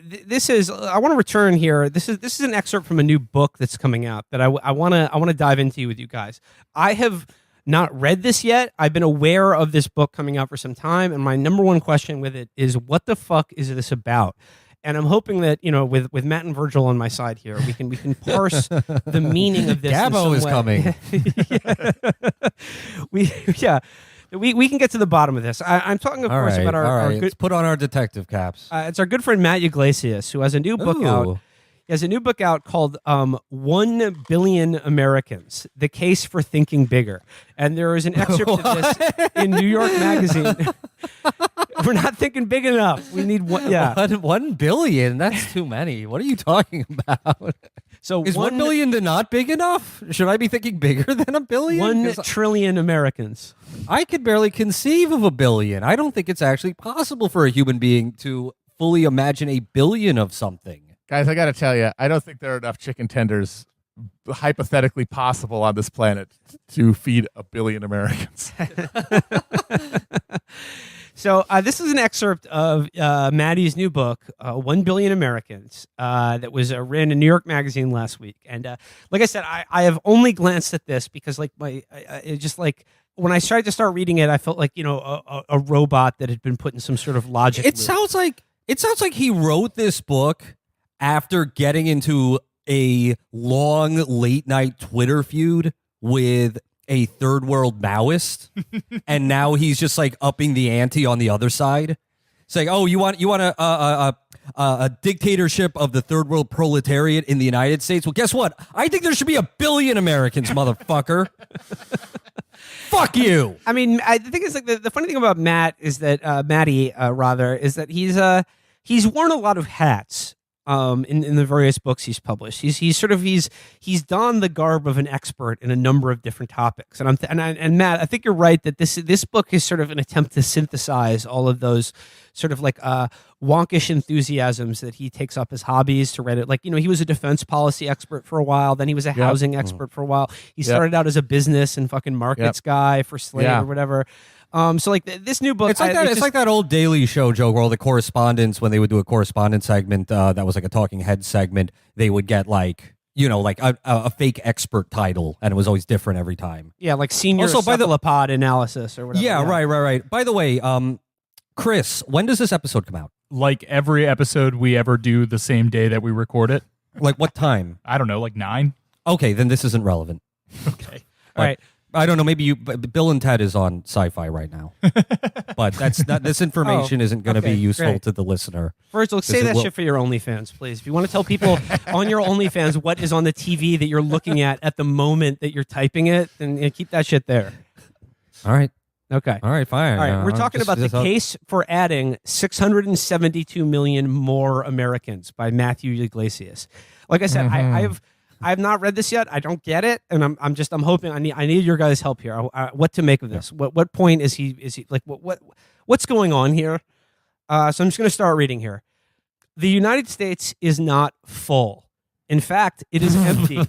This is. I want to return here. This is an excerpt from a new book that's coming out that I want to dive into with you guys. I have not read this yet. I've been aware of this book coming out for some time, and my number one question with it is, what the fuck is this about? And I'm hoping that, with Matt and Virgil on my side here, we can parse the meaning of this. Gabbo is coming. We can get to the bottom of this. I'm talking, of course, about our good. Let's put on our detective caps. It's our good friend Matt Yglesias, who has a new book out. He has a new book out called 1 Billion Americans, The Case for Thinking Bigger. And there is an excerpt of this in New York Magazine. We're not thinking big enough. We need one. Yeah. 1 billion? That's too many. What are you talking about? So is 1 billion not big enough? Should I be thinking bigger than a billion? 1 trillion Americans. I could barely conceive of a billion. I don't think it's actually possible for a human being to fully imagine a billion of something. Guys, I got to tell you, I don't think there are enough chicken tenders hypothetically possible on this planet to feed 1 billion Americans. So this is an excerpt of Matty's new book, 1 Billion Americans, that was written in New York Magazine last week. And like I said, I have only glanced at this because when I tried to start reading it, I felt like, a robot that had been put in some sort of logic loop. Sounds like he wrote this book after getting into a long late night Twitter feud with a third world Maoist, and now he's just like upping the ante on the other side, saying, "Oh, you want a dictatorship of the third world proletariat in the United States? Well, guess what? I think there should be 1 billion Americans, motherfucker." Fuck you. I mean, the thing is, like, the funny thing about Matt is that Matty, is that he's worn a lot of hats. In the various books he's published, he's donned the garb of an expert in a number of different topics, and Matt, I think you're right that this book is sort of an attempt to synthesize all of those sort of like wonkish enthusiasms that he takes up as hobbies to Reddit. Like, he was a defense policy expert for a while, then he was a housing expert for a while. He started out as a business and fucking markets guy for Slate or whatever. So like this new book, it's like that old Daily Show joke where all the correspondents, when they would do a correspondence segment that was like a talking head segment, they would get like a fake expert title, and it was always different every time. Yeah, like senior cephalopod analysis or whatever. Yeah, right. By the way, Chris, when does this episode come out? Like every episode we ever do the same day that we record it. Like what time? I don't know, like 9. Okay, then this isn't relevant. Okay, all right. I don't know. Maybe Bill and Ted is on Sci-Fi right now, but that's not. This information isn't going to be useful to the listener. First, say that shit for your OnlyFans, please. If you want to tell people on your OnlyFans what is on the TV that you're looking at the moment that you're typing it, then keep that shit there. All right. Okay. All right. Fine. All right. We're talking about the case for adding 672 million more Americans by Matthew Yglesias. Like I said, I have not read this yet. I don't get it, and I'm hoping. I need your guys' help here. What to make of this? What point is he like? What's going on here? So I'm just going to start reading here. The United States is not full. In fact, it is empty.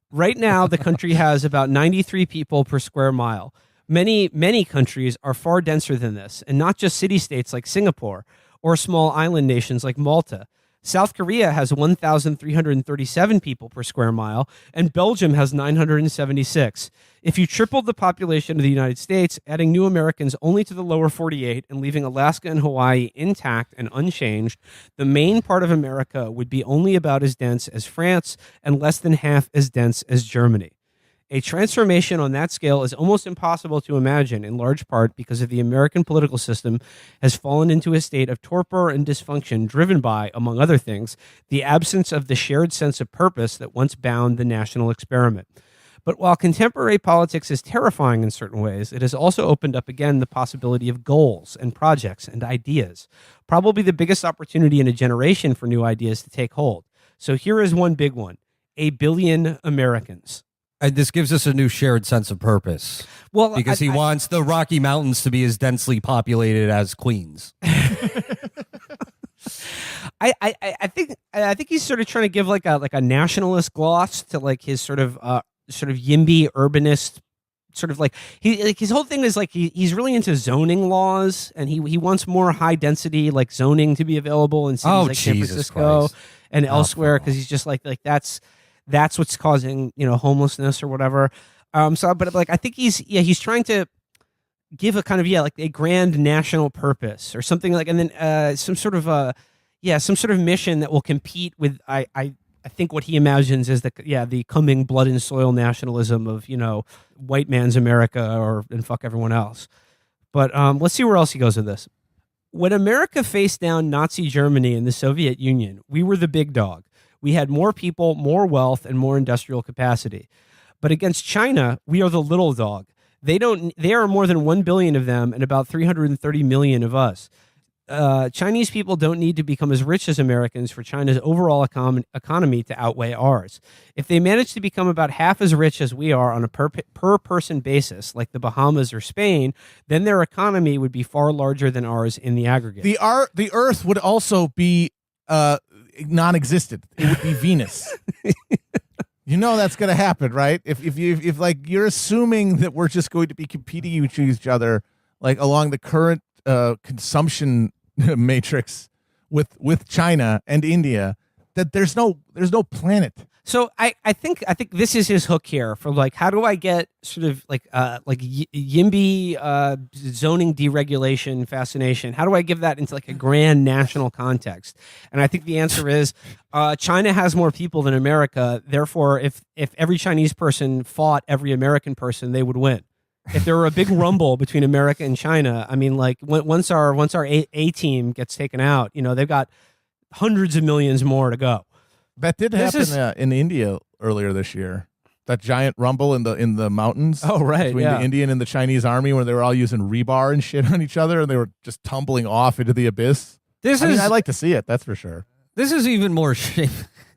Right now, the country has about 93 people per square mile. Many countries are far denser than this, and not just city-states like Singapore or small island nations like Malta. South Korea has 1,337 people per square mile, and Belgium has 976. If you tripled the population of the United States, adding new Americans only to the lower 48 and leaving Alaska and Hawaii intact and unchanged, the main part of America would be only about as dense as France and less than half as dense as Germany. A transformation on that scale is almost impossible to imagine, in large part because of the American political system has fallen into a state of torpor and dysfunction driven by, among other things, the absence of the shared sense of purpose that once bound the national experiment. But while contemporary politics is terrifying in certain ways, it has also opened up again the possibility of goals and projects and ideas. Probably the biggest opportunity in a generation for new ideas to take hold. So here is one big one: 1 billion Americans. And this gives us a new shared sense of purpose. Well, because he wants the Rocky Mountains to be as densely populated as Queens. I think he's sort of trying to give like a nationalist gloss to like his sort of YIMBY urbanist sort of like his whole thing is like he's really into zoning laws, and he wants more high density like zoning to be available in cities like San Francisco and elsewhere, because he's just like that's what's causing homelessness or whatever. But like I think he's trying to give a kind of like a grand national purpose or something like, and then some sort of mission that will compete with I think what he imagines is the coming blood and soil nationalism of white man's America and fuck everyone else. But let's see where else he goes with this. When America faced down Nazi Germany and the Soviet Union, we were the big dog. We had more people, more wealth, and more industrial capacity. But against China, we are the little dog. There are more than 1 billion of them and about 330 million of us. Chinese people don't need to become as rich as Americans for China's overall economy to outweigh ours. If they manage to become about half as rich as we are on a per person basis, like the Bahamas or Spain, then their economy would be far larger than ours in the aggregate. The Earth would also be non-existent. It would be Venus. That's going to happen, right? If like you're assuming that we're just going to be competing with each other like along the current consumption matrix with China and India, that there's no planet. So I think this is his hook here for like, how do I get sort of like YIMBY zoning deregulation fascination? How do I give that into like a grand national context? And I think the answer is China has more people than America. Therefore, if every Chinese person fought every American person, they would win. If there were a big rumble between America and China, I mean, like once our A team gets taken out, they've got hundreds of millions more to go. That did happen in India earlier this year. That giant rumble in the mountains. Oh, right, between the Indian and the Chinese army, where they were all using rebar and shit on each other, and they were just tumbling off into the abyss. I like to see it. That's for sure. This is even more shame.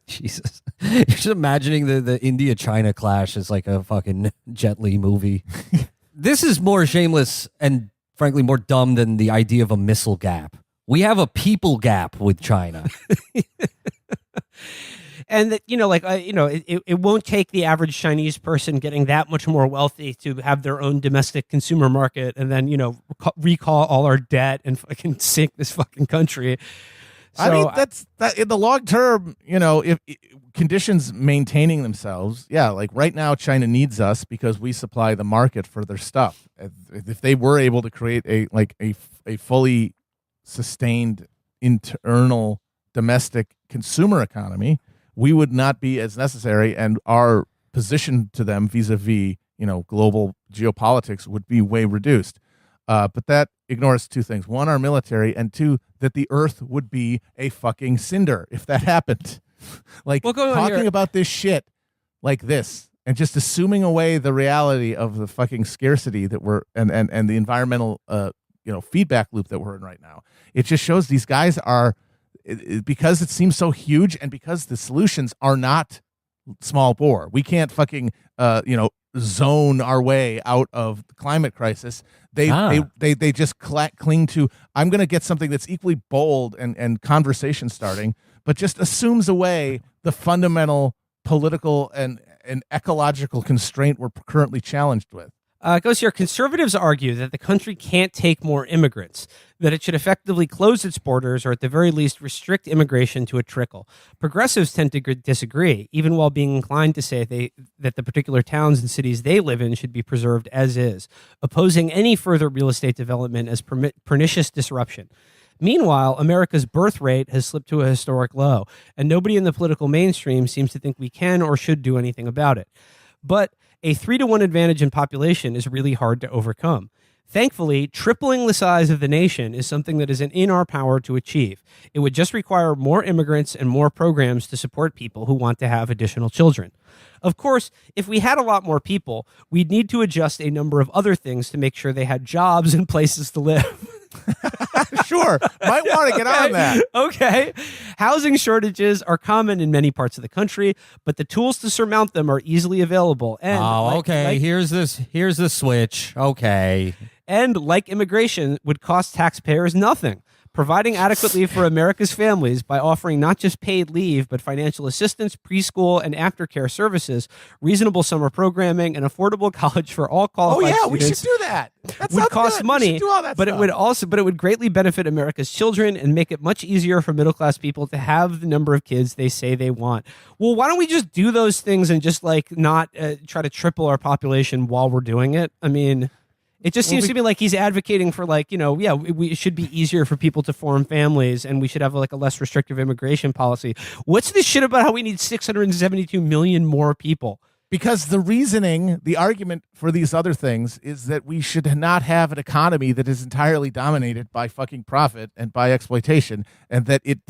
Jesus, you're just imagining the India-China clash as like a fucking Jet Li movie. This is more shameless and frankly more dumb than the idea of a missile gap. We have a people gap with China. And that, it won't take the average Chinese person getting that much more wealthy to have their own domestic consumer market and then, recall all our debt and fucking sink this fucking country. So, I mean, that's in the long term, if conditions maintaining themselves. Yeah. Like right now, China needs us because we supply the market for their stuff. If they were able to create a fully sustained internal domestic consumer economy, we would not be as necessary, and our position to them vis-a-vis, global geopolitics would be way reduced. But that ignores two things. One, our military, and two, that the Earth would be a fucking cinder if that happened. Talking about this shit like this and just assuming away the reality of the fucking scarcity that we're and the environmental feedback loop that we're in right now. It just shows these guys are, because it seems so huge and because the solutions are not small bore. We can't fucking zone our way out of the climate crisis. They just cling to, I'm going to get something that's equally bold and conversation starting, but just assumes away the fundamental political and ecological constraint we're currently challenged with. It goes here. Conservatives argue that the country can't take more immigrants, that it should effectively close its borders or at the very least restrict immigration to a trickle. Progressives tend to disagree, even while being inclined to say that the particular towns and cities they live in should be preserved as is, opposing any further real estate development as pernicious disruption. Meanwhile, America's birth rate has slipped to a historic low, and nobody in the political mainstream seems to think we can or should do anything about it. But a 3-to-1 advantage in population is really hard to overcome. Thankfully, tripling the size of the nation is something that is in our power to achieve. It would just require more immigrants and more programs to support people who want to have additional children. Of course, if we had a lot more people, we'd need to adjust a number of other things to make sure they had jobs and places to live. Sure. Might want to get on that. Okay. Housing shortages are common in many parts of the country, but the tools to surmount them are easily available. And here's the switch. Okay. And like immigration would cost taxpayers nothing. providing adequate leave for America's families by offering not just paid leave, but financial assistance, preschool and aftercare services, reasonable summer programming, and affordable college for all qualified students. We should do that. That would cost good. money, do all that but stuff. it would greatly benefit America's children and make it much easier for middle class people to have the number of kids they say they want. Well, why don't we just do those things and just like not try to triple our population while we're doing it? I mean, it just seems to me like he's advocating for like, it should be easier for people to form families and we should have like a less restrictive immigration policy. What's this shit about how we need 672 million more people? Because the argument for these other things is that we should not have an economy that is entirely dominated by fucking profit and by exploitation, and that it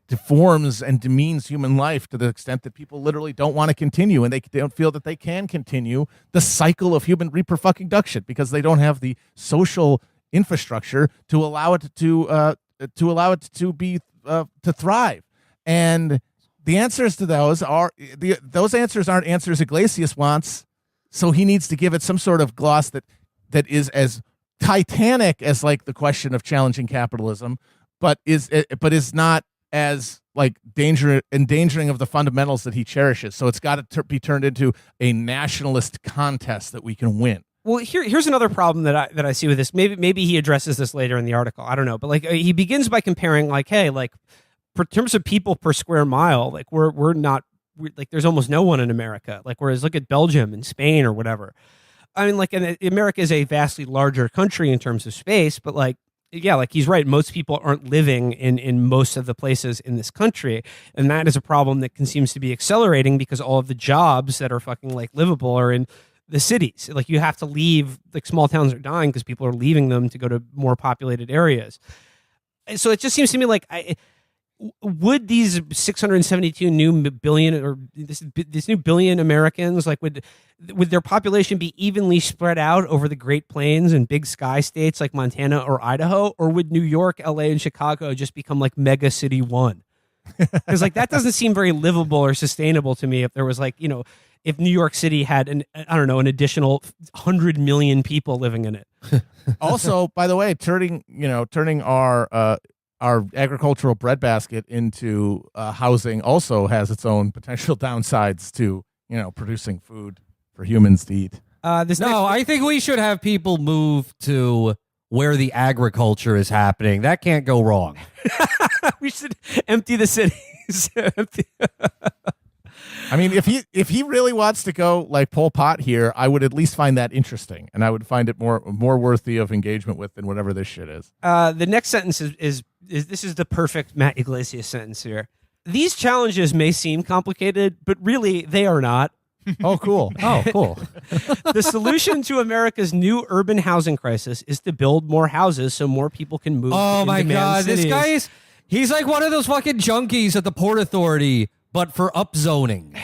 deforms and demeans human life to the extent that people literally don't want to continue, and they don't feel that they can continue the cycle of human reproduction because they don't have the social infrastructure to allow it to thrive. And the answers to those answers aren't answers Yglesias wants, so he needs to give it some sort of gloss that is as titanic as like the question of challenging capitalism, but is not as like endangering of the fundamentals that he cherishes. So it's got to be turned into a nationalist contest that we can win. Well, here's another problem that I see with this. Maybe he addresses this later in the article. I don't know, but like he begins by comparing like, hey, like, in terms of people per square mile, like we're not like there's almost no one in America. Like whereas look at Belgium and Spain or whatever. I mean, like America is a vastly larger country in terms of space, but like like he's right. Most people aren't living in most of the places in this country, and that is a problem that seems to be accelerating because all of the jobs that are fucking like livable are in the cities. Like you have to leave. Like small towns are dying because people are leaving them to go to more populated areas. So it just seems to me like would these 672 new billion or this new billion Americans, like would their population be evenly spread out over the Great Plains and big sky states like Montana or Idaho, or would New York, LA, and Chicago just become like mega city one? Because like that doesn't seem very livable or sustainable to me. If there was like if New York City had an additional 100 million people living in it. Also, by the way, turning our agricultural breadbasket into housing also has its own potential downsides to, producing food for humans to eat. I think we should have people move to where the agriculture is happening. That can't go wrong. We should empty the cities. I mean, if he really wants to go like Pol Pot here, I would at least find that interesting, and I would find it more worthy of engagement with than whatever this shit is. The next sentence is this is the perfect Matt Yglesias sentence here. These challenges may seem complicated, but really they are not. Oh, cool. Oh, cool. The solution to America's new urban housing crisis is to build more houses so more people can move. Oh my God, cities. this guy he's like one of those fucking junkies at the Port Authority, but for upzoning.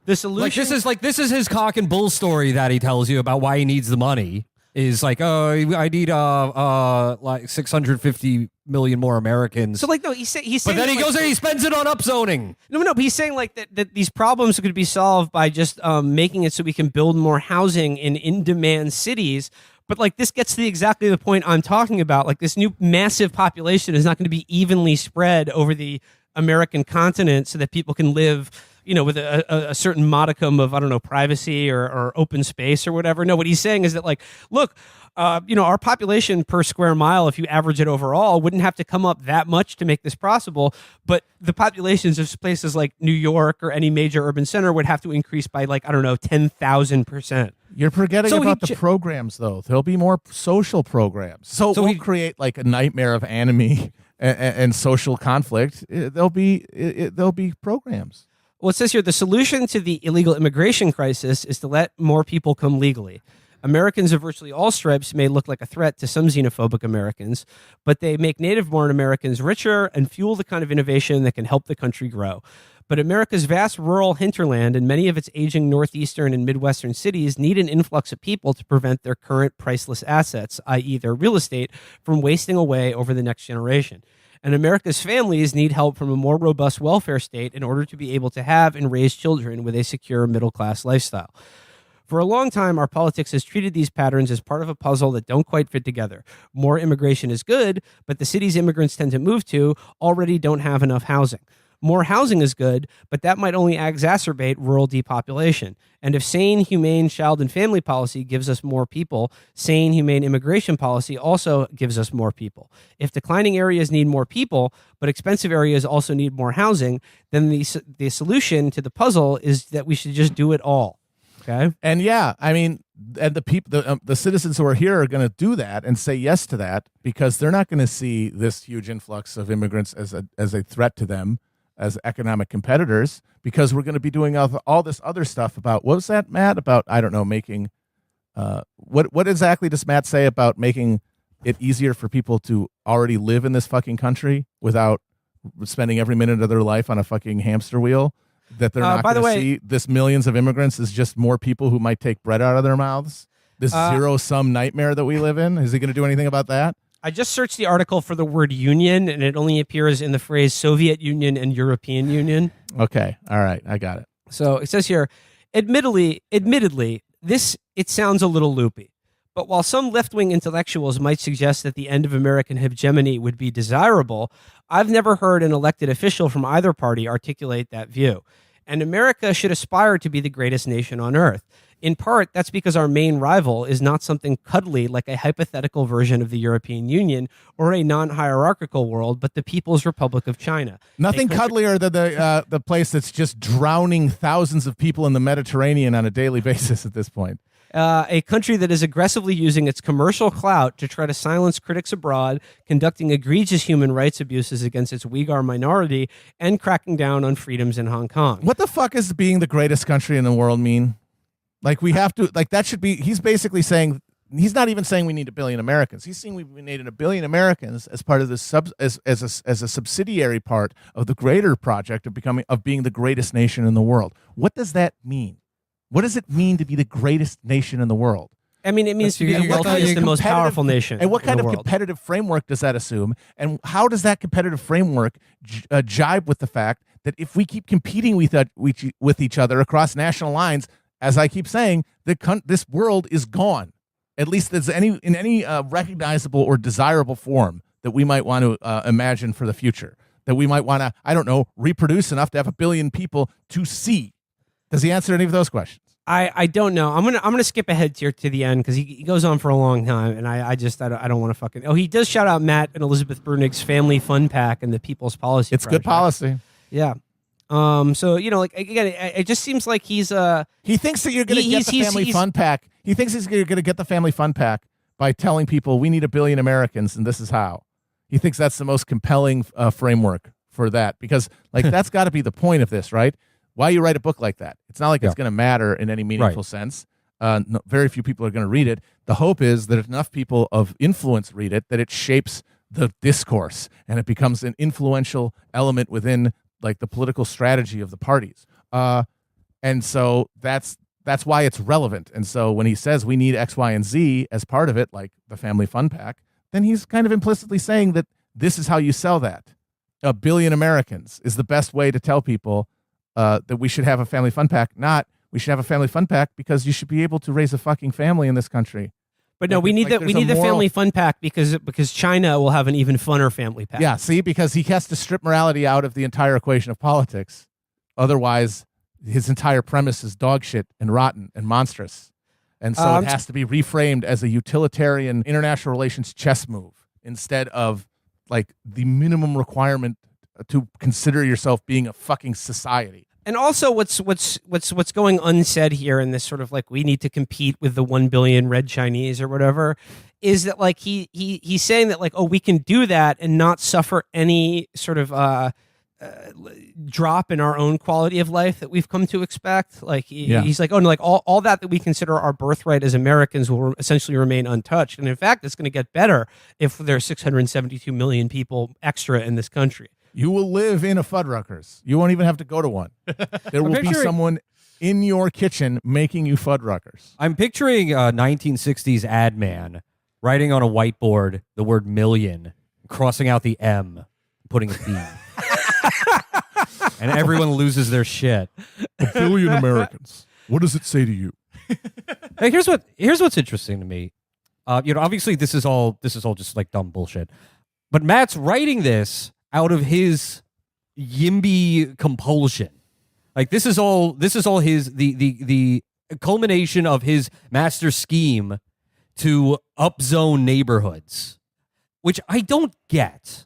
The solution, this is his cock and bull story that he tells you about why he needs the money. Is like, oh, I need like 650 million more Americans. So like, no, he's saying, but then he goes and he spends it on upzoning. No, but he's saying like that these problems could be solved by just making it so we can build more housing in demand cities. But like this gets to exactly the point I'm talking about. Like this new massive population is not going to be evenly spread over the American continent so that people can live, with a certain modicum of, I don't know, privacy or open space or whatever. No, what he's saying is that like, look, our population per square mile, if you average it overall, wouldn't have to come up that much to make this possible. But the populations of places like New York or any major urban center would have to increase by like, I don't know, 10,000%. You're forgetting about the programs, though. There'll be more social programs. So we'll create like a nightmare of enemy and social conflict. There'll be programs. Well, it says here, the solution to the illegal immigration crisis is to let more people come legally. Americans of virtually all stripes may look like a threat to some xenophobic Americans, but they make native-born Americans richer and fuel the kind of innovation that can help the country grow. But America's vast rural hinterland and many of its aging northeastern and midwestern cities need an influx of people to prevent their current priceless assets, i.e. their real estate, from wasting away over the next generation. And America's families need help from a more robust welfare state in order to be able to have and raise children with a secure middle-class lifestyle. For a long time, our politics has treated these patterns as part of a puzzle that don't quite fit together. More immigration is good, but the cities immigrants tend to move to already don't have enough housing. More housing is good, but that might only exacerbate rural depopulation. And if sane, humane child and family policy gives us more people, sane, humane immigration policy also gives us more people. If declining areas need more people, but expensive areas also need more housing, then the solution to the puzzle is that we should just do it all. Okay? And yeah, I mean, and the people, the citizens who are here are going to do that and say yes to that because they're not going to see this huge influx of immigrants as a threat to them as economic competitors, because we're going to be doing all this other stuff about, what was that, Matt? About, I don't know, making, what exactly does Matt say about making it easier for people to already live in this fucking country without spending every minute of their life on a fucking hamster wheel? That they're not going to see this millions of immigrants as just more people who might take bread out of their mouths? This zero-sum nightmare that we live in? Is he going to do anything about that? I just searched the article for the word union, and it only appears in the phrase Soviet Union and European Union. Okay. All right. I got it. So it says here, admittedly, it sounds a little loopy. But while some left-wing intellectuals might suggest that the end of American hegemony would be desirable, I've never heard an elected official from either party articulate that view. And America should aspire to be the greatest nation on earth. In part, that's because our main rival is not something cuddly like a hypothetical version of the European Union or a non-hierarchical world, but the People's Republic of China. Nothing cuddlier than the place that's just drowning thousands of people in the Mediterranean on a daily basis at this point. A country that is aggressively using its commercial clout to try to silence critics abroad, conducting egregious human rights abuses against its Uyghur minority, and cracking down on freedoms in Hong Kong. What the fuck is being the greatest country in the world mean? Like, we have to, like, that should be, he's basically saying, he's not even saying we need 1 billion Americans. He's saying we need 1 billion Americans as part of this as a subsidiary part of the greater project of being the greatest nation in the world. What does that mean? What does it mean to be the greatest nation in the world? I mean, it means to be the wealthiest and most powerful nation. And what kind of world. competitive framework does that assume? And how does that competitive framework jibe with the fact that if we keep competing with each other across national lines, as I keep saying, this world is gone. At least in any recognizable or desirable form that we might want to imagine for the future. That we might want to, I don't know, reproduce enough to have 1 billion people to see. Does he answer any of those questions? I don't know. I'm gonna skip ahead here to the end because he goes on for a long time, and I don't want to fucking. Oh, he does shout out Matt and Elizabeth Brunig's Family Fun Pack and the People's Policy. It's Project. Good policy. Yeah. So like again, it just seems like he thinks that you're going to get the Family Fun Pack. He thinks he's going to get the Family Fun Pack by telling people we need 1 billion Americans and this is how. He thinks that's the most compelling framework for that because like that's got to be the point of this, right? Why you write a book like that? It's not like it's going to matter in any meaningful sense. No, very few people are going to read it. The hope is that if enough people of influence read it, that it shapes the discourse and it becomes an influential element within like the political strategy of the parties. And so that's why it's relevant. And so when he says we need X, Y, and Z as part of it, like the Family Fun Pack, then he's kind of implicitly saying that this is how you sell that. 1 billion Americans is the best way to tell people that we should have a Family Fun Pack, not we should have a Family Fun Pack because you should be able to raise a fucking family in this country. But no, we need the Family Fun Pack because China will have an even funner Family Pack. Yeah, see, because he has to strip morality out of the entire equation of politics. Otherwise, his entire premise is dog shit and rotten and monstrous. And so it has to be reframed as a utilitarian international relations chess move instead of like the minimum requirement to consider yourself being a fucking society. And also what's going unsaid here in this sort of like we need to compete with the 1 billion red Chinese or whatever is that like he's saying that like, oh, we can do that and not suffer any sort of drop in our own quality of life that we've come to expect. Like he's like, oh, no, like all that we consider our birthright as Americans will essentially remain untouched. And in fact, it's going to get better if there's 672 million people extra in this country. You will live in a Fuddruckers. You won't even have to go to one. There will be someone in your kitchen making you Fuddruckers. I'm picturing a 1960s ad man writing on a whiteboard the word million, crossing out the M, putting a B. And everyone loses their shit. 1 billion Americans. What does it say to you? Hey, here's what's interesting to me. Obviously this is all just like dumb bullshit. But Matt's writing this out of his YIMBY compulsion. Like this is all his the culmination of his master scheme to upzone neighborhoods, which I don't get.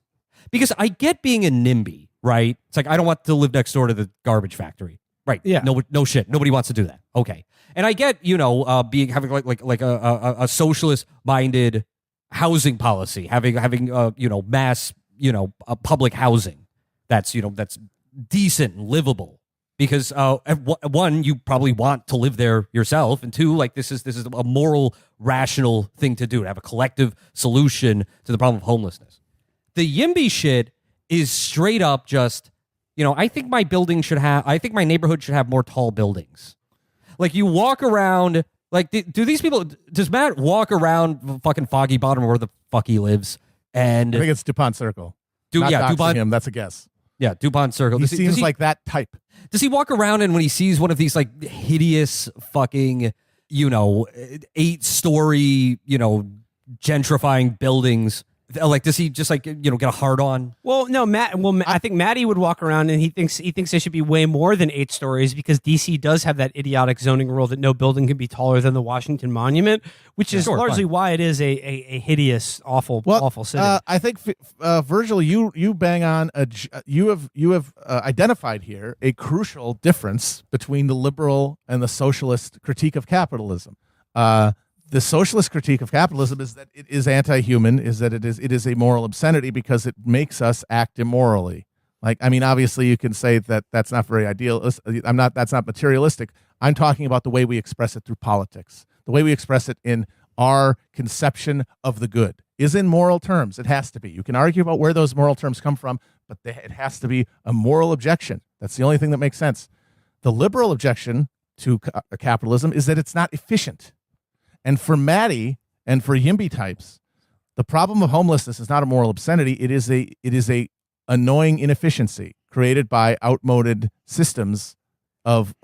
Because I get being a NIMBY, right? It's like I don't want to live next door to the garbage factory. Right. Yeah. No shit. Nobody wants to do that. Okay. And I get, having like a socialist minded housing policy, having mass, public housing that's decent and livable. Because one, you probably want to live there yourself, and two, like this is a moral, rational thing to do, to have a collective solution to the problem of homelessness. The YIMBY shit is straight up just, I think my neighborhood should have more tall buildings. Like you walk around, like does Matt walk around fucking Foggy Bottom or where the fuck he lives? And I think it's DuPont Circle. Not DuPont. doxing him, that's a guess. Yeah, DuPont Circle. He seems like that type. Does he walk around and when he sees one of these like hideous fucking, 8-story, gentrifying buildings, like does he just like get a hard on? Well, no, I think Matty would walk around and he thinks they should be way more than 8 stories because DC does have that idiotic zoning rule that no building can be taller than the Washington Monument, which is largely why it is a hideous, awful city. I think Virgil, you bang on you have identified here a crucial difference between the liberal and the socialist critique of capitalism. The socialist critique of capitalism is that it is anti-human, is that it is a moral obscenity because it makes us act immorally. Like, I mean, obviously you can say that that's not very ideal. That's not materialistic. I'm talking about the way we express it through politics, the way we express it in our conception of the good is in moral terms. It has to be. You can argue about where those moral terms come from, but it has to be a moral objection. That's the only thing that makes sense. The liberal objection to capitalism is that it's not efficient. And for Matty and for YIMBY types, the problem of homelessness is not a moral obscenity. It is a annoying inefficiency created by outmoded systems of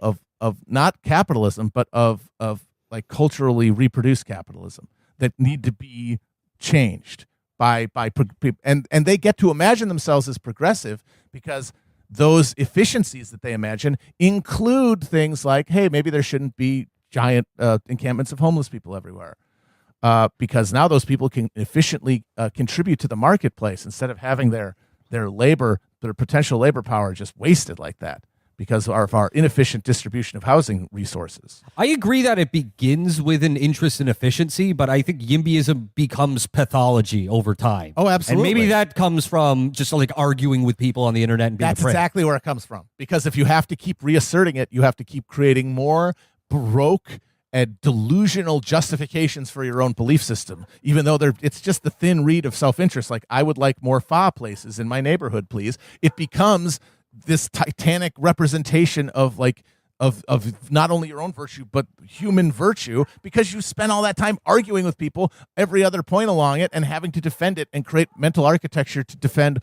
not capitalism, but of like culturally reproduced capitalism that need to be changed and they get to imagine themselves as progressive because those efficiencies that they imagine include things like, hey, maybe there shouldn't be giant encampments of homeless people everywhere, because now those people can efficiently contribute to the marketplace instead of having their potential labor power just wasted like that because of our inefficient distribution of housing resources. I agree that it begins with an interest in efficiency, but I think YIMBYism becomes pathology over time. Oh, absolutely. And maybe that comes from just like arguing with people on the internet and being That's a prick. exactly where it comes from. Because if you have to keep reasserting it, you have to keep creating more baroque and delusional justifications for your own belief system, even though it's just the thin reed of self-interest. Like, I would like more pho places in my neighborhood, please. It becomes this titanic representation of not only your own virtue, but human virtue, because you spend all that time arguing with people every other point along it and having to defend it and create mental architecture to defend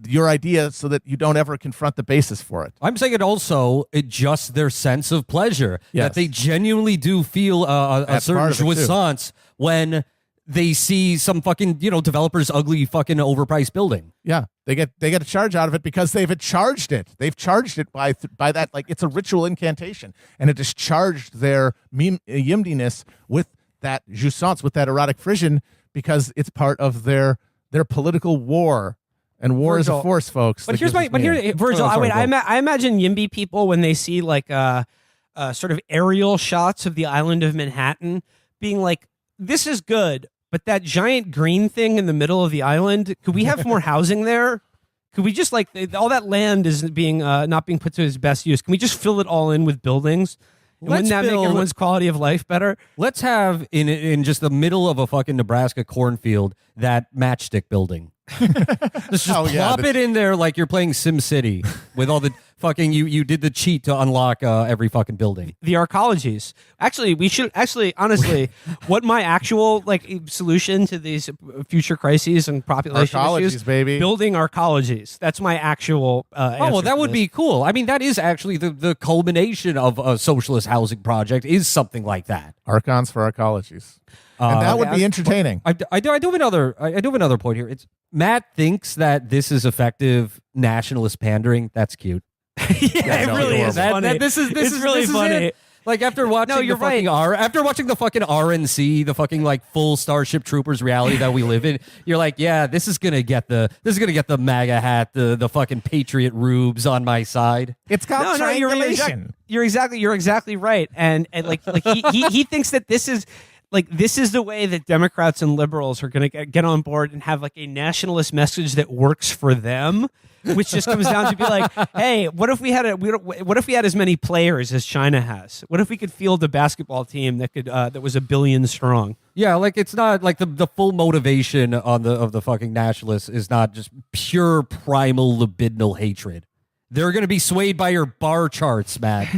your idea so that you don't ever confront the basis for it. I'm saying it also adjusts their sense of pleasure. Yes. That they genuinely do feel a certain jouissance when they see some fucking, developer's ugly fucking overpriced building. Yeah. They get a charge out of it because they've charged it. They've charged it by that, like it's a ritual incantation. And it has charged their yimdiness with that jouissance, with that erotic frisson, because it's part of their political war. And war is a force, folks. But Virgil, I imagine YIMBY people when they see like sort of aerial shots of the island of Manhattan being like, this is good, but that giant green thing in the middle of the island, could we have more housing there? Could we just all that land is being not being put to its best use? Can we just fill it all in with buildings? Wouldn't that make everyone's quality of life better? Let's have in just the middle of a fucking Nebraska cornfield that matchstick building. Just plop it in there like you're playing Sim City with all the fucking you did the cheat to unlock every fucking building. The arcologies. Actually, we should honestly, what my actual solution to these future crises and population issues, baby. building arcologies. That's my actual. Oh well, that would be cool. I mean, that is actually the culmination of a socialist housing project is something like that. Archons for arcologies. And that would be entertaining. I do have another point here. It's Matt thinks that this is effective nationalist pandering. That's cute. Yeah, it really is funny. This is really funny. It. Like after watching after watching the fucking RNC, the fucking full Starship Troopers reality that we live in, you're like, yeah, this is gonna get the MAGA hat, the fucking patriot rubes on my side. It's called triangulation. You're exactly right. And he thinks that this is the way that Democrats and liberals are going to get on board and have a nationalist message that works for them, which just comes down to be like, hey, what if we had as many players as China has? What if we could field a basketball team that was 1 billion strong? Yeah, it's not the full motivation of the fucking nationalists is not just pure primal libidinal hatred. They're going to be swayed by your bar charts, Matt.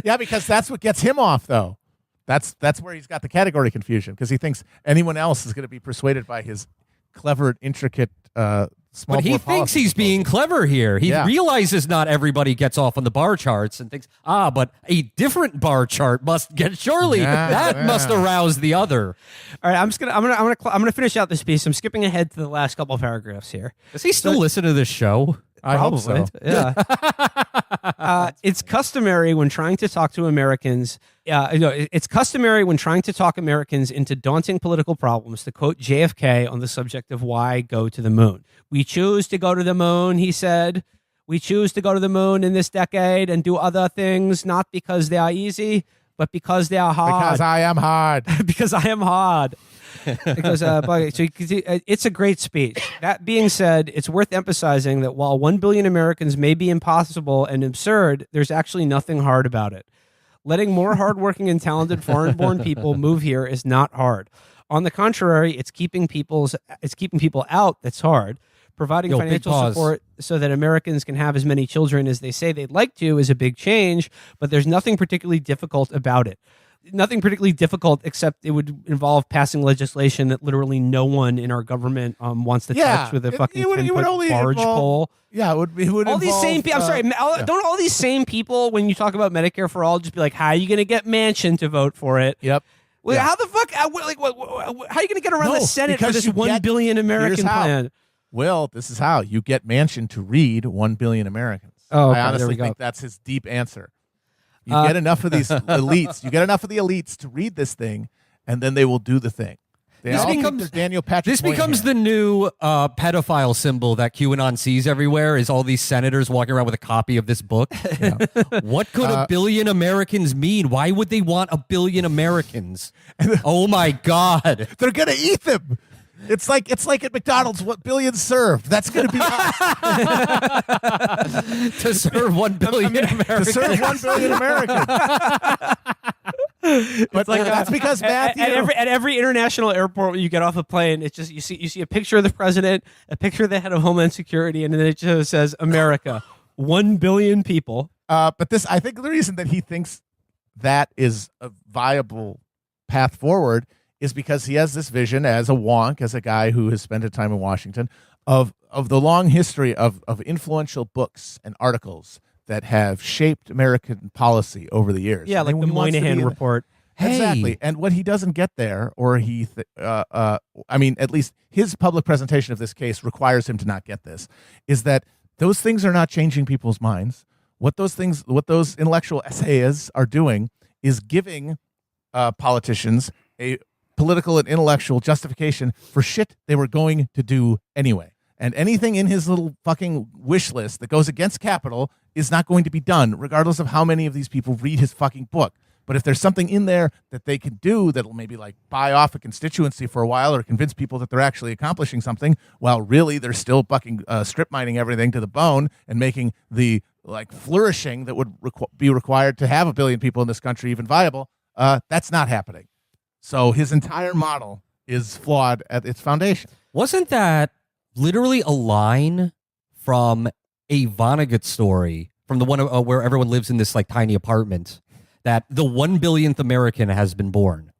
Yeah, because that's what gets him off, though. That's where he's got the category confusion, because he thinks anyone else is going to be persuaded by his clever, intricate, small. But he thinks he's being clever here. He realizes not everybody gets off on the bar charts and thinks, but a different bar chart must get must arouse the other. All right, I'm gonna finish out this piece. I'm skipping ahead to the last couple of paragraphs here. Does he still listen to this show? I hope so. Yeah. It's customary when trying to talk to Americans. It's customary when trying to talk Americans into daunting political problems to quote JFK on the subject of why go to the moon. We choose to go to the moon, he said. We choose to go to the moon in this decade and do other things, not because they are easy, but because they are hard. Because I am hard. Because I am hard. Because so it's a great speech. That being said, it's worth emphasizing that while 1 billion Americans may be impossible and absurd, there's actually nothing hard about it. Letting more hardworking and talented foreign-born people move here is not hard. On the contrary, it's keeping people out that's hard. Providing financial support so that Americans can have as many children as they say they'd like to is a big change, but there's nothing particularly difficult about it. Nothing particularly difficult, except it would involve passing legislation that literally no one in our government wants to touch with a fucking barge pole. Yeah, it would all these same people. I'm sorry, don't all these same people, when you talk about Medicare for all, just be like, how are you going to get Manchin to vote for it? Yep. Well, how the fuck? How are you going to get around the Senate for this 1 billion American plan? Well, this is how you get Manchin to read 1 billion Americans. Oh, okay, I honestly think that's his deep answer. You get enough of these elites. You get enough of the elites to read this thing, and then they will do the thing. This becomes the new pedophile symbol that QAnon sees everywhere. Is all these senators walking around with a copy of this book? Yeah. What could 1 billion Americans mean? Why would they want 1 billion Americans? Oh my God! They're gonna eat them. It's like at McDonald's, what billions served. That's going to be us. To serve 1 billion Americans. To serve 1 billion Americans. But that's because Matthew. At every international airport when you get off a plane, it's just you see a picture of the president, a picture of the head of Homeland Security, and then it just says America, 1 billion people. But I think the reason that he thinks that is a viable path forward is because he has this vision as a wonk, as a guy who has spent a time in Washington, of the long history of influential books and articles that have shaped American policy over the years. Yeah, like the Moynihan Report. Exactly. And what he doesn't get there, or at least his public presentation of this case requires him to not get this, is that those things are not changing people's minds. What those intellectual essayists are doing is giving politicians a political and intellectual justification for shit they were going to do anyway. And anything in his little fucking wish list that goes against capital is not going to be done, regardless of how many of these people read his fucking book. But if there's something in there that they can do that'll maybe buy off a constituency for a while or convince people that they're actually accomplishing something, while really they're still fucking strip mining everything to the bone and making the flourishing that would be required to have 1 billion people in this country even viable, that's not happening. So his entire model is flawed at its foundation. Wasn't that literally a line from a Vonnegut story from the one where everyone lives in this like tiny apartment, that the 1 billionth American has been born.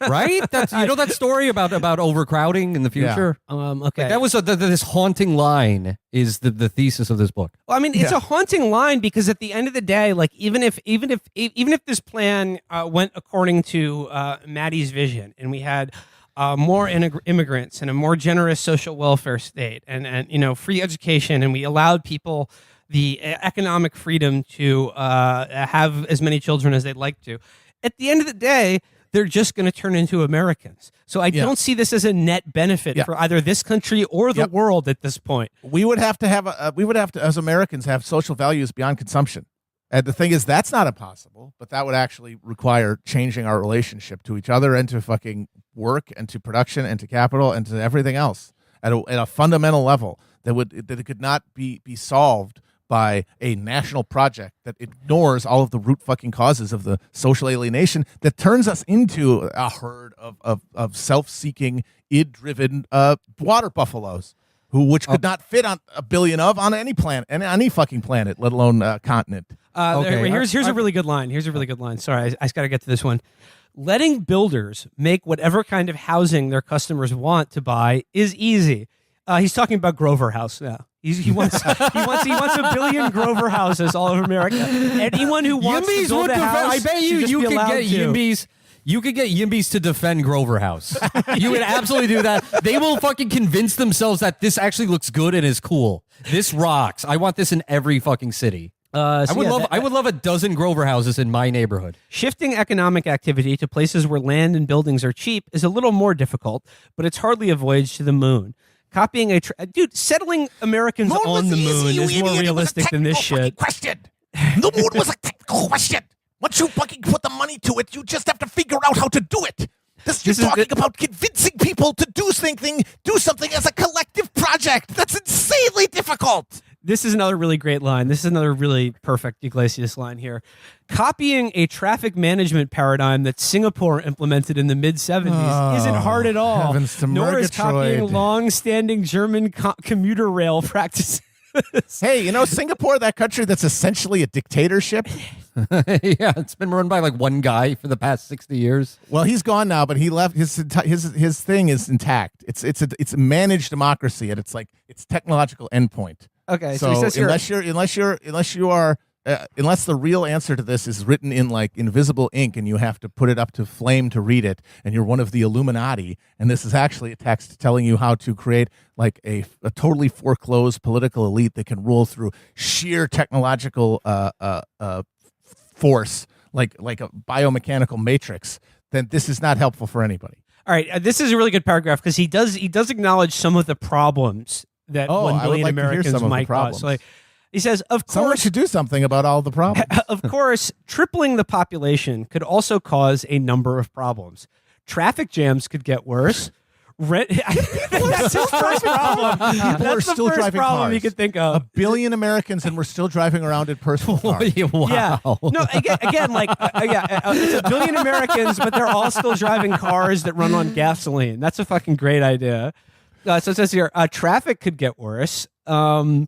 Right? That's that story about overcrowding in the future. Okay. Like, that was this haunting line is the thesis of this book. Well, I mean, it's a haunting line because at the end of the day, like even if this plan went according to Matty's vision, and we had more immigrants and a more generous social welfare state, and free education, and we allowed people the economic freedom to have as many children as they'd like to. At the end of the day, they're just going to turn into Americans. So I don't see this as a net benefit for either this country or the world at this point. We would have to as Americans have social values beyond consumption. And the thing is, that's not impossible, but that would actually require changing our relationship to each other and to fucking work and to production and to capital and to everything else at a fundamental level that it could not be solved by a national project that ignores all of the root fucking causes of the social alienation that turns us into a herd of self-seeking, id-driven water buffaloes which could not fit on a billion on any planet, any fucking planet, let alone continent. Here's a really good line. Here's a really good line. Sorry, I just got to get to this one. Letting builders make whatever kind of housing their customers want to buy is easy. He's talking about Grover House now. He wants a billion Grover houses all over America. Anyone who wants to build a house, I bet you could get Yimbys. You could get Yimbys to defend Grover House. You would absolutely do that. They will fucking convince themselves that this actually looks good and is cool. This rocks. I want this in every fucking city. I would love a dozen Grover houses in my neighborhood. Shifting economic activity to places where land and buildings are cheap is a little more difficult, but it's hardly a voyage to the moon. Copying settling Americans on the moon is more realistic than this shit. Question. The moon was a technical question. Once you fucking put the money to it, you just have to figure out how to do it. You're talking about convincing people to do something as a collective project. That's insanely difficult. This is another really great line. This is another really perfect Yglesias line here. Copying a traffic management paradigm that Singapore implemented in the mid-'70s isn't hard at all, nor is copying long-standing German commuter rail practices. Hey, Singapore, that country that's essentially a dictatorship? Yeah, it's been run by like one guy for the past 60 years. Well, he's gone now, but he left. His thing is intact. It's a managed democracy at its technological endpoint. Okay, so he says unless the real answer to this is written in like invisible ink and you have to put it up to flame to read it, and you're one of the Illuminati, and this is actually a text telling you how to create like a totally foreclosed political elite that can rule through sheer technological force, like a biomechanical matrix, then this is not helpful for anybody. All right, this is a really good paragraph because he does acknowledge some of the problems that 1 billion Americans might cause. So he says, of course, someone should do something about all the problems. Of course, tripling the population could also cause a number of problems. Traffic jams could get worse. That's his first problem. That's the first problem you could think of. 1 billion Americans, and we're still driving around in personal cars. Wow. Yeah. No, again, it's 1 billion Americans, but they're all still driving cars that run on gasoline. That's a fucking great idea. So it says here, traffic could get worse. Rent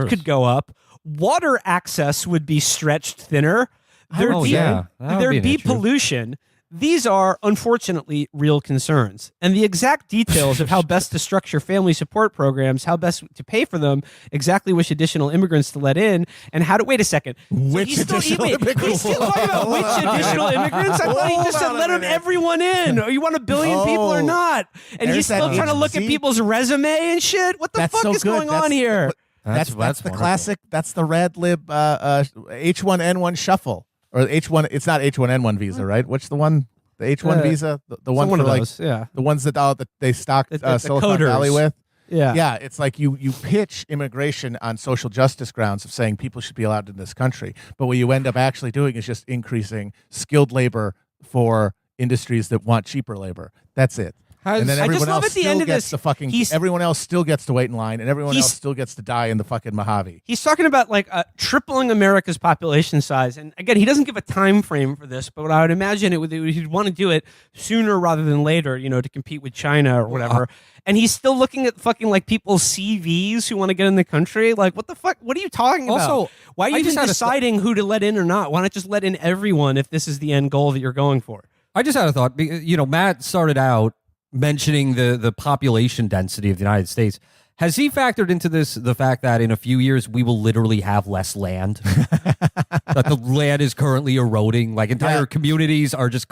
could go up. Water access would be stretched thinner. There'd be pollution. These are, unfortunately, real concerns. And the exact details of how best to structure family support programs, how best to pay for them, exactly which additional immigrants to let in, and how to... Wait a second. Which additional immigrants? He's still talking about which additional immigrants? I thought he just said let everyone in. Or you want 1 billion people or not? And he's still trying to look at people's resume and shit? What the fuck is going on here? That's the classic. That's the red lib H1N1 shuffle. Or H1, it's not H1N1 visa, right? What's the one? The H1 visa? The one for of like those, the ones that they stocked the Silicon coders. Valley with. Yeah. Yeah, it's like you pitch immigration on social justice grounds of saying people should be allowed in this country. But what you end up actually doing is just increasing skilled labor for industries that want cheaper labor. That's it. And then I everyone just love else at the still end of gets this, the fucking. he's- Everyone else still gets to wait in line, and everyone He's- else still gets to die in the fucking Mojave. He's talking about like tripling America's population size, and again, he doesn't give a time frame for this. But what I would imagine he'd want to do it sooner rather than later, to compete with China or whatever. And he's still looking at fucking like people's CVs who want to get in the country. Like, what the fuck? What are you talking about? Also, why are you I even just had a- deciding who to let in or not? Why not just let in everyone if this is the end goal that you're going for? I just had a thought. Matt started out mentioning the population density of the United States. Has he factored into this the fact that in a few years we will literally have less land? That the land is currently eroding. Like entire communities are just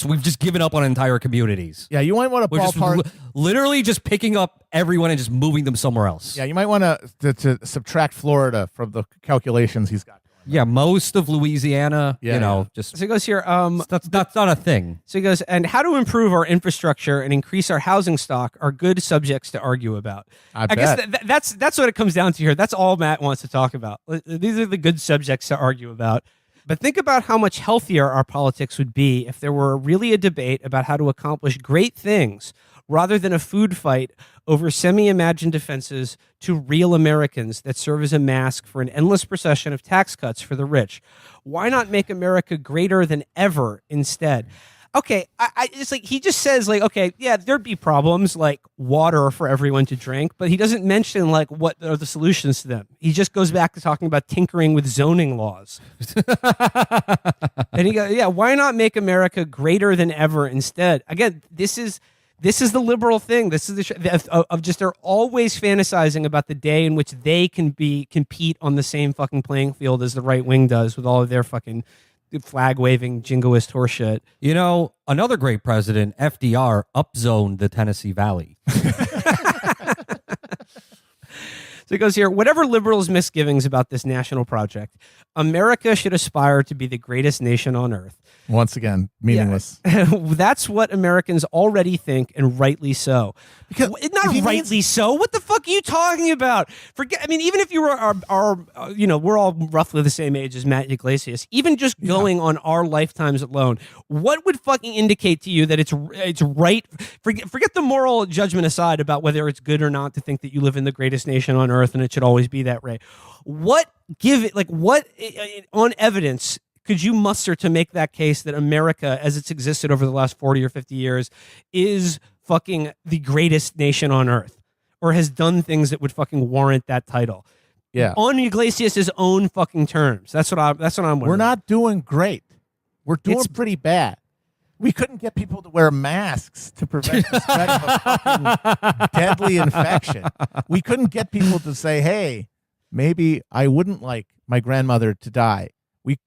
we've just given up on entire communities. Yeah, you might want to We're just ballpark. literally just picking up everyone and just moving them somewhere else. Yeah, you might want to subtract Florida from the calculations he's got. Yeah, most of Louisiana, just So he goes here. that's not a thing. So he goes, and how to improve our infrastructure and increase our housing stock are good subjects to argue about. I guess bet. that's what it comes down to here. That's all Matt wants to talk about. These are the good subjects to argue about. But think about how much healthier our politics would be if there were really a debate about how to accomplish great things rather than a food fight over semi-imagined defenses to real Americans that serve as a mask for an endless procession of tax cuts for the rich. Why not make America greater than ever instead? Okay, I it's like he just says like, okay, yeah, there'd be problems like water for everyone to drink, but he doesn't mention like what are the solutions to them. He just goes back to talking about tinkering with zoning laws. And he goes, yeah, why not make America greater than ever instead? Again, this is the liberal thing. This is of just they're always fantasizing about the day in which they can compete on the same fucking playing field as the right wing does with all of their fucking flag waving jingoist horseshit. Another great president, FDR, upzoned the Tennessee Valley. So it goes here, whatever liberals' misgivings about this national project, America should aspire to be the greatest nation on earth. Once again, meaningless. Yeah. That's what Americans already think, and rightly so. Because Not rightly so. What the fuck are you talking about? Even if you were we're all roughly the same age as Matt Yglesias. Even just going on our lifetimes alone, what would fucking indicate to you that it's right? Forget the moral judgment aside about whether it's good or not to think that you live in the greatest nation on earth and it should always be that way. What on evidence could you muster to make that case that America, as it's existed over the last 40 or 50 years, is fucking the greatest nation on earth, or has done things that would fucking warrant that title? Yeah. On Yglesias' own fucking terms. That's what I'm wondering. We're not doing great. We're doing pretty bad. We couldn't get people to wear masks to prevent the spread of a fucking deadly infection. We couldn't get people to say, hey, maybe I wouldn't like my grandmother to die. We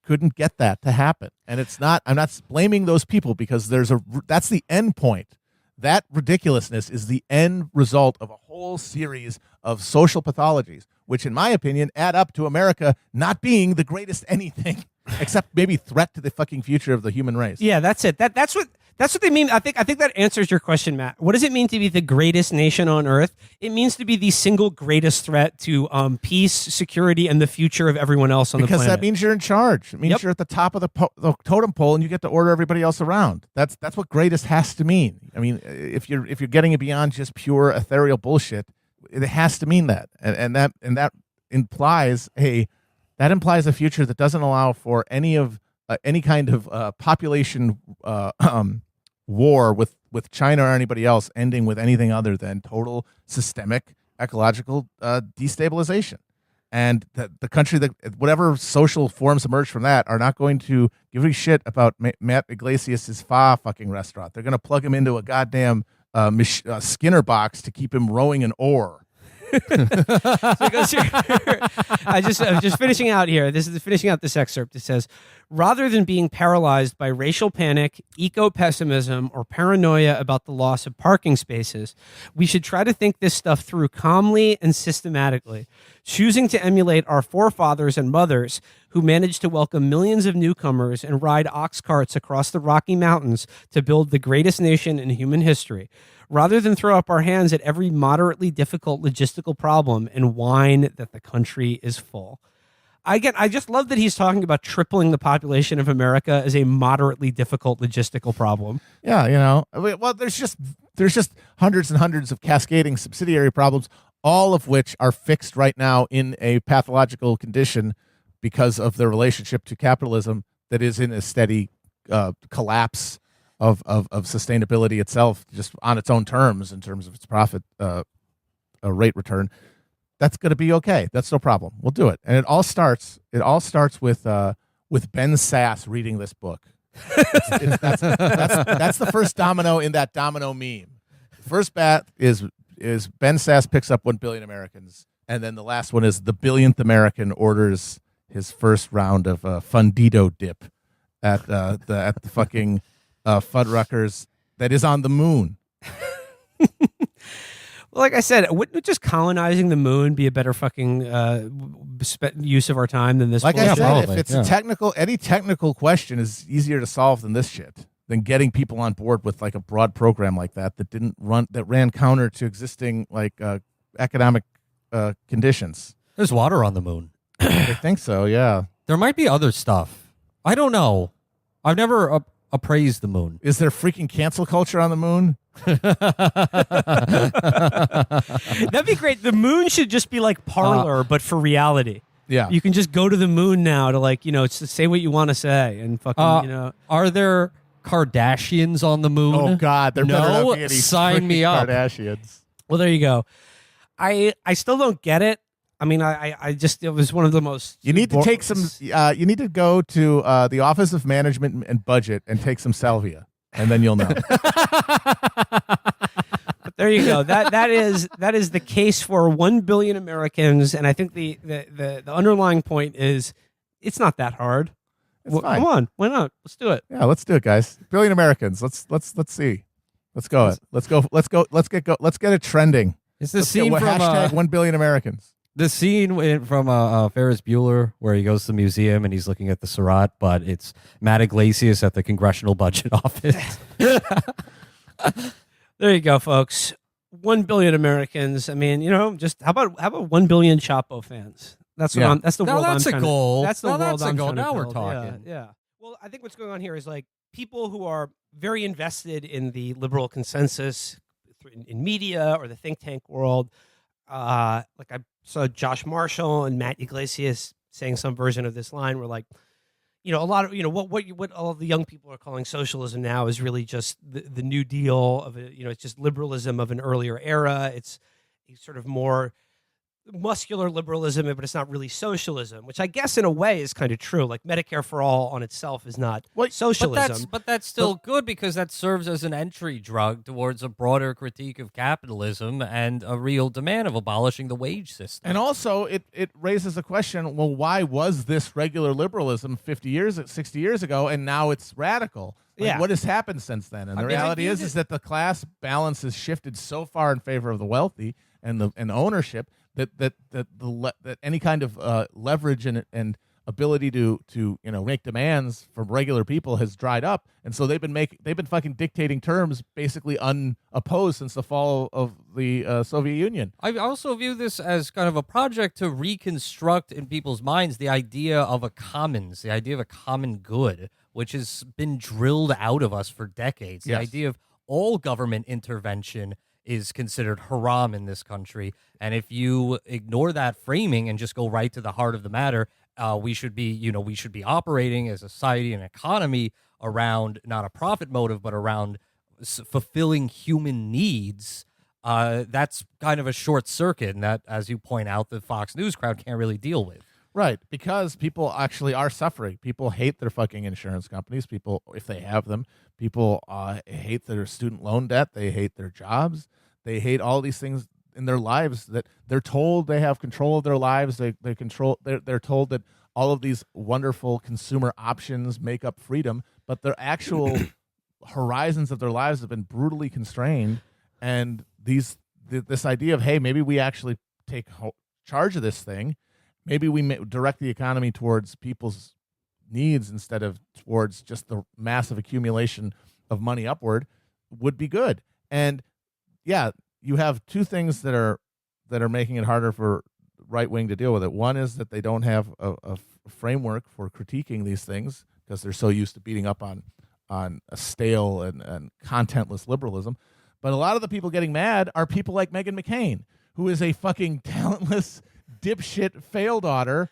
couldn't get that to happen. And I'm not blaming those people because that's the end point. That ridiculousness is the end result of a whole series of social pathologies, which in my opinion add up to America not being the greatest anything except maybe threat to the fucking future of the human race. Yeah, that's it. That's what they mean. I think that answers your question, Matt. What does it mean to be the greatest nation on earth? It means to be the single greatest threat to peace, security, and the future of everyone else on the planet. Because that means you're in charge. It means you're at the top of the totem pole and you get to order everybody else around. That's what greatest has to mean. I mean, if you're getting it beyond just pure ethereal bullshit, it has to mean that. And that implies a future that doesn't allow for any kind of population war with China or anybody else ending with anything other than total systemic ecological destabilization. And the country that whatever social forms emerge from that are not going to give a shit about Matt Yglesias' fucking restaurant. They're going to plug him into a goddamn Skinner box to keep him rowing an oar. So it goes here. I'm just finishing out here. This is finishing out this excerpt. It says, rather than being paralyzed by racial panic, eco-pessimism, or paranoia about the loss of parking spaces, we should try to think this stuff through calmly and systematically, choosing to emulate our forefathers and mothers who managed to welcome millions of newcomers and ride ox carts across the Rocky Mountains to build the greatest nation in human history. Rather than throw up our hands at every moderately difficult logistical problem and whine that the country is full. I just love that he's talking about tripling the population of America as a moderately difficult logistical problem. Yeah, well, there's just hundreds and hundreds of cascading subsidiary problems, all of which are fixed right now in a pathological condition because of the relationship to capitalism that is in a steady collapse of sustainability itself, just on its own terms in terms of its profit rate return. That's going to be okay. That's no problem. We'll do it. And it all starts with Ben Sass reading this book. That's the first domino in that domino meme. The first bat is Ben Sass picks up 1 billion Americans, and then the last one is the billionth American orders his first round of Fundido dip at the fucking Fuddruckers that is on the moon. Well, like I said, wouldn't just colonizing the moon be a better fucking use of our time than this? Like bullshit? I said, probably, if it's any technical question is easier to solve than this shit, than getting people on board with like a broad program like that ran counter to existing like economic conditions. There's water on the moon. I think so. Yeah. There might be other stuff. I don't know. I've never appraised the moon. Is there freaking cancel culture on the moon? That'd be great. The moon should just be like Parlor, but for reality. Yeah. You can just go to the moon now to like, it's to say what you want to say and fucking, Are there Kardashians on the moon? Oh God, there better not be any sign me freaking up. Kardashians. Well, there you go. I still don't get it. I mean, I just, it was one of the most. You need to take some. You need to go to the Office of Management and Budget and take some salvia, and then you'll know. But there you go. That is the case for 1 billion Americans, and I think the underlying point is it's not that hard. It's fine. Come on, why not? Let's do it. Yeah, let's do it, guys. Billion Americans. Let's see. Let's go. Let's get it trending. It's the Let's scene get, from hashtag 1 billion Americans. the scene from Ferris Bueller where he goes to the museum and he's looking at the Surratt, but it's Matt Yglesias at the Congressional Budget Office. There you go, folks. 1 billion Americans. I mean, just how about 1 billion Chapo fans? That's what that's the now world. That's I'm a goal. That's the now world. That's a I'm goal. trying to Now we're build. talking. Yeah. Well, I think what's going on here is like people who are very invested in the liberal consensus in media or the think tank world. Like I saw Josh Marshall and Matt Yglesias saying some version of this line where like, a lot of, what all of the young people are calling socialism now is really just the New Deal of it. It's just liberalism of an earlier era. It's sort of more muscular liberalism, but it's not really socialism, which I guess in a way is kind of true. Like Medicare for all on itself is not socialism. But that's still good because that serves as an entry drug towards a broader critique of capitalism and a real demand of abolishing the wage system. And also, it raises the question, well, why was this regular liberalism 60 years ago, and now it's radical? Like, what has happened since then? And the reality is that the class balance has shifted so far in favor of the wealthy and the ownership that any kind of leverage and ability to make demands from regular people has dried up, and so they've been fucking dictating terms basically unopposed since the fall of the Soviet Union. I also view this as kind of a project to reconstruct in people's minds the idea of a commons, the idea of a common good, which has been drilled out of us for decades. The idea of all government intervention is considered haram in this country. And if you ignore that framing and just go right to the heart of the matter, we should be operating as a society and economy around not a profit motive, but around fulfilling human needs. That's kind of a short circuit, and that, as you point out, the Fox News crowd can't really deal with. Right, because people actually are suffering. People hate their fucking insurance companies. People, if they have them, people hate their student loan debt. They hate their jobs. They hate all these things in their lives that they're told they have control of their lives. They're told that all of these wonderful consumer options make up freedom, but their actual horizons of their lives have been brutally constrained. And this idea of, hey, maybe we actually take charge of this thing. Maybe we direct the economy towards people's needs instead of towards just the massive accumulation of money upward would be good. And yeah, you have two things that are making it harder for right wing to deal with it. One is that they don't have a framework for critiquing these things because they're so used to beating up on a stale and contentless liberalism. But a lot of the people getting mad are people like Meghan McCain, who is a fucking talentless dipshit fail daughter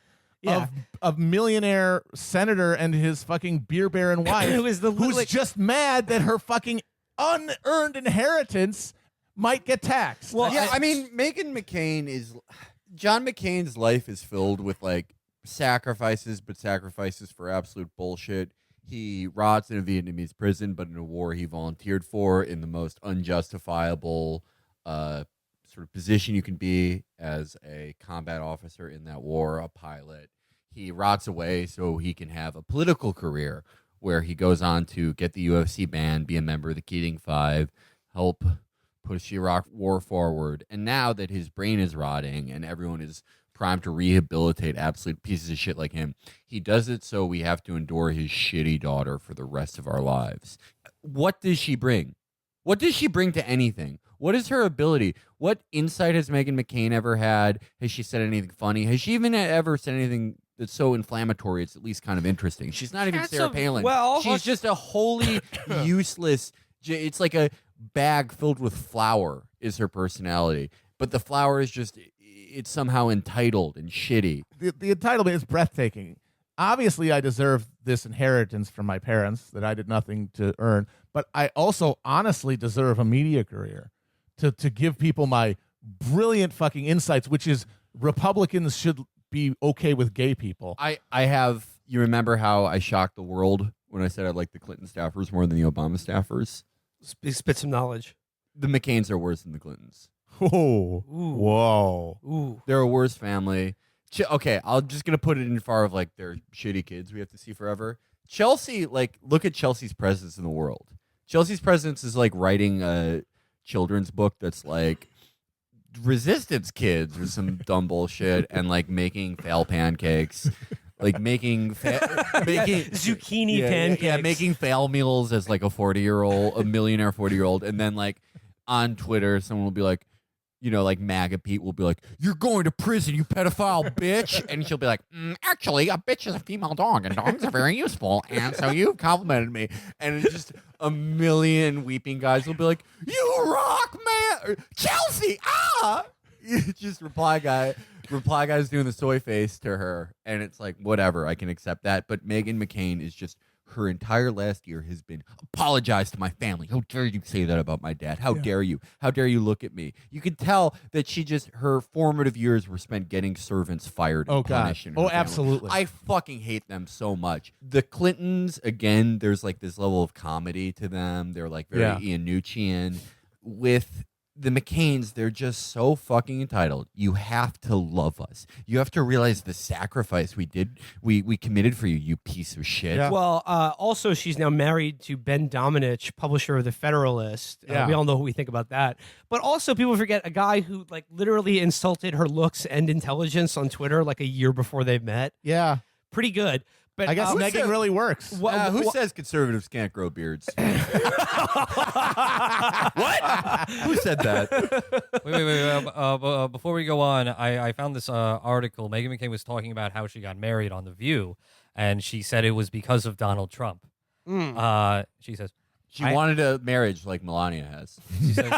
of millionaire senator and his fucking beer baron wife, who's just mad that her fucking unearned inheritance might get taxed. Well, yeah, I mean, Meghan McCain is... John McCain's life is filled with, like, sacrifices, but sacrifices for absolute bullshit. He rots in a Vietnamese prison, but in a war he volunteered for in the most unjustifiable sort of position you can be as a combat officer in that war, a pilot. He rots away so he can have a political career where he goes on to get the UFC banned, be a member of the Keating Five, help push the Iraq war forward. And now that his brain is rotting and everyone is primed to rehabilitate absolute pieces of shit like him, he does it so we have to endure his shitty daughter for the rest of our lives. What does she bring? What does she bring to anything? What is her ability? What insight has Meghan McCain ever had? Has she said anything funny? Has she even ever said anything that's so inflammatory it's at least kind of interesting? She's not even Sarah Palin. She's just a wholly useless... It's like a bag filled with flour is her personality. But the flour is just... It's somehow entitled and shitty. The entitlement is breathtaking. Obviously, I deserve this inheritance from my parents that I did nothing to earn, but I also honestly deserve a media career to give people my brilliant fucking insights, which is Republicans should be okay with gay people. You remember how I shocked the world when I said I like the Clinton staffers more than the Obama staffers? Spit some knowledge. The McCains are worse than the Clintons. Oh, whoa. Ooh. They're a worse family. Okay, I'm just going to put it in far of like their shitty kids we have to see forever. Chelsea, like, look at Chelsea's presence in the world. Chelsea's presence is like writing a children's book that's like resistance kids or some dumb bullshit and like making fail pancakes. Like making zucchini pancakes. Yeah, making fail meals as like a millionaire 40-year-old. And then like on Twitter, someone will be like, you know, like MAGA Pete will be like, "You're going to prison, you pedophile bitch." And she'll be like, "Actually, a bitch is a female dog, and dogs are very useful. And so you complimented me." And it's just a million weeping guys will be like, "You rock, man. Chelsea, ah!" Just reply guy's doing the soy face to her. And it's like, whatever, I can accept that. But Meghan McCain is just... Her entire last year has been apologize to my family. How dare you say that about my dad? How dare you? How dare you look at me? You could tell that her formative years were spent getting servants fired and punished. Oh, absolutely. I fucking hate them so much. The Clintons, again, there's like this level of comedy to them. They're like very Ian Nuccian. With the McCains, they're just so fucking entitled. You have to love us. You have to realize the sacrifice we committed for you, you piece of shit. Yeah. Well, also, she's now married to Ben Domenech, publisher of The Federalist. We all know what we think about that. But also, people forget a guy who like literally insulted her looks and intelligence on Twitter like a year before they met. Yeah. Pretty good. But I guess Meghan really works. Who says conservatives can't grow beards? What? Who said that? Wait. Before we go on, I found this article. Meghan McCain was talking about how she got married on The View, and she said it was because of Donald Trump. She says, She wanted a marriage like Melania has. She says,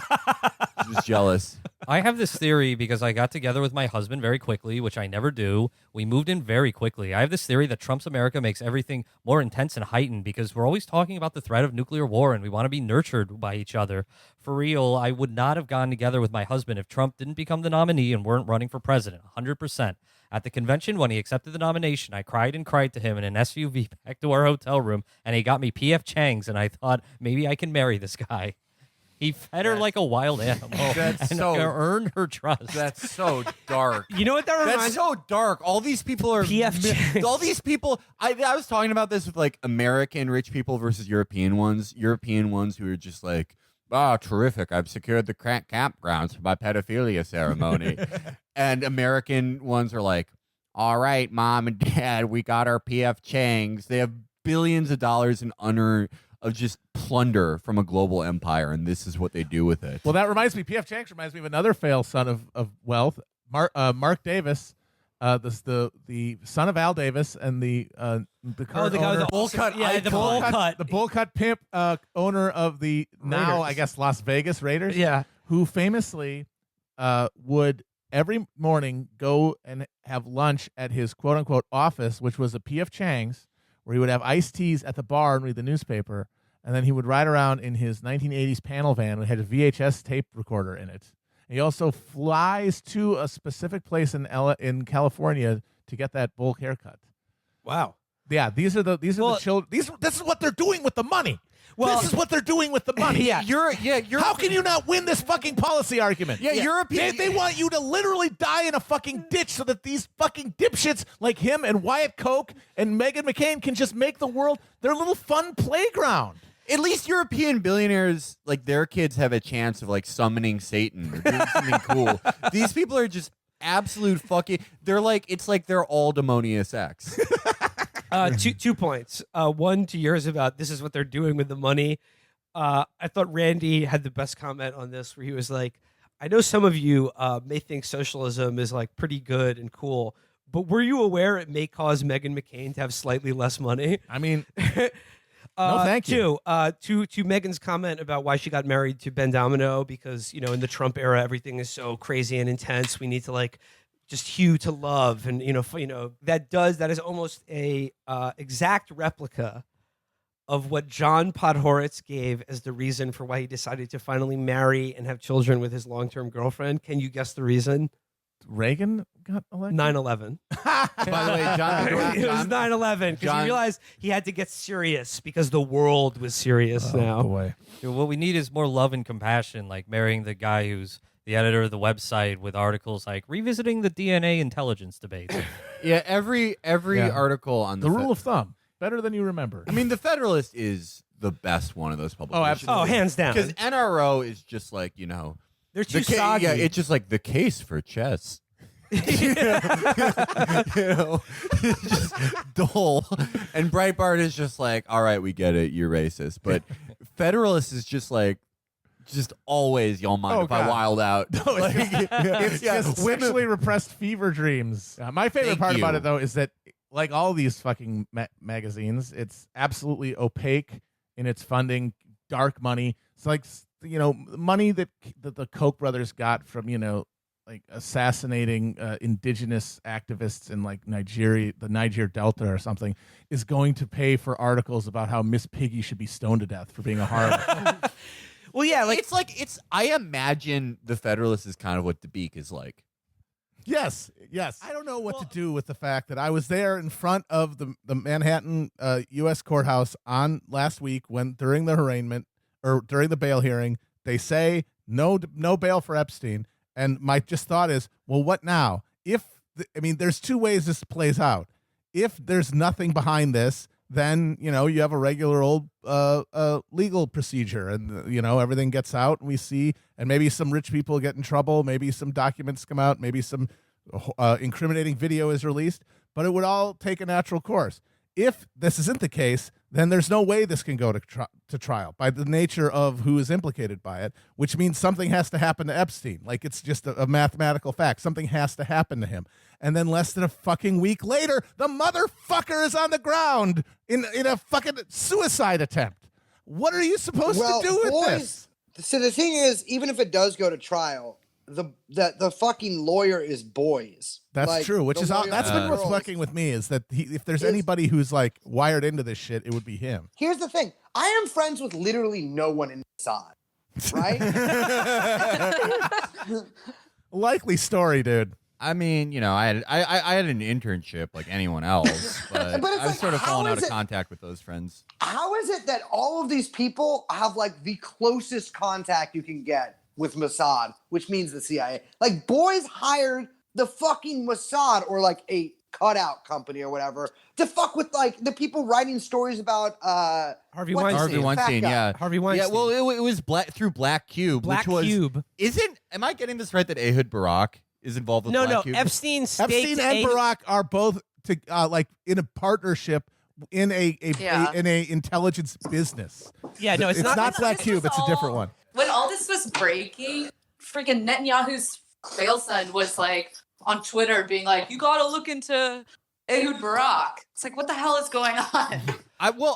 she was jealous. I have this theory because I got together with my husband very quickly, which I never do. We moved in very quickly. I have this theory that Trump's America makes everything more intense and heightened because we're always talking about the threat of nuclear war and we want to be nurtured by each other. For real, I would not have gone together with my husband if Trump didn't become the nominee and weren't running for president, 100%. At the convention, when he accepted the nomination, I cried and cried to him in an SUV back to our hotel room, and he got me P.F. Chang's, and I thought, maybe I can marry this guy. He fed her like a wild animal and earned her trust. That's so dark. You know what that reminds? That's so dark. All these people are all these people. I was talking about this with like American rich people versus European ones. European ones who are just like, "Oh, terrific! I've secured the campgrounds for my pedophilia ceremony," and American ones are like, "All right, mom and dad, we got our P.F. Chang's." They have billions of dollars in of just plunder from a global empire, and this is what they do with it. Well, that reminds me, P.F. Chang's reminds me of another fail son of wealth, Mark Davis, the son of Al Davis and the current the guy with owner, the bowl cut. Yeah, the bowl cut. the bowl cut pimp, owner of the now Raiders. I guess Las Vegas Raiders. Yeah. Who famously would every morning go and have lunch at his quote unquote office, which was a P.F. Chang's, where he would have iced teas at the bar and read the newspaper, and then he would ride around in his 1980s panel van that had a VHS tape recorder in it. And he also flies to a specific place in California to get that bowl haircut. Wow. Yeah, these are the children. This is what they're doing with the money. Well, this is what they're doing with the money. Yeah. You're How can you not win this fucking policy argument? Yeah, European. They want you to literally die in a fucking ditch so that these fucking dipshits like him and Wyatt Koch and Meghan McCain can just make the world their little fun playground. At least European billionaires, like their kids, have a chance of like summoning Satan or doing something cool. These people are just absolute fucking. They're like they're all demonious X. 2 points. One to yours about this is what they're doing with the money. I thought Randy had the best comment on this, where he was like, I know some of you may think socialism is like pretty good and cool, but were you aware it may cause Meghan McCain to have slightly less money? I mean, no, thank you. To Megan's comment about why she got married to Ben Domino, because in the Trump era everything is so crazy and intense. We need to like just hew to love, and that is almost a exact replica of what John Podhoretz gave as the reason for why he decided to finally marry and have children with his long-term girlfriend. Can you guess the reason? Reagan got elected? 9/11. By the way, John, It was 9/11 because John- he realized he had to get serious because the world was serious now. Boy. Dude, what we need is more love and compassion, like marrying the guy who's the editor of the website with articles like revisiting the DNA intelligence debate. Yeah, every article on The rule of thumb. Better than you remember. I mean, the Federalist is the best one of those publications. absolutely. Oh, hands down. Because NRO is just like They're too soggy. Yeah, it's just like the case for chess. Just dull. And Breitbart is just like, all right, we get it, you're racist. But Federalist is just like, just always, y'all mind if I God. wild out. It's just sexually repressed fever dreams. My favorite Thank part about you. it, though, is that like all these fucking magazines, it's absolutely opaque in its funding, dark money. It's like money that the Koch brothers got from like assassinating indigenous activists in like Nigeria, the Niger Delta or something, is going to pay for articles about how Miss Piggy should be stoned to death for being a harlot. Well, yeah, like I imagine the Federalist is kind of what DeBeek is like. Yes. I don't know what to do with the fact that I was there in front of the Manhattan U.S. courthouse on last week when during the arraignment or during the bail hearing, they say no bail for Epstein. And my just thought is, well, what now? There's two ways this plays out. If there's nothing behind this, then you have a regular old legal procedure, and everything gets out, and we see, and maybe some rich people get in trouble, maybe some documents come out, maybe some incriminating video is released, but it would all take a natural course. If this isn't the case, then there's no way this can go to trial by the nature of who is implicated by it, which means something has to happen to Epstein. Like it's just a mathematical fact. Something has to happen to him. And then less than a fucking week later, the motherfucker is on the ground in a fucking suicide attempt. What are you supposed to do with this? So the thing is, even if it does go to trial, the fucking lawyer is boys. That's Like, true, which the is lawyer that's is been what's girls. fucking with me is that if there's Yes. anybody who's like wired into this shit, it would be him. Here's the thing. I am friends with literally no one in Mossad, right? Likely story, dude. I mean, I had an internship like anyone else, but, But it's I've like, sort of how fallen out is of it- contact with those friends. How is it that all of these people have like the closest contact you can get with Mossad, which means the CIA? Like boys hired the fucking Mossad or like a cutout company or whatever to fuck with like the people writing stories about Harvey what's his Weinstein. name? Harvey Weinstein, Fat guy. yeah. Harvey Weinstein. Yeah, well, it was through Black Cube, Black which was Cube. Am I getting this right that Ehud Barak is involved with No, Black no. Cube? Epstein staked Epstein and Barack are both like in a partnership in a intelligence business. Yeah, no, it's not. Black This Cube. was It's a different all- one. When all this was breaking, freaking Netanyahu's son was like, on Twitter being like, you got to look into Ehud Barak. It's like, what the hell is going on?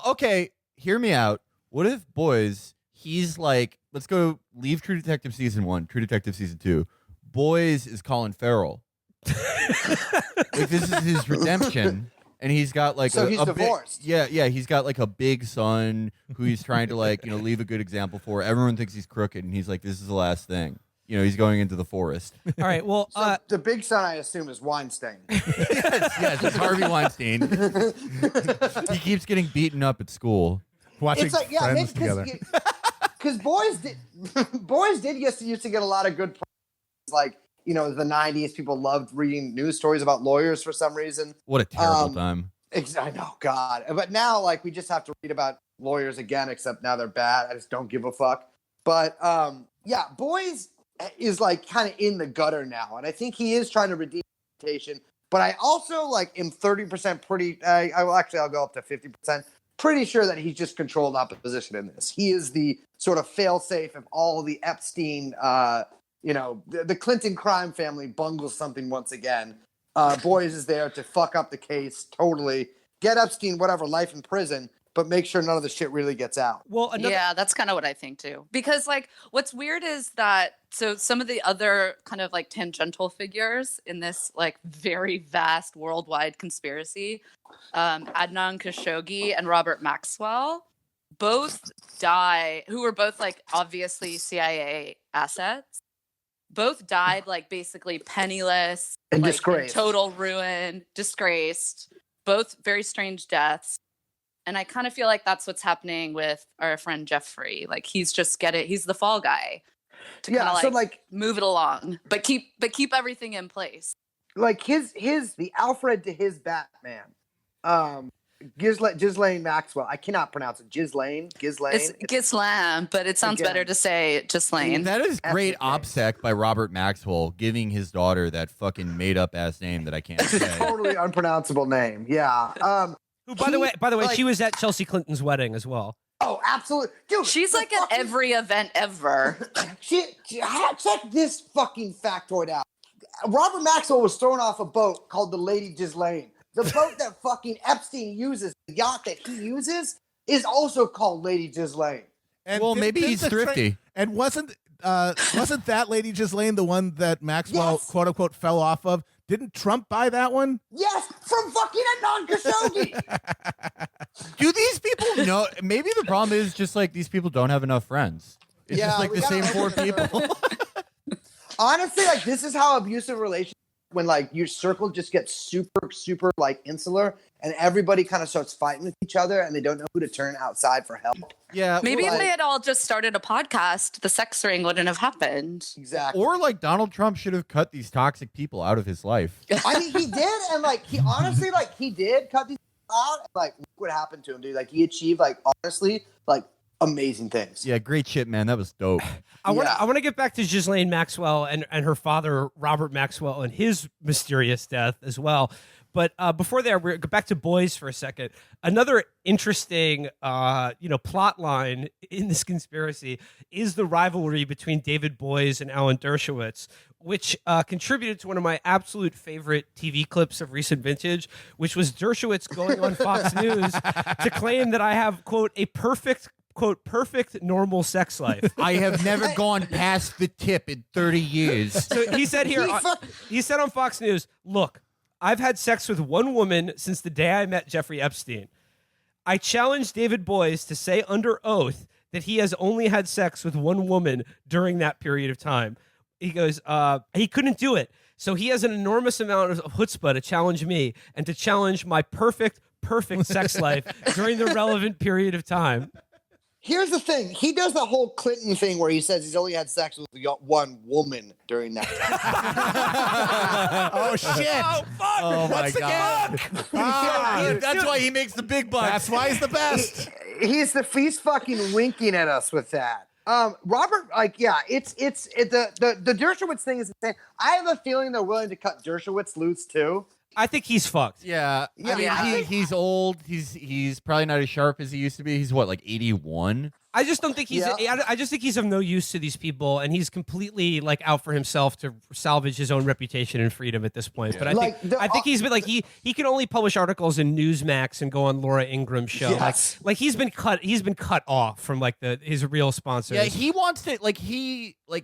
Okay, hear me out. What if Boys, he's like, let's go leave True Detective Season 1, True Detective Season 2. Boys is Colin Farrell. Like, this is his redemption. And he's got like So he's divorced. He's got like a big son who he's trying to like, leave a good example for. Everyone thinks he's crooked, and he's like, this is the last thing. He's going into the forest. All right. Well, So the big son, I assume, is Weinstein. yes, it's Harvey Weinstein. He keeps getting beaten up at school. Watching It's like, yeah, Friends maybe together. because boys did used to get a lot of good, like, the 90s. People loved reading news stories about lawyers for some reason. What a terrible time. I know, God. But now, like, we just have to read about lawyers again, except now they're bad. I just don't give a fuck. But yeah, Boys is like kind of in the gutter now, and I think he is trying to redeem his reputation. But I also am 30% pretty. I'll go up to 50%. Pretty sure that he's just controlled opposition in this. He is the sort of fail-safe if all the Epstein, the Clinton crime family bungles something once again. Boys is there to fuck up the case totally, get Epstein whatever life in prison, but make sure none of the shit really gets out. well, Yeah, that's kind of what I think too. Because like what's weird is that some of the other kind of like tangential figures in this like very vast worldwide conspiracy, Adnan Khashoggi and Robert Maxwell, both who were both like obviously CIA assets, both died like basically penniless And like, disgraced. in total ruin, disgraced, both very strange deaths. And I kind of feel like that's what's happening with our friend Jeffrey. Like he's the fall guy to Yeah, kind so of like move it along, but keep everything in place. like his the Alfred to his Batman. Ghislaine Maxwell. I cannot pronounce it. Ghislaine. It's Gislam, but it sounds Again. better to say Ghislaine. That is great Ethnic name. OPSEC by Robert Maxwell, giving his daughter that fucking made-up ass name that I can't say. Totally unpronounceable name. Yeah. who, by the way, like- she was at Chelsea Clinton's wedding as well. Oh, absolutely, dude. She's the like at fucking- every event ever. Check this fucking factoid out. Robert Maxwell was thrown off a boat called the Lady Ghislaine. The boat that fucking Epstein uses, the yacht that he uses, is also called Lady Ghislaine. And Well, maybe he's the thrifty. And wasn't that Lady Ghislaine the one that Maxwell Yes. quote unquote fell off of? Didn't Trump buy that one? Yes, from fucking Adnan Khashoggi. Do these people know? Maybe the problem is just like these people don't have enough friends. It's Yeah, just like we the same gotta four open it up. people. Honestly, like this is how abusive relationships when like your circle just gets super, super like insular and everybody kind of starts fighting with each other and they don't know who to turn outside for help. Yeah. Maybe if like- they had all just started a podcast, the sex ring wouldn't have happened. Exactly. Or like Donald Trump should have cut these toxic people out of his life. I mean, he did, and like he honestly, like he did cut these out. And, like, look what happened to him, dude. Like he achieved, like honestly, like amazing things. Yeah, great shit, man. That was dope. I want Yeah. to get back to Ghislaine Maxwell and her father Robert Maxwell and his mysterious death as well. But before there, we're go back to Boys for a second. Another interesting, plot line in this conspiracy is the rivalry between David Boys and Alan Dershowitz, which contributed to one of my absolute favorite TV clips of recent vintage, which was Dershowitz going on Fox News to claim that I have, quote, a perfect normal sex life. I have never gone past the tip in 30 years. So he said here, he said on Fox News, look, I've had sex with one woman since the day I met Jeffrey Epstein. I challenged David Boys to say under oath that he has only had sex with one woman during that period of time. He goes, he couldn't do it. So he has an enormous amount of chutzpah to challenge me and to challenge my perfect sex life during the relevant period of time. Here's the thing: he does the whole Clinton thing where he says he's only had sex with one woman during that time. Oh shit! Oh my god. That's why he makes the big bucks. That's why he's the best. He's fucking winking at us with that. Robert, like, yeah, the Dershowitz thing is insane. I have a feeling they're willing to cut Dershowitz loose too. I think he's fucked. Yeah. I mean, Yeah. he's old. He's probably not as sharp as he used to be. He's what, like 81? I just don't think he's. Yeah. I just think he's of no use to these people, and he's completely like out for himself to salvage his own reputation and freedom at this point. But I think he's been like he can only publish articles in Newsmax and go on Laura Ingram's show. Yes. Like he's been cut off from like his real sponsors. Yeah, he wants to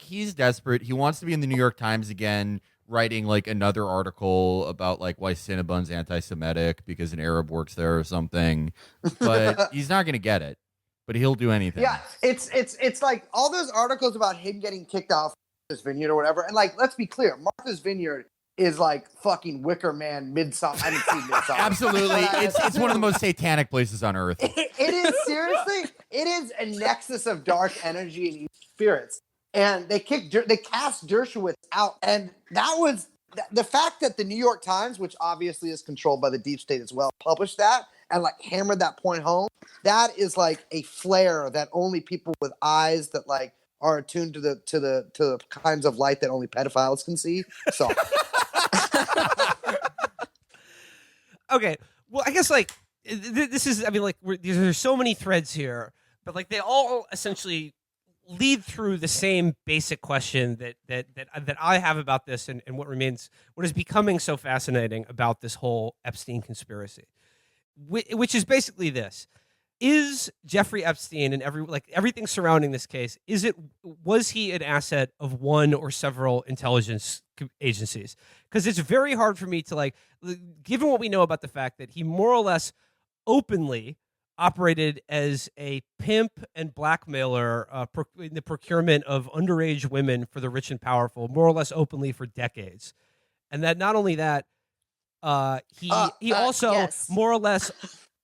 he's desperate. He wants to be in the New York Times again, writing like another article about like why Cinnabon's anti-Semitic because an Arab works there or something. But he's not going to get it. But he'll do anything. Yeah, it's like all those articles about him getting kicked off Martha's Vineyard or whatever. And like, let's be clear, Martha's Vineyard is like fucking Wicker Man, Midsommar. I didn't see Midsommar. Absolutely, it's one of the most satanic places on earth. It is seriously. It is a nexus of dark energy and evil spirits. And they cast Dershowitz out, and that was the fact that the New York Times, which obviously is controlled by the deep state as well, published that and like hammered that point home. That is like a flare that only people with eyes that like are attuned to the kinds of light that only pedophiles can see. So, okay, well, I guess like this is. I mean, like there's so many threads here, but like they all essentially lead through the same basic question that I have about this and what is becoming so fascinating about this whole Epstein conspiracy, which is basically this. Is Jeffrey Epstein and everything surrounding this case, was he an asset of one or several intelligence agencies? Because it's very hard for me to like, given what we know about the fact that he more or less openly operated as a pimp and blackmailer in the procurement of underage women for the rich and powerful, more or less openly for decades. And that not only that, he also yes. more or less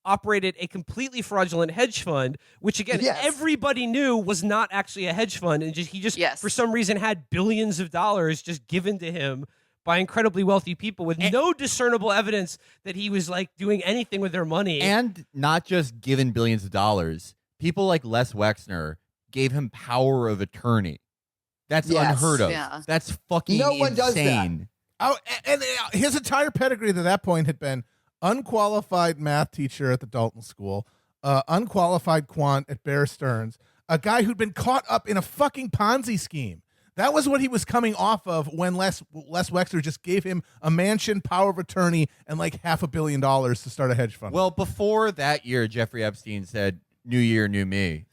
operated a completely fraudulent hedge fund, which again, everybody knew was not actually a hedge fund. And he just for some reason had billions of dollars just given to him by incredibly wealthy people with no discernible evidence that he was like doing anything with their money. And not just given billions of dollars. People like Les Wexner gave him power of attorney. That's unheard of. Yeah. That's fucking No one does that. insane. Oh, and his entire pedigree to that point had been unqualified math teacher at the Dalton School, unqualified quant at Bear Stearns, a guy who'd been caught up in a fucking Ponzi scheme. That was what he was coming off of when Les Wexner just gave him a Manchin, power of attorney, and like $500 million to start a hedge fund. Well, before that year, Jeffrey Epstein said, "New year, new me,"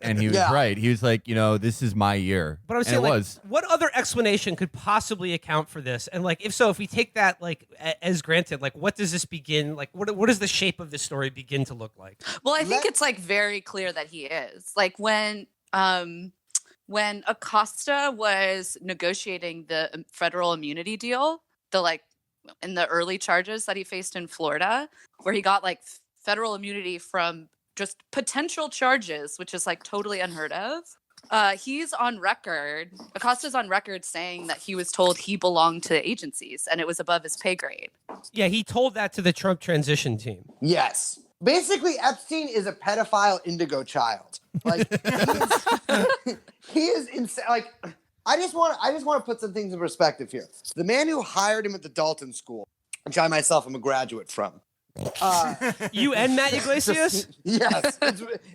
and he was right. He was like, this is my year. But I was saying, like, what other explanation could possibly account for this? And like, if so, if we take that like as granted, like, what does this begin? Like, what does the shape of this story begin to look like? Well, I think it's like very clear that he is. Like when Acosta was negotiating the federal immunity deal, in the early charges that he faced in Florida, where he got like federal immunity from just potential charges, which is like totally unheard of. Acosta's on record saying that he was told he belonged to agencies and it was above his pay grade. Yeah, he told that to the Trump transition team. yes. Basically, Epstein is a pedophile indigo child. Like he is insane. Like I just want to put some things in perspective here. The man who hired him at the Dalton School, which I myself am a graduate from. You and Matt Yglesias? Yes.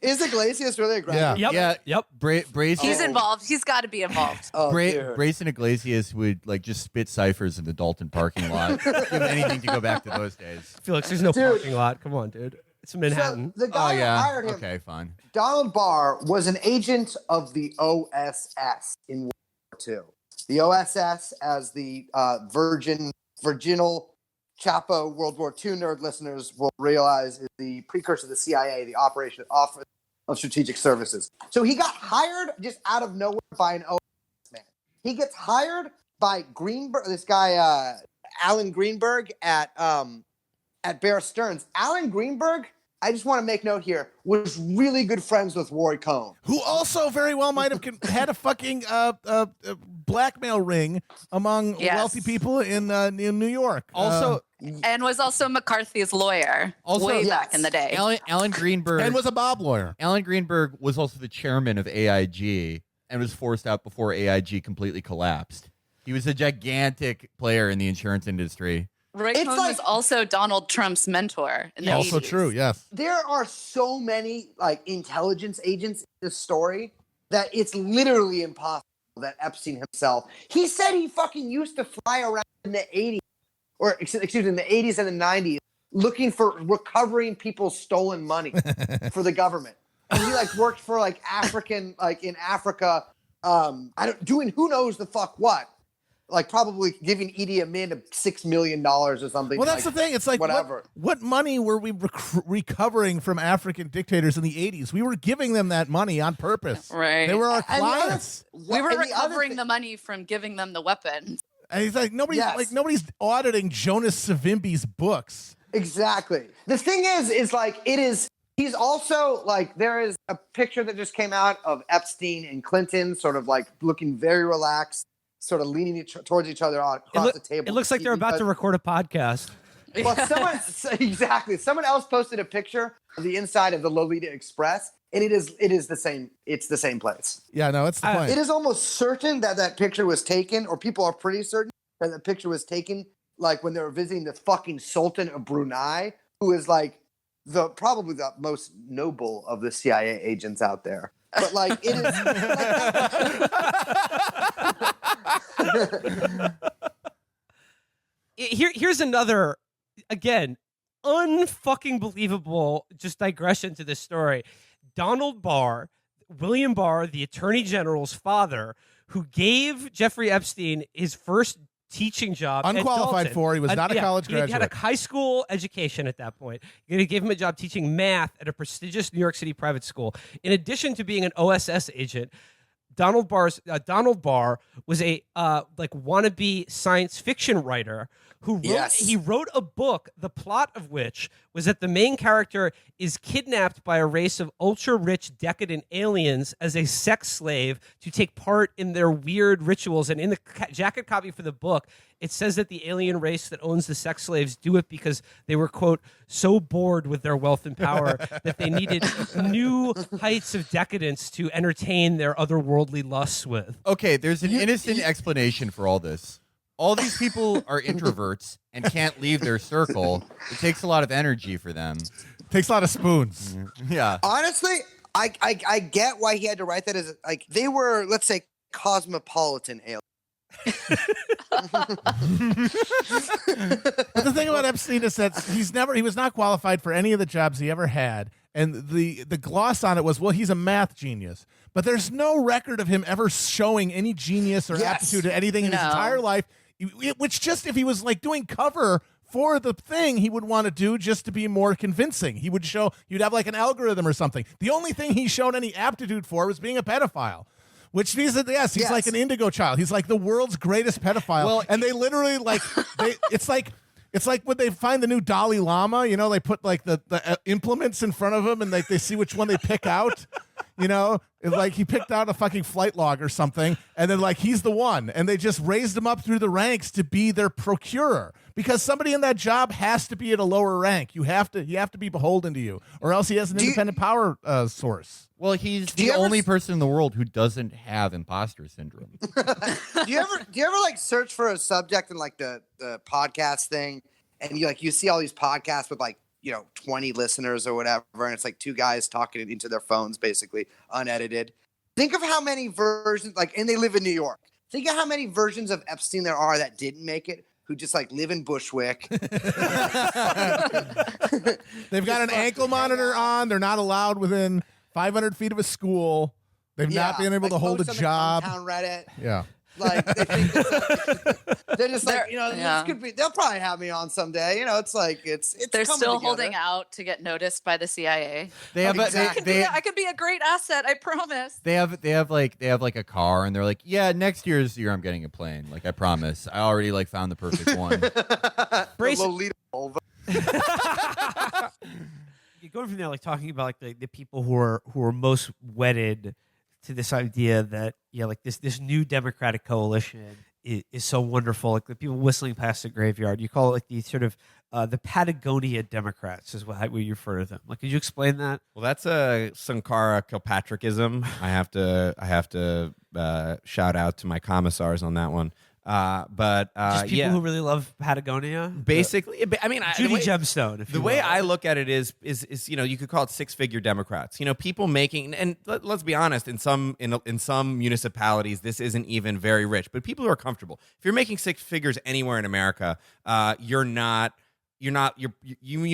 Is Yglesias really a graduate? Yep. Brace. He's involved. He's got to be involved. Brace and Yglesias would like just spit ciphers in the Dalton parking lot. Give him anything to go back to those days. Felix, there's no parking lot. Come on, dude. It's Manhattan. So the guy who hired him, Okay, fine. Donald Barr, was an agent of the OSS in World War II. The OSS, as the virginal Chapo World War II nerd listeners will realize, is the precursor to the CIA, the Office of Strategic Services. So he got hired just out of nowhere by an OSS man. He gets hired by Greenberg, this guy Alan Greenberg at Bear Stearns. Alan Greenberg, I just want to make note here, was really good friends with Roy Cohn, who also very well might have had a fucking blackmail ring among wealthy people in New York. Also, and was also McCarthy's lawyer way back in the day. Alan Greenberg and was a Bob lawyer. Alan Greenberg was also the chairman of AIG and was forced out before AIG completely collapsed. He was a gigantic player in the insurance industry. Roy It's Cohn like- was also Donald Trump's mentor in the Also 80s. true, yes. There are so many like intelligence agents in this story that it's literally impossible that Epstein himself. He said he fucking used to fly around in the 80s, or excuse me, in the 80s and the 90s, looking for recovering people's stolen money for the government. And he like worked for like African, like in Africa, doing who knows the fuck what. Like probably giving Idi Amin $6 million or something. Well, that's the thing. It's like, whatever. What money were we recovering from African dictators in the 80s? We were giving them that money on purpose. Right. They were our And the other- clients. We were and the other recovering thing- the money from giving them the weapons. And he's like, Yes. nobody's auditing Jonas Savimbi's books. Exactly. The thing is like he's also like, there is a picture that just came out of Epstein and Clinton sort of like looking very relaxed, sort of leaning towards each other across the table. It looks like they're about to record a podcast. Well, someone else posted a picture of the inside of the Lolita Express, and it is the same. It's the same place. Yeah, no, it's the point. It is almost certain that picture was taken, or people are pretty certain that the picture was taken like when they were visiting the fucking Sultan of Brunei, who is like probably the most noble of the CIA agents out there. But like it is. Here's another, again, unfucking believable just digression to this story. William Barr, the Attorney General's father, who gave Jeffrey Epstein his first teaching job. Unqualified at Dalton. for. He was not a college He had graduate. a high school education at that point. He gave him a job teaching math at a prestigious New York City private school. In addition to being an OSS agent, Donald Barr was a like wannabe science fiction writer who wrote a book, the plot of which was that the main character is kidnapped by a race of ultra-rich, decadent aliens as a sex slave to take part in their weird rituals. And in the jacket copy for the book, it says that the alien race that owns the sex slaves do it because they were, quote, so bored with their wealth and power that they needed new heights of decadence to entertain their otherworldly lusts with. Okay, there's an innocent explanation for all this. All these people are introverts and can't leave their circle. It takes a lot of energy for them. Takes a lot of spoons. Yeah. Honestly, I get why he had to write that as like they were, let's say, cosmopolitan aliens. But the thing about Epstein is that he was not qualified for any of the jobs he ever had. And the gloss on it was, well, he's a math genius. But there's no record of him ever showing any genius or aptitude to anything in his entire life. Which just, if he was like doing cover for the thing he would want to do just to be more convincing. You'd have like an algorithm or something. The only thing he showed any aptitude for was being a pedophile. Which means that, he's like an indigo child. He's like the world's greatest pedophile. Well, and they literally it's like when they find the new Dalai Lama, they put like the implements in front of him and they see which one they pick out. Like he picked out a fucking flight log or something, and then like he's the one, and they just raised him up through the ranks to be their procurer because somebody in that job has to be at a lower rank. You have to be beholden to you, or else he has an independent power source. Well, he's the only person in the world who doesn't have imposter syndrome. Do you ever like search for a subject in like the podcast thing, and you see all these podcasts with like 20 listeners or whatever, and it's like two guys talking into their phones, basically unedited. Think of how many versions, and they live in New York. Think of how many versions of Epstein there are that didn't make it, who just like live in Bushwick. They've got an ankle monitor on. They're not allowed within 500 feet of a school. They've not been able to hold a job. On Reddit. Yeah. Like they think they're just like this could be. They'll probably have me on someday. It's like it's. They're coming still together. holding out to get noticed by the CIA. They have I could be a great asset. I promise. They have like a car, and they're like, yeah, next year's the year I'm getting a plane. Like I promise. I already like found the perfect one. Lolita Volvo. You go from there, like talking about like the people who are most wedded to this idea that this new Democratic coalition is so wonderful, like the people whistling past the graveyard. You call it like the sort of the Patagonia Democrats is how we refer to them. Like, could you explain that? Well, that's a Sankara Kilpatrickism. I have to shout out to my commissars on that one. But Just people who really love Patagonia. basically, I mean, Judy Gemstone. If the you way will. I look at it is you could call it six-figure Democrats. People making, and let's be honest, in some municipalities this isn't even very rich, but people who are comfortable. If you're making six figures anywhere in America, you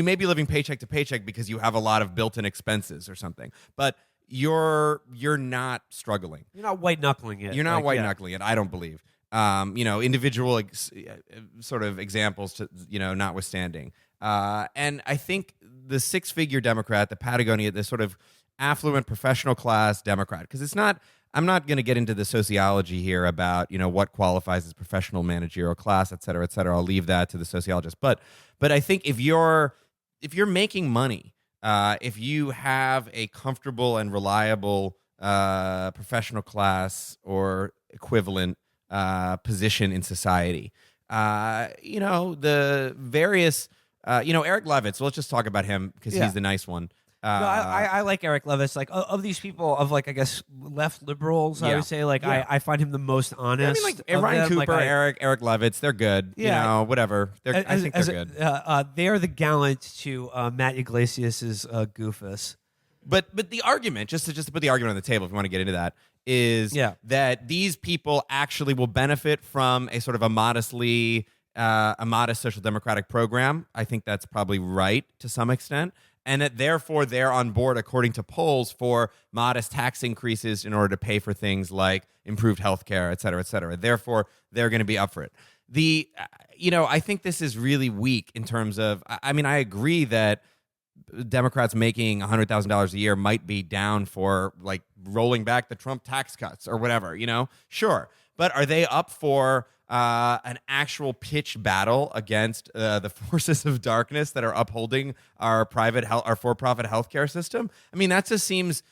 may be living paycheck to paycheck because you have a lot of built-in expenses or something, but you're not struggling. You're not white knuckling it. You're not white knuckling it. I don't believe. Individual sort of examples to notwithstanding. And I think the six-figure Democrat, the Patagonia, the sort of affluent professional class Democrat, because it's not. I'm not going to get into the sociology here about what qualifies as professional managerial class, et cetera, et cetera. I'll leave that to the sociologists. But I think if you're making money, if you have a comfortable and reliable professional class or equivalent position in society, the various, Eric Levitz. Let's just talk about him because he's the nice one. No, I like Eric Levitz. Like of these people, of I guess left liberals, I would say I find him the most honest. I mean, Ryan Cooper, Eric Levitz, they're good. Yeah. Whatever. I think they're good. They are the gallant to Matt Yglesias's Goofus. But the argument, just to put the argument on the table, if you want to get into that, is that these people actually will benefit from a sort of a modest social democratic program. I think that's probably right to some extent. And that therefore they're on board, according to polls, for modest tax increases in order to pay for things like improved health care, et cetera, et cetera. Therefore, they're going to be up for it. I think this is really weak in terms of, I agree that Democrats making $100,000 a year might be down for like rolling back the Trump tax cuts or whatever, Sure. But are they up for an actual pitched battle against the forces of darkness that are upholding our for-profit healthcare system? I mean, that just seems,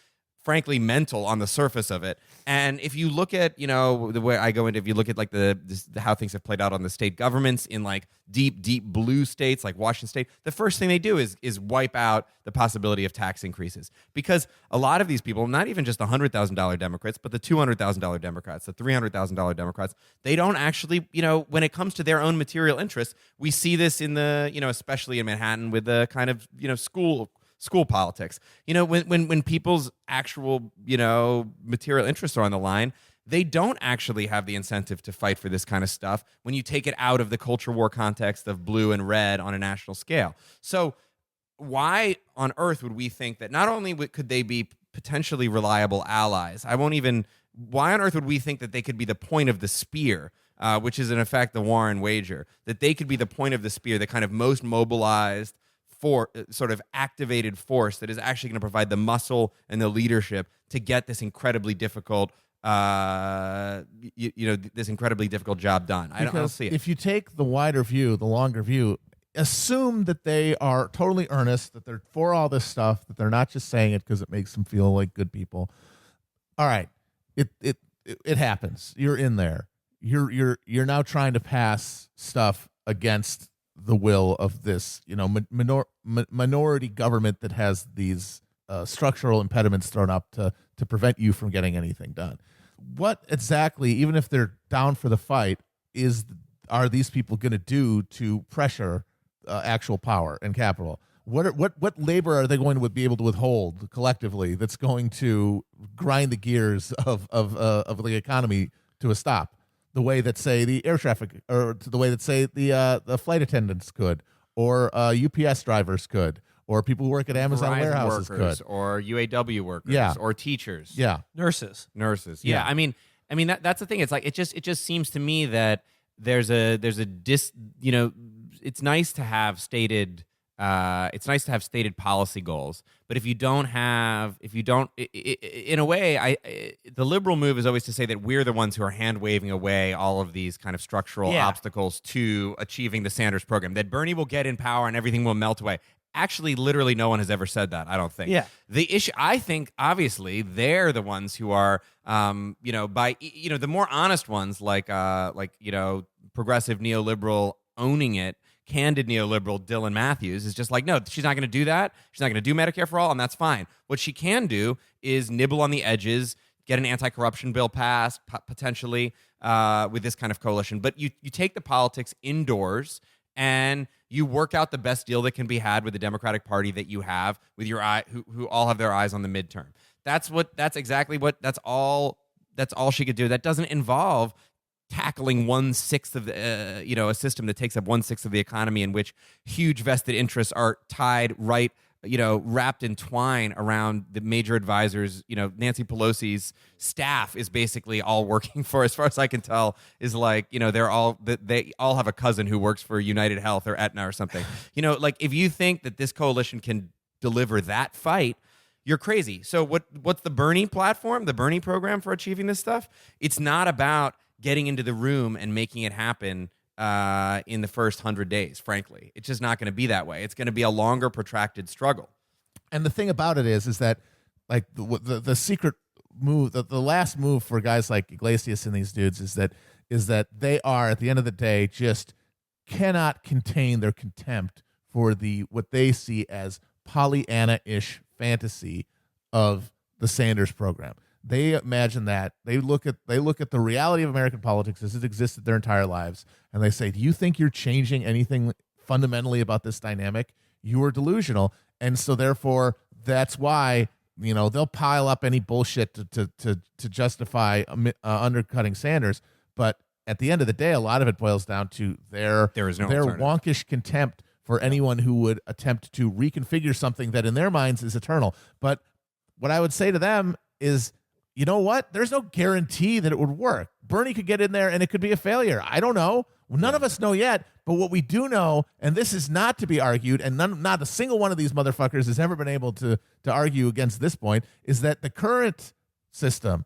frankly, mental on the surface of it. And if you look at, the way I go into, if you look at like how things have played out on the state governments in like deep blue states like Washington State, the first thing they do is wipe out the possibility of tax increases, because a lot of these people, not even just the $100,000 Democrats, but the $200,000 Democrats, the $300,000 Democrats, they don't actually, when it comes to their own material interests, we see this in the, especially in Manhattan with the kind of, school politics. When people's actual, material interests are on the line, they don't actually have the incentive to fight for this kind of stuff when you take it out of the culture war context of blue and red on a national scale. So why on earth would we think that not only could they be potentially reliable allies, why on earth would we think that they could be the point of the spear, which is in effect the Warren wager, that they could be the point of the spear, the kind of most mobilized, for sort of activated force that is actually going to provide the muscle and the leadership to get this incredibly difficult, this incredibly difficult job done. I don't see it. If you take the wider view, the longer view, assume that they are totally earnest, that they're for all this stuff, that they're not just saying it because it makes them feel like good people. All right, it happens. You're in there. You're now trying to pass stuff against the will of this, minority government that has these structural impediments thrown up to prevent you from getting anything done. What exactly, even if they're down for the fight, are these people going to do to pressure actual power and capital? What labor are they going to be able to withhold collectively that's going to grind the gears of the economy to a stop? The way that, say, the air traffic, or the way that, say, the flight attendants could, or UPS drivers could, or people who work at Amazon Verizon warehouses workers, could, or UAW workers, or teachers, nurses. Yeah, I mean that's the thing. It's like it just seems to me that there's a it's nice to have stated. It's nice to have stated policy goals, but if you don't, in a way, the liberal move is always to say that we're the ones who are hand waving away all of these kind of structural obstacles to achieving the Sanders program. That Bernie will get in power and everything will melt away. Actually, literally, no one has ever said that. I don't think. Yeah. The issue, I think, obviously, they're the ones who are, the more honest ones, like progressive neoliberal owning it. Candid neoliberal Dylan Matthews is just like, no, she's not going to do that. She's not going to do Medicare for all, and that's fine. What she can do is nibble on the edges, get an anti-corruption bill passed, potentially, with this kind of coalition. But you take the politics indoors and you work out the best deal that can be had with the Democratic Party that you have with your who all have their eyes on the midterm. That's all she could do. That doesn't involve tackling 1/6 of the, a system that takes up 1/6 of the economy, in which huge vested interests are tied wrapped in twine around the major advisors. Nancy Pelosi's staff is basically all working for, as far as I can tell, is like, they all have a cousin who works for United Health or Aetna or something. If you think that this coalition can deliver that fight, you're crazy. So what's the Bernie platform, the Bernie program for achieving this stuff? It's not about getting into the room and making it happen in the first 100 days, frankly. It's just not going to be that way. It's going to be a longer, protracted struggle. And the thing about it is that, like, the secret move, the last move for guys like Yglesias and these dudes is that they are, at the end of the day, just cannot contain their contempt for what they see as Pollyanna-ish fantasy of the Sanders program. They imagine that they look at the reality of American politics as it existed their entire lives, and they say, "Do you think you're changing anything fundamentally about this dynamic? You are delusional." And so, therefore, that's why they'll pile up any bullshit to justify undercutting Sanders. But at the end of the day, a lot of it boils down to their wonkish contempt for anyone who would attempt to reconfigure something that in their minds is eternal. But what I would say to them is, you know what? There's no guarantee that it would work. Bernie could get in there and it could be a failure. I don't know. None of us know yet. But what we do know, and this is not to be argued, and not a single one of these motherfuckers has ever been able to argue against this point, is that the current system,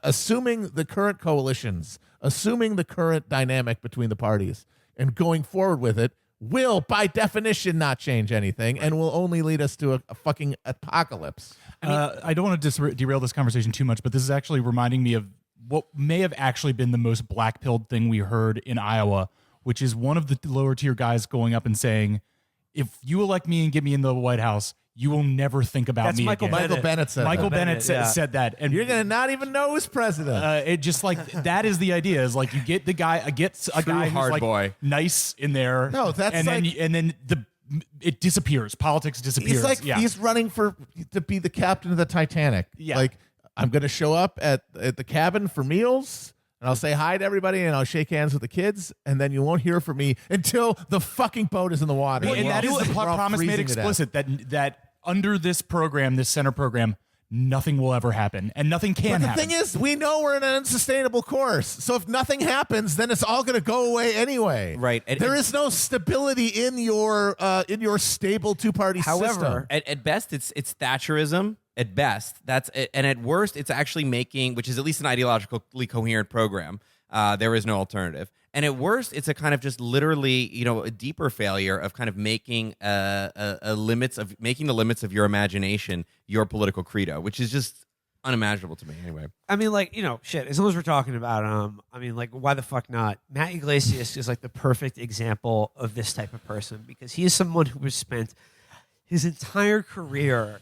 assuming the current coalitions, assuming the current dynamic between the parties, and going forward with it, will, by definition, not change anything, and will only lead us to a fucking apocalypse. I don't want to derail this conversation too much, but this is actually reminding me of what may have actually been the most black-pilled thing we heard in Iowa, which is one of the lower-tier guys going up and saying, if you elect me and get me in the White House, you will never think about me again. Michael Bennett said Michael that. Bennett said that. And you're going to not even know who's president. It just like, that is the idea, is like you get a guy who's hard like boy. Nice in there. No, that's and then it disappears. Politics disappears. He's running to be the captain of the Titanic. Yeah. Like, I'm going to show up at the cabin for meals, and I'll say hi to everybody, and I'll shake hands with the kids, and then you won't hear from me until the fucking boat is in the water. Well, and that is the promise made explicit, that under this program, this center program, nothing will ever happen, and nothing can happen. The thing is, we know we're in an unsustainable course. So if nothing happens, then it's all going to go away anyway. Right. There is no stability in your stable two-party system. However, at best, it's Thatcherism. At best, and at worst, it's actually making, which is at least an ideologically coherent program. There is no alternative. And at worst, it's a kind of just literally, a deeper failure of kind of making the limits of your imagination your political credo, which is just unimaginable to me anyway. I mean, shit, as long as we're talking about why the fuck not? Matt Yglesias is like the perfect example of this type of person, because he is someone who has spent his entire career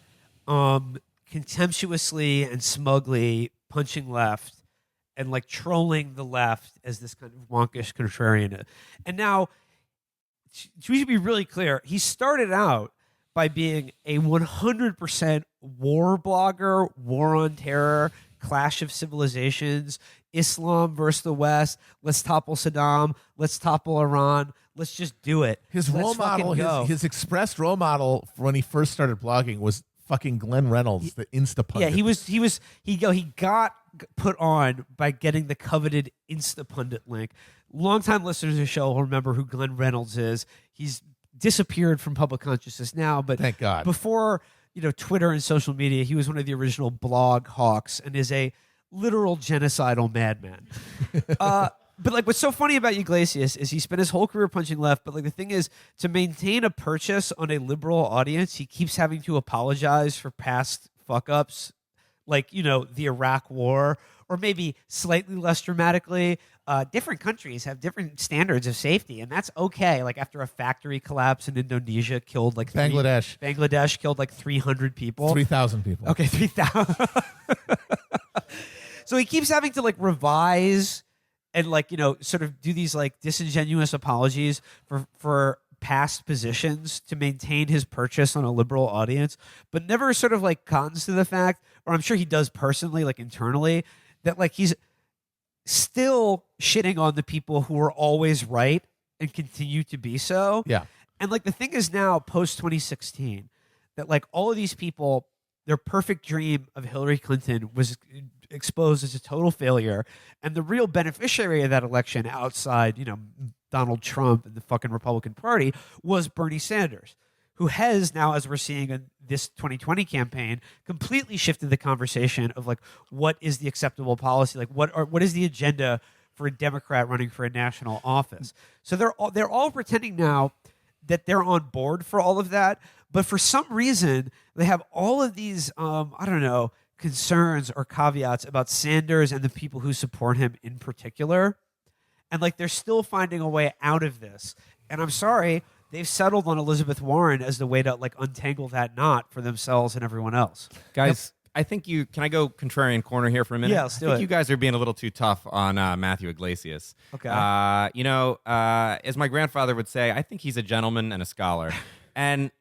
contemptuously and smugly punching left and like trolling the left as this kind of wonkish contrarian. And now, we should be really clear, he started out by being a 100% war blogger, war on terror, clash of civilizations, Islam versus the West, let's topple Saddam, let's topple Iran, let's just do it. His role model, his expressed role model when he first started blogging was fucking Glenn Reynolds, the Instapundit. Yeah, he got put on by getting the coveted Instapundit link. Longtime listeners of the show will remember who Glenn Reynolds is. He's disappeared from public consciousness now, but thank God. Before Twitter and social media, he was one of the original blog hawks and is a literal genocidal madman. But what's so funny about Yglesias is he spent his whole career punching left, but the thing is, to maintain a purchase on a liberal audience, he keeps having to apologize for past fuck-ups, the Iraq War, or maybe slightly less dramatically, different countries have different standards of safety, and that's okay. After a factory collapse in Indonesia killed Bangladesh killed 300 people. 3,000 people. Okay, 3,000. So he keeps having to like revise and like, sort of do these like disingenuous apologies for past positions to maintain his purchase on a liberal audience, but never sort of like cottons to the fact, or I'm sure he does personally, like internally, that like he's still shitting on the people who are always right and continue to be so. Yeah. And like the thing is now post 2016 that like all of these people, their perfect dream of Hillary Clinton was exposed as a total failure, and the real beneficiary of that election outside, Donald Trump and the fucking Republican Party was Bernie Sanders, who has now, as we're seeing in this 2020 campaign, completely shifted the conversation of like what is the acceptable policy, like what is the agenda for a Democrat running for a national office. So they're all pretending now that they're on board for all of that, but for some reason they have all of these concerns or caveats about Sanders and the people who support him in particular. And like they're still finding a way out of this. And I'm sorry, they've settled on Elizabeth Warren as the way to like untangle that knot for themselves and everyone else. Guys, I think can I go contrarian corner here for a minute? Yeah, let's do I think it. you guys are being a little too tough on Matthew Yglesias. Okay. As my grandfather would say, I think he's a gentleman and a scholar. And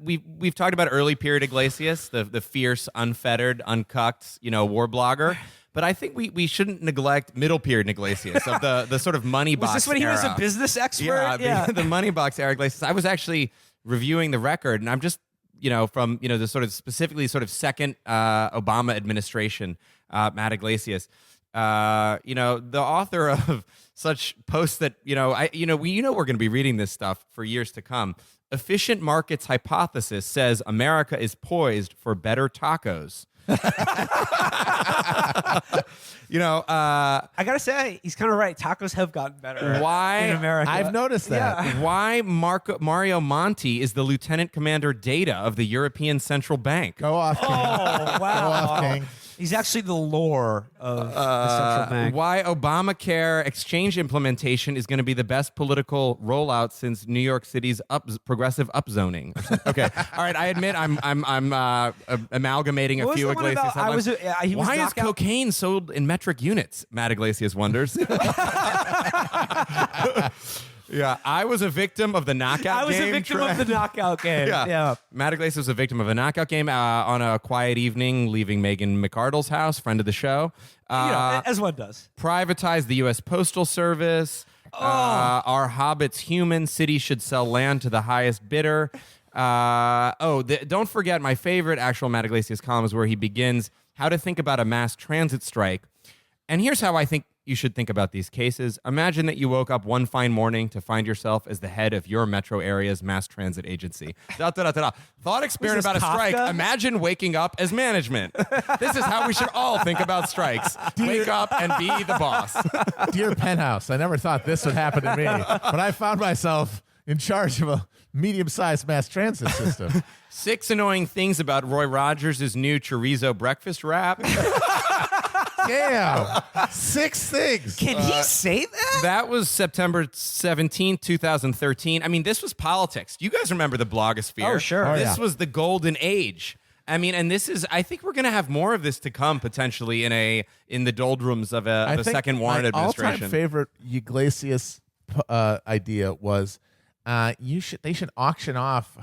we've talked about early period Yglesias, the fierce, unfettered, uncucked, war blogger. But I think we shouldn't neglect middle period Iglesias of the sort of money box. Was this when he was a business expert? Yeah, the money box era Iglesias. I was actually reviewing the record, and I'm just from the sort of specifically sort of second Obama administration, Matt Iglesias. The author of such posts that we're going to be reading this stuff for years to come. Efficient markets hypothesis says America is poised for better tacos. I gotta say, he's kind of right. Tacos have gotten better. Why in America? I've noticed that. Yeah. Why Mario Monti is the Lieutenant Commander Data of the European Central Bank? Go off, King. Oh Go wow! off, King. He's actually the lore of the central bank. Why Obamacare exchange implementation is going to be the best political rollout since New York City's progressive upzoning. Okay, all right. I admit I'm amalgamating What a was few the one Iglesias about- headlines. he was Why is knockout- cocaine sold in metric units? Matt Iglesias wonders. Yeah, I was a victim of the knockout game. I was a victim of the knockout game. Yeah. Matt Iglesias was a victim of a knockout game on a quiet evening, leaving Meghan McArdle's house, friend of the show. As one does. Privatized the U.S. Postal Service. Are hobbits human? Cities should sell land to the highest bidder. Don't forget my favorite actual Matt Iglesias column is where he begins how to think about a mass transit strike. And here's how I think you should think about these cases. Imagine that you woke up one fine morning to find yourself as the head of your metro area's mass transit agency. Thought experiment about a strike. Kafka? Imagine waking up as management. This is how we should all think about strikes. Wake up and be the boss. Dear Penthouse, I never thought this would happen to me, but I found myself in charge of a medium-sized mass transit system. 6 annoying things about Roy Rogers' new chorizo breakfast wrap. Damn. 6 things. Can he say that? That was September 17th, 2013. I mean, this was politics. You guys remember the blogosphere? Oh, sure. Oh, This yeah. was the golden age. I mean, and this is, I think we're going to have more of this to come potentially in the doldrums of a think second Warren my administration. all-time favorite Yglesias idea was they should auction off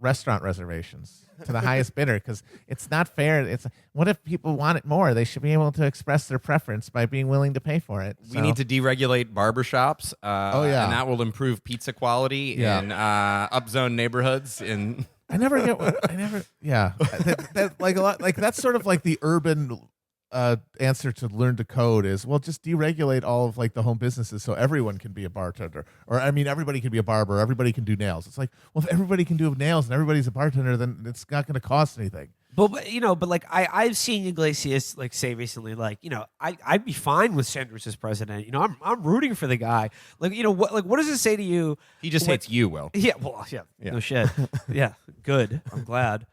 restaurant reservations to the highest bidder, because it's not fair. What if people want it more? They should be able to express their preference by being willing to pay for it. We need to deregulate barbershops. yeah. And that will improve pizza quality in upzone neighborhoods. I never get what that's sort of like the urban answer to learn to code is, well, just deregulate all of like the home businesses so everyone can be a bartender, or I mean everybody can be a barber, everybody can do nails. It's like, well, if everybody can do nails and everybody's a bartender, then it's not going to cost anything. But like I've seen Iglesias like say recently, like, I'd be fine with Sanders as president. I'm rooting for the guy. Like, what does it say to you? He just hates you, Will. Yeah, well, yeah. No shit. Yeah, good. I'm glad.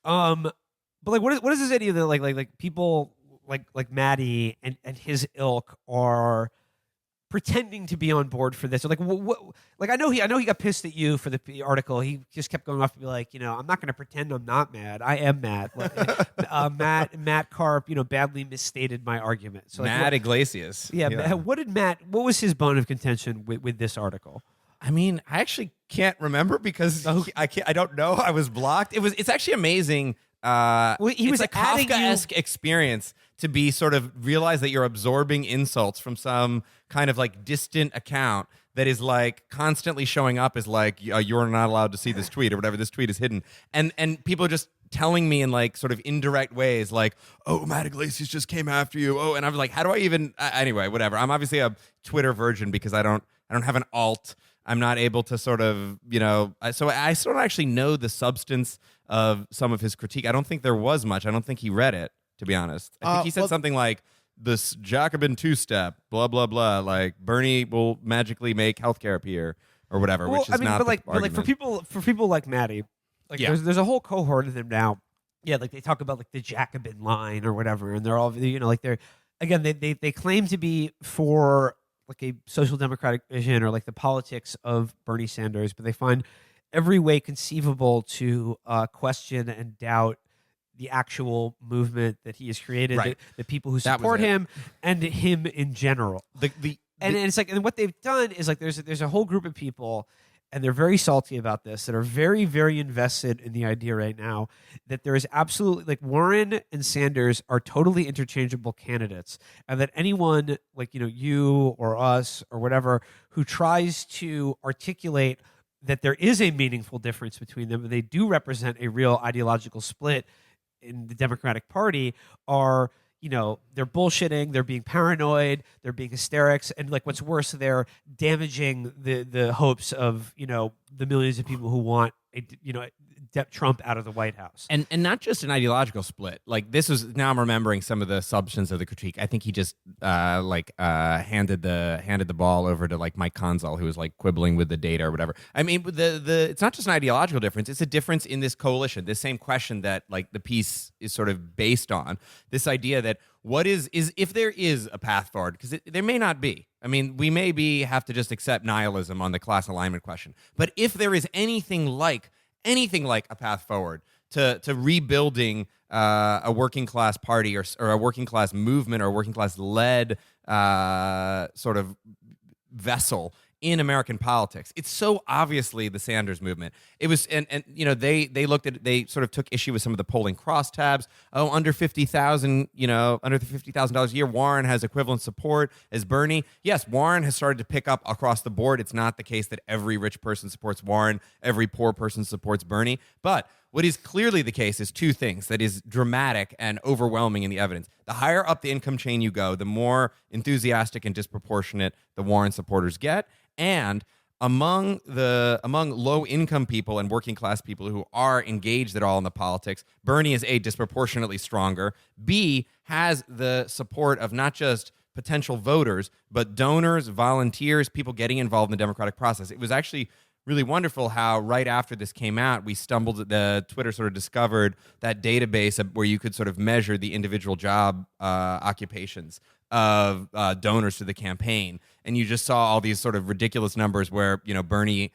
But like, what does it say to you that like people like Matty and his ilk are pretending to be on board for this. Or like, like I know he got pissed at you for the article. He just kept going off to be like, I'm not going to pretend I'm not mad. I am mad. Like, Matt Karp, badly misstated my argument. So like, Matt Yglesias. Yeah. What was his bone of contention with this article? I mean, I actually can't remember because I don't know. I was blocked. It's actually amazing. He was a Kafka-esque experience to be sort of realize that you're absorbing insults from some kind of like distant account that is like constantly showing up as like you're not allowed to see this tweet or whatever. This tweet is hidden, and people are just telling me in like sort of indirect ways like, oh, Matt Yglesias just came after you. Oh, and I'm like, how do I even anyway, whatever. I'm obviously a Twitter virgin because I don't have an alt. I'm not able to sort of, so I still don't actually know the substance of some of his critique. I don't think there was much. I don't think he read it, to be honest. I think he said something like, this Jacobin two-step, blah, blah, blah, like Bernie will magically make healthcare appear or whatever, which is not the argument. For people like Matty, like there's a whole cohort of them now. Yeah, like they talk about like the Jacobin line or whatever, and they're all, like they're, again, they claim to be for like a social democratic vision or like the politics of Bernie Sanders, but they find every way conceivable to question and doubt the actual movement that he has created, right. the people who support him and him in general. And it's like, and what they've done is like there's a whole group of people, and they're very salty about this, that are very, very invested in the idea right now that there is absolutely, like, Warren and Sanders are totally interchangeable candidates, and that anyone like, you or us or whatever who tries to articulate that there is a meaningful difference between them, and they do represent a real ideological split in the Democratic Party, are, they're bullshitting, they're being paranoid, they're being hysterics, and like what's worse, they're damaging the hopes of, the millions of people who want Trump out of the White House. And not just an ideological split. Like this was, now I'm remembering some of the substance of the critique. I think he just handed the ball over to like Mike Consul, who was like quibbling with the data or whatever. I mean, it's not just an ideological difference. It's a difference in this coalition. This same question that like the piece is sort of based on. This idea that what is if there is a path forward, because there may not be. I mean, we maybe have to just accept nihilism on the class alignment question. But if there is anything like a path forward to rebuilding a working class party or a working class movement or a working class led sort of vessel in American politics, it's so obviously the Sanders movement. It was, and they looked at, they sort of took issue with some of the polling crosstabs. Oh, under $50,000, under the $50,000 a year, Warren has equivalent support as Bernie. Yes, Warren has started to pick up across the board. It's not the case that every rich person supports Warren, every poor person supports Bernie, but what is clearly the case is two things that is dramatic and overwhelming in the evidence. The higher up the income chain you go, the more enthusiastic and disproportionate the Warren supporters get. And among low income people and working class people who are engaged at all in the politics, Bernie is A, disproportionately stronger, B, has the support of not just potential voters, but donors, volunteers, people getting involved in the democratic process. It was actually really wonderful how right after this came out, we stumbled at the Twitter sort of discovered that database where you could sort of measure the individual job occupations of donors to the campaign. And you just saw all these sort of ridiculous numbers where, Bernie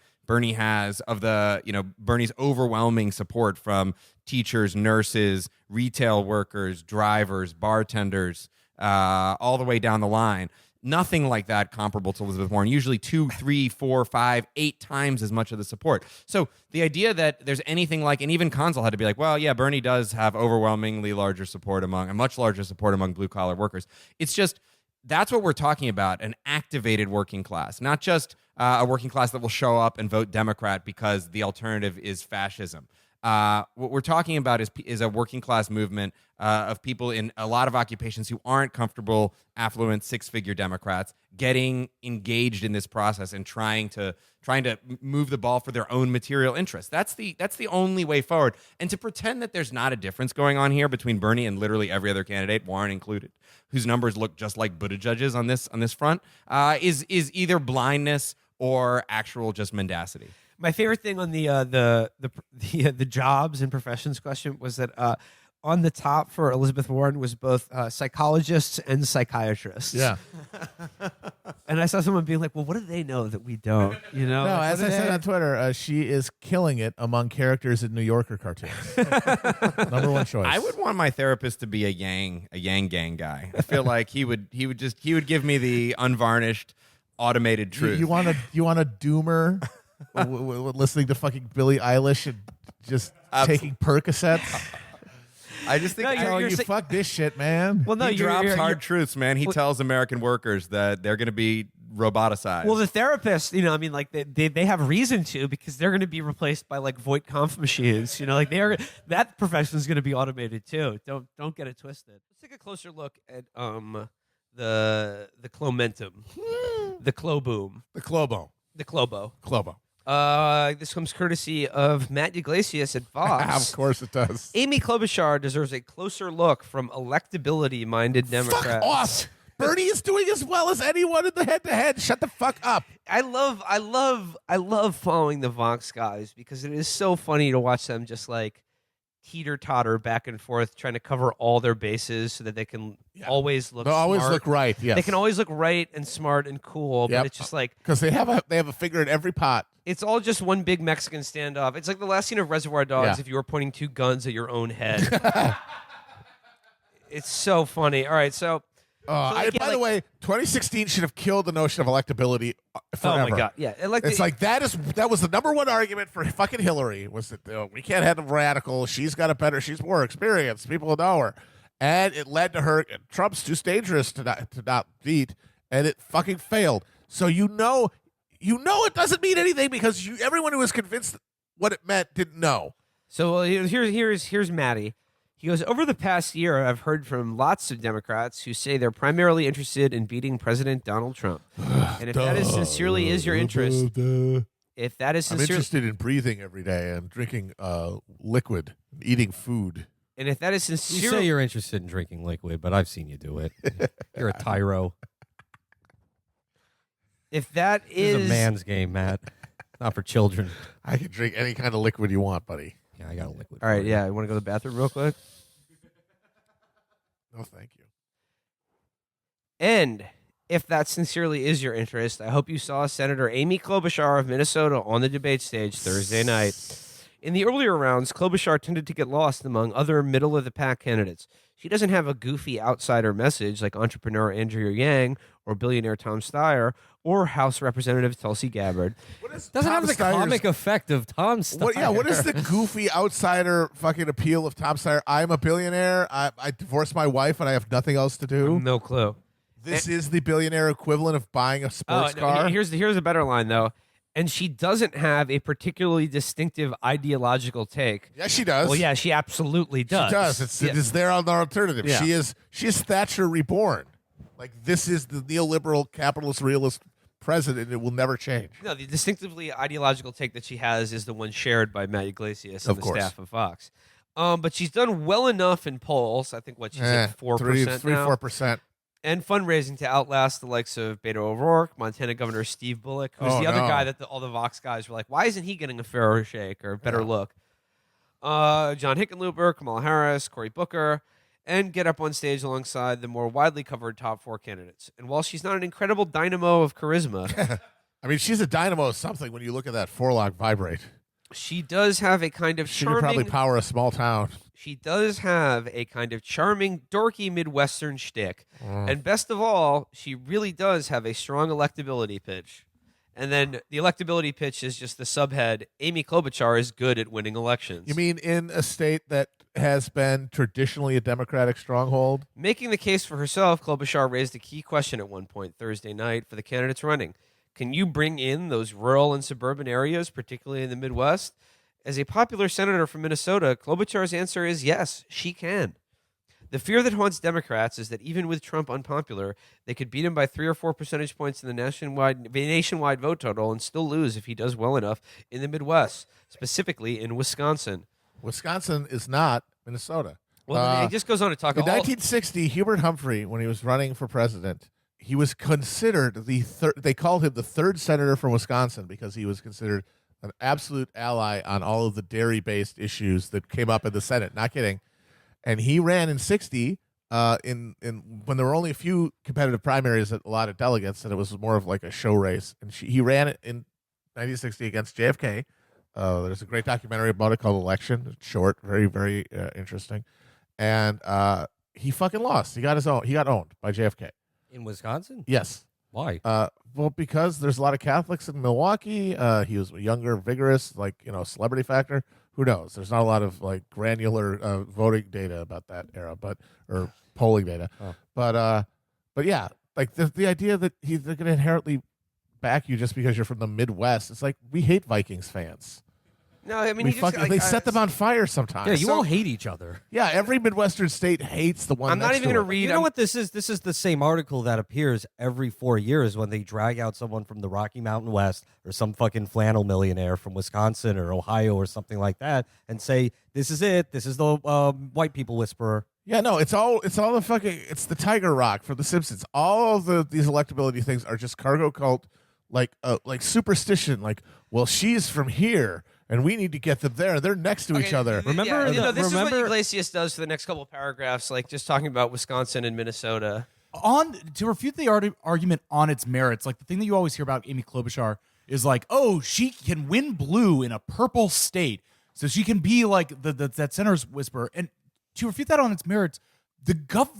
has of the, Bernie's overwhelming support from teachers, nurses, retail workers, drivers, bartenders, all the way down the line. Nothing like that comparable to Elizabeth Warren. Usually 2, 3, 4, 5, 8 times as much of the support. So the idea that there's anything like, and even Consul had to be like, well, yeah, Bernie does have overwhelmingly larger support a much larger support among blue collar workers. It's just, that's what we're talking about, an activated working class, not just a working class that will show up and vote Democrat because the alternative is fascism. What we're talking about is a working class movement of people in a lot of occupations who aren't comfortable, affluent, six-figure Democrats getting engaged in this process and trying to move the ball for their own material interests. That's the only way forward. And to pretend that there's not a difference going on here between Bernie and literally every other candidate, Warren included, whose numbers look just like Buttigieg's on this front, is either blindness or actual just mendacity. My favorite thing on the jobs and professions question was that on the top for Elizabeth Warren was both psychologists and psychiatrists. Yeah. And I saw someone being like, well, what do they know that we don't? You know? No, Like, as what I do said they- on Twitter, she is killing it among characters in New Yorker cartoons. Number one choice. I would want my therapist to be a Yang Gang guy. I feel like he would give me the unvarnished, automated truth. You want a doomer listening to fucking Billie Eilish and just taking Percocets? I just think No, you're- Oh, you're you sa- fuck this shit, man. Well, no, he you're, drops you're, hard you're- truths, man. He tells American workers that they're going to be roboticized. Well, the therapists, I mean, like they have reason to because they're going to be replaced by like Voight Kampf machines. Like that profession is going to be automated too. Don't get it twisted. Let's take a closer look at the Klobuchar-mentum, the Kloboom, The Clobo. the Klobo. Clobo. This comes courtesy of Matt Yglesias at Vox. Of course it does. Amy Klobuchar deserves a closer look from electability-minded Democrats. Fuck off. Bernie is doing as well as anyone in the head-to-head. Shut the fuck up. I love following the Vox guys because it is so funny to watch them just like teeter-totter back and forth, trying to cover all their bases so that they can always look. They'll always smart. look right. Yes. They can always look right and smart and cool, Yep. but it's just like because they have a finger in every pot. it's all just one big Mexican standoff. It's like the last scene of Reservoir Dogs Yeah. if you were pointing two guns at your own head. It's so funny. All right, so. By the way, 2016 should have killed the notion of electability forever. Oh my god, yeah, It's like that was the number one argument for fucking Hillary was that we can't have a radical. She's more experienced. People will know her, and it led to her. Trump's too dangerous to not beat, and it fucking failed. So you know it doesn't mean anything because everyone who was convinced what it meant didn't know. So here's Matty. He goes, over the past year, I've heard from lots of Democrats who say they're primarily interested in beating President Donald Trump. And if that is sincerely is your interest, I'm sincerely, interested in breathing every day and drinking liquid, eating food. and if that is You sincerely, say you're interested in drinking liquid, but I've seen you do it. You're a tyro. if that This is is a man's game, Matt. Not for children. I can drink any kind of liquid you want, buddy. Yeah, I got a liquid. all right, for you. yeah, you want to go to the bathroom real quick? No, thank you. And if that sincerely is your interest, I hope you saw Senator Amy Klobuchar of Minnesota on the debate stage Thursday night. In the earlier rounds, Klobuchar tended to get lost among other middle-of-the-pack candidates. She doesn't have a goofy outsider message like entrepreneur Andrew Yang or billionaire Tom Steyer or House Representative Tulsi Gabbard. Doesn't have the comic effect of Tom Steyer. What is the goofy outsider fucking appeal of Tom Steyer? I'm a billionaire. I divorced my wife and I have nothing else to do. No clue. This is the billionaire equivalent of buying a sports no, car. Here's a better line though. And she doesn't have a particularly distinctive ideological take. Yes, she does. Well, yeah, she absolutely does. She does. It is there on the alternative. Yeah. She is Thatcher reborn. Like this is the neoliberal capitalist realist president. It will never change. No, the distinctively ideological take that she has is the one shared by Matt Yglesias and Of the course. staff of Fox. But she's done well enough in polls. I think she's at 4% now. 4%. And fundraising to outlast the likes of Beto O'Rourke, Montana Governor Steve Bullock, who's Oh, the other no. guy that all the Vox guys were like, why isn't he getting a fairer shake or a better look? John Hickenlooper, Kamala Harris, Cory Booker, and get up on stage alongside the more widely covered top four candidates. And while she's not an incredible dynamo of charisma, I mean, she's a dynamo of something when you look at that four-lock vibrate. she does have a kind of She could probably charming... power a small town. She does have a kind of charming, dorky Midwestern shtick. And best of all, she really does have a strong electability pitch. And then the electability pitch is just the subhead, Amy Klobuchar is good at winning elections. You mean in a state that has been traditionally a Democratic stronghold? Making the case for herself, Klobuchar raised a key question at one point Thursday night for the candidates running. Can you bring in those rural and suburban areas, particularly in the Midwest? As a popular senator from Minnesota, Klobuchar's answer is yes, she can. The fear that haunts Democrats is that even with Trump unpopular, they could beat him by 3 or 4 percentage points in the nationwide vote total and still lose if he does well enough in the Midwest, specifically in Wisconsin. Wisconsin is not Minnesota. Well, he just goes on to talk In all 1960, Hubert Humphrey, when he was running for president, he was considered they called him the third senator from Wisconsin because he was considered an absolute ally on all of the dairy-based issues that came up in the Senate. Not kidding. and he ran in 60 in when there were only a few competitive primaries at a lot of delegates, and it was more of like a show race. And he ran it in 1960 against JFK. There's a great documentary about it called Election. It's short, very, very interesting. And he fucking lost. He got owned by JFK. In Wisconsin? Yes. Why? Well, because there's a lot of Catholics in Milwaukee. He was younger, vigorous, celebrity factor. Who knows? There's not a lot of granular voting data about that era, or polling data. Oh. But yeah, the idea that they're going to inherently back you just because you're from the Midwest. It's like, we hate Vikings fans. No, I mean, they set them on fire sometimes. Yeah, you all hate each other. Yeah, every Midwestern state hates the one. I'm not even going to read. You know what this is? This is the same article that appears every 4 years when they drag out someone from the Rocky Mountain West or some fucking flannel millionaire from Wisconsin or Ohio or something like that, and say, "This is it. This is the white people whisperer." Yeah, no, it's the Tiger Rock for The Simpsons. All of these electability things are just cargo cult, like superstition. Well, she's from here, and we need to get them there. They're next to each other. Remember, this is what Yglesias does for the next couple of paragraphs, just talking about Wisconsin and Minnesota. To refute the argument on its merits, the thing that you always hear about Amy Klobuchar is she can win blue in a purple state, so she can be that senator's whisperer. And to refute that on its merits, the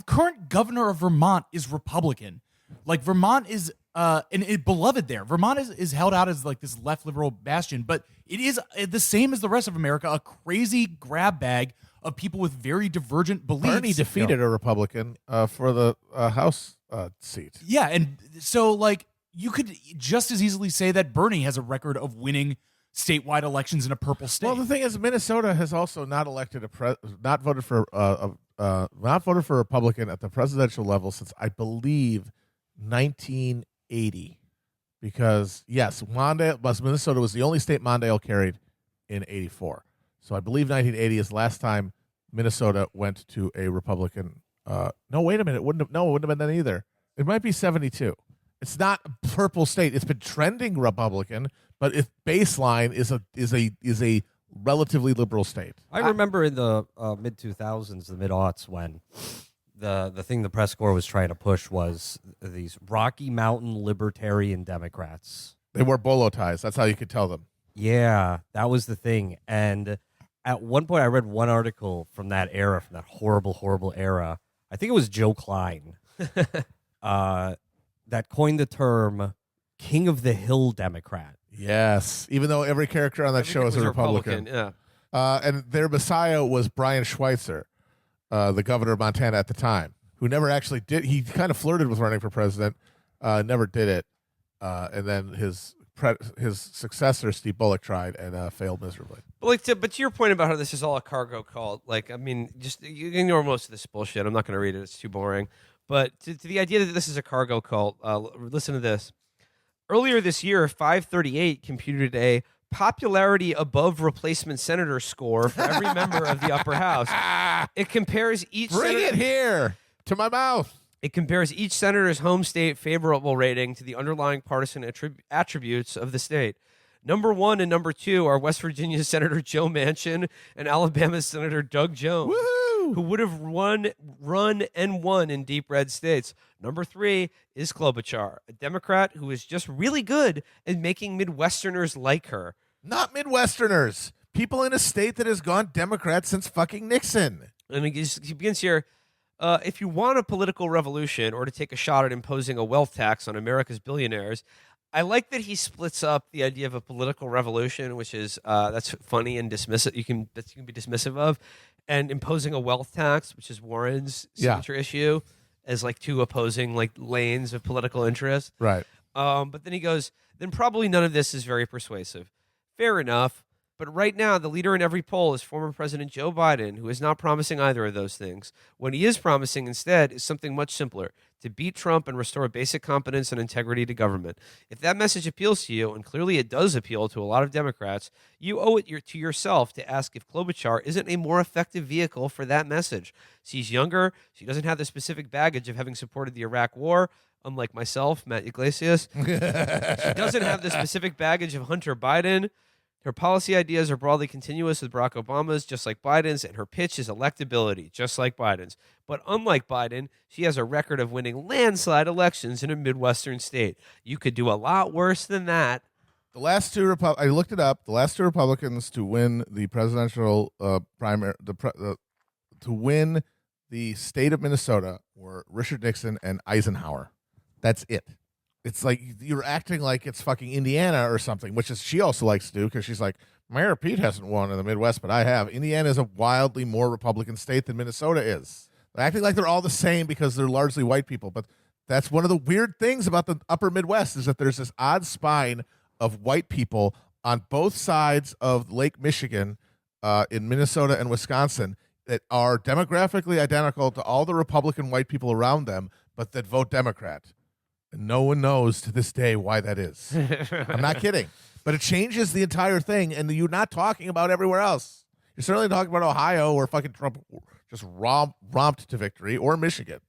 current governor of Vermont is Republican. Vermont is beloved there. Vermont is held out as this left liberal bastion, but it is the same as the rest of America, a crazy grab bag of people with very divergent beliefs. Bernie defeated a Republican for the House seat. Yeah, and so you could just as easily say that Bernie has a record of winning statewide elections in a purple state. Well, the thing is, Minnesota has also not elected not voted for a Republican at the presidential level since, I believe, 1980. Because yes, Minnesota was the only state Mondale carried in 84. So I believe 1980 is the last time Minnesota went to a Republican. No, wait a minute. It wouldn't have been then either. It might be 72. It's not a purple state. It's been trending Republican, but its baseline is a relatively liberal state. I remember in the mid 2000s, the mid aughts, when the thing the press corps was trying to push was these Rocky Mountain libertarian Democrats. They wore bolo ties. That's how you could tell them. Yeah, that was the thing. And at one point, I read one article from that era, from that horrible, horrible era. I think it was Joe Klein that coined the term "King of the Hill Democrat." Yes, even though every character on that show is a Republican. Yeah. And their messiah was Brian Schweitzer, the governor of Montana at the time, who never actually did. He kind of flirted with running for president, never did it. And then his successor, Steve Bullock, tried and failed miserably. But to your point about how this is all a cargo cult, just you ignore most of this bullshit. I'm not going to read it; it's too boring. But to the idea that this is a cargo cult, listen to this. Earlier this year, 538 computed a popularity above replacement senator score for every member of the upper house. It compares each. Bring it here to my mouth. It compares each senator's home state favorable rating to the underlying partisan attributes of the state. Number 1 and number 2 are West Virginia Senator Joe Manchin and Alabama Senator Doug Jones, who would have run and won in deep red states. Number 3 is Klobuchar, a Democrat who is just really good at making Midwesterners like her. Not Midwesterners. People in a state that has gone Democrat since fucking Nixon. And he begins here. If you want a political revolution or to take a shot at imposing a wealth tax on America's billionaires, I like that he splits up the idea of a political revolution, which is that's funny and dismissive. You can be dismissive of, and imposing a wealth tax, which is Warren's signature issue, as two opposing lanes of political interest. Right. But then he goes, then probably none of this is very persuasive. Fair enough. But right now, the leader in every poll is former President Joe Biden, who is not promising either of those things. What he is promising instead is something much simpler: to beat Trump and restore basic competence and integrity to government. If that message appeals to you, and clearly it does appeal to a lot of Democrats, you owe it to yourself to ask if Klobuchar isn't a more effective vehicle for that message. She's younger. She doesn't have the specific baggage of having supported the Iraq War, unlike myself, Matt Yglesias. She doesn't have the specific baggage of Hunter Biden. Her policy ideas are broadly continuous with Barack Obama's, just like Biden's, and her pitch is electability, just like Biden's. But unlike Biden, she has a record of winning landslide elections in a Midwestern state. You could do a lot worse than that. The last two I looked it up. The last two Republicans to win the presidential primary, to win the state of Minnesota were Richard Nixon and Eisenhower. That's it. It's like you're acting like it's fucking Indiana or something, which is she also likes to do because she's like, Mayor Pete hasn't won in the Midwest, but I have. Indiana is a wildly more Republican state than Minnesota is. They're acting like they're all the same because they're largely white people, but that's one of the weird things about the upper Midwest is that there's this odd spine of white people on both sides of Lake Michigan in Minnesota and Wisconsin that are demographically identical to all the Republican white people around them, but that vote Democrat. And no one knows to this day why that is. I'm not kidding. But it changes the entire thing, and you're not talking about everywhere else. You're certainly talking about Ohio, where fucking Trump just romped to victory, or Michigan.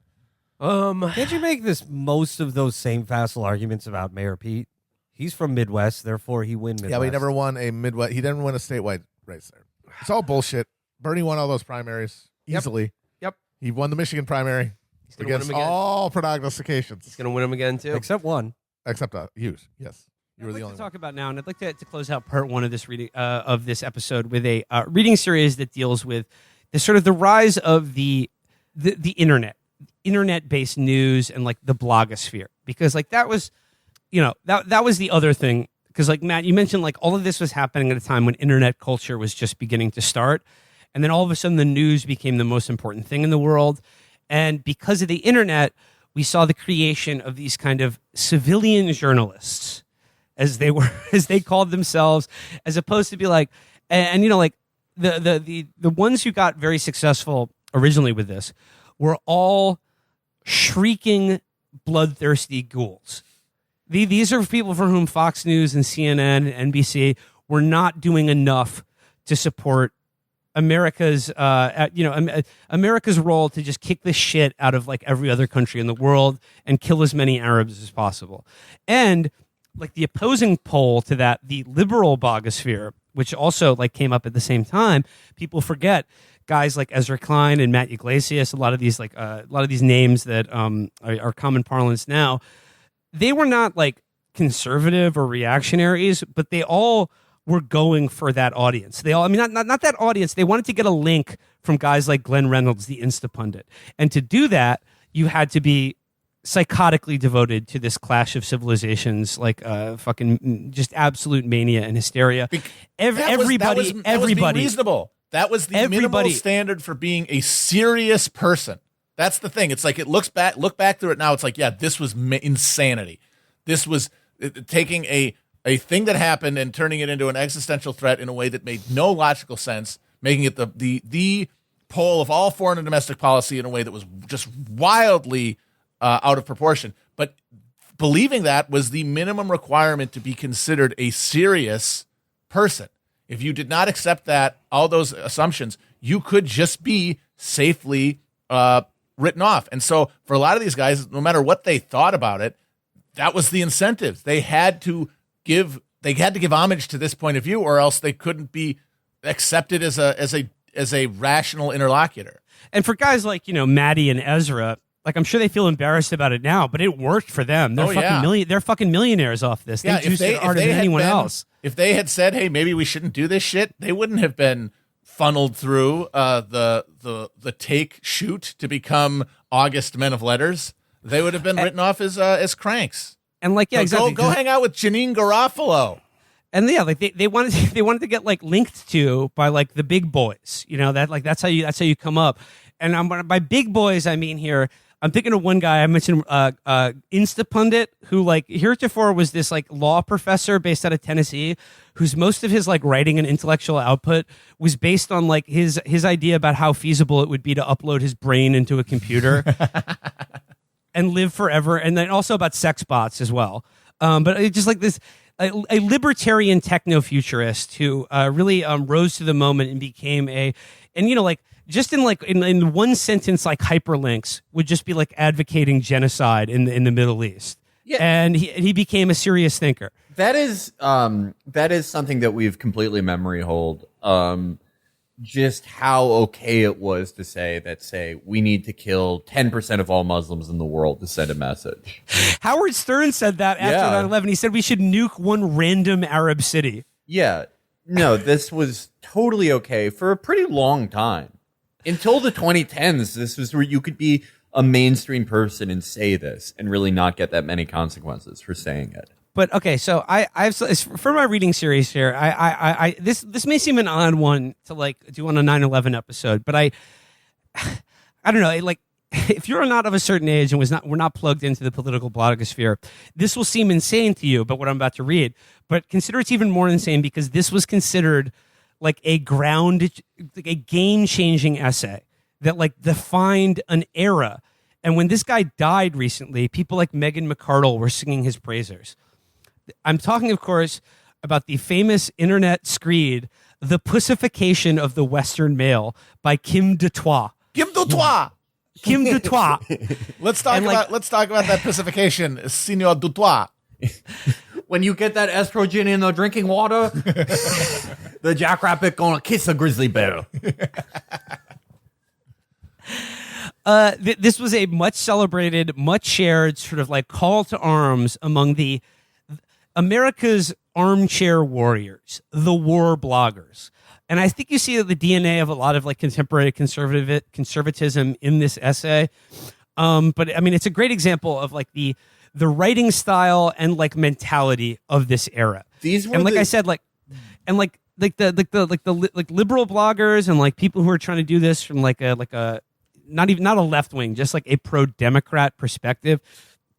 Can't you make most of those same facile arguments about Mayor Pete? He's from Midwest, therefore he win Midwest. Yeah, but he never won a Midwest. He didn't win a statewide race there. It's all bullshit. Bernie won all those primaries easily. Yep. He won the Michigan primary against all prognostications. He's going to win them again, too. Except one. Except you. Yes. You were I'd the like only to talk one. about now, and I'd like to close out part one of this reading of this episode with a reading series that deals with the sort of the rise of the internet-based news and like the blogosphere, because like that was, that was the other thing. Because like Matt, you mentioned like all of this was happening at a time when internet culture was just beginning to start, and then all of a sudden the news became the most important thing in the world, and because of the internet, we saw the creation of these kind of civilian journalists, as they called themselves, as opposed to be like, and like the ones who got very successful originally with this were all shrieking, bloodthirsty ghouls. These are people for whom Fox News and CNN and NBC were not doing enough to support America's America's role to just kick the shit out of like every other country in the world and kill as many Arabs as possible. And like the opposing pole to that, the liberal blogosphere, which also like came up at the same time, people forget guys like Ezra Klein and Matt Yglesias, a lot of these names that are common parlance now. They were not like conservative or reactionaries, but they all were going for that audience. They all, I mean, not that audience. They wanted to get a link from guys like Glenn Reynolds, the Instapundit. And to do that, you had to be psychotically devoted to this clash of civilizations, like fucking just absolute mania and hysteria. Everybody being reasonable. That was the minimal standard for being a serious person. That's the thing. It's like look back through it now. It's like, yeah, this was insanity. This was taking a thing that happened and turning it into an existential threat in a way that made no logical sense, making it the pole of all foreign and domestic policy in a way that was just wildly out of proportion. But believing that was the minimum requirement to be considered a serious person. If you did not accept that, all those assumptions, you could just be safely written off. And so for a lot of these guys, no matter what they thought about it, that was the incentive. They had to give homage to this point of view, or else they couldn't be accepted as a rational interlocutor. And for guys like, Matty and Ezra, like I'm sure they feel embarrassed about it now, but it worked for them. They're fucking millionaires off this. They juiced it harder than anyone else. If they had said, "Hey, maybe we shouldn't do this shit," they wouldn't have been funneled through the take shoot to become August Men of Letters. They would have been written off as cranks. And like, yeah, exactly. Go hang out with Janine Garofalo. And yeah, like they wanted to get like linked to by like the big boys. That's how you come up. And by big boys, I mean here, I'm thinking of one guy I mentioned, Instapundit, who like heretofore was this like law professor based out of Tennessee, whose most of his like writing and intellectual output was based on like his idea about how feasible it would be to upload his brain into a computer and live forever, and then also about sex bots as well. But it's just like this. A libertarian techno-futurist who really rose to the moment and became just in one sentence, like hyperlinks would just be like advocating genocide in the Middle East. and he became a serious thinker. That is something that we've completely memory hold. Just how okay it was to say we need to kill 10% of all Muslims in the world to send a message. Howard Stern said that after 9/11. He said we should nuke one random Arab city. Yeah. No, this was totally okay for a pretty long time. Until the 2010s, this was where you could be a mainstream person and say this and really not get that many consequences for saying it. But okay, so I've for my reading series here. This may seem an odd one to like do on a 9/11 episode, but I don't know. Like, if you're not of a certain age and we're not plugged into the political blogosphere, this will seem insane to you. But what I'm about to read, but consider it's even more insane because this was considered like a game-changing essay that like defined an era. And when this guy died recently, people like Meghan McArdle were singing his praises. I'm talking, of course, about the famous internet screed, The Pussification of the Western Male by Kim Dutoit. Kim Dutoit. Kim Dutoit. Let's talk about that pussification, Senor Dutoit. When you get that estrogen in the drinking water, the jackrabbit gonna kiss a grizzly bear. This was a much celebrated, much shared sort of like call to arms among the America's armchair warriors, the war bloggers. And I think you see the DNA of a lot of like contemporary conservatism in this essay. But I mean, it's a great example of like the writing style and like mentality of this era. These were and like I said, like the liberal bloggers and like people who are trying to do this from like a not a left wing, just like a pro-democrat perspective.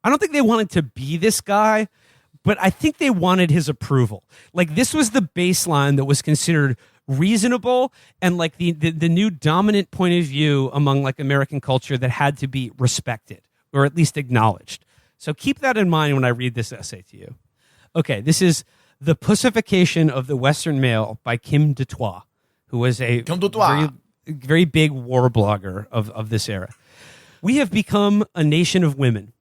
I don't think they wanted to be this guy, but I think they wanted his approval. Like, this was the baseline that was considered reasonable and like the new dominant point of view among like American culture that had to be respected or at least acknowledged. So keep that in mind when I read this essay to you. Okay, this is The Pussification of the Western Male by Kim Dutoit, who was a very big war blogger of this era. We have become a nation of women.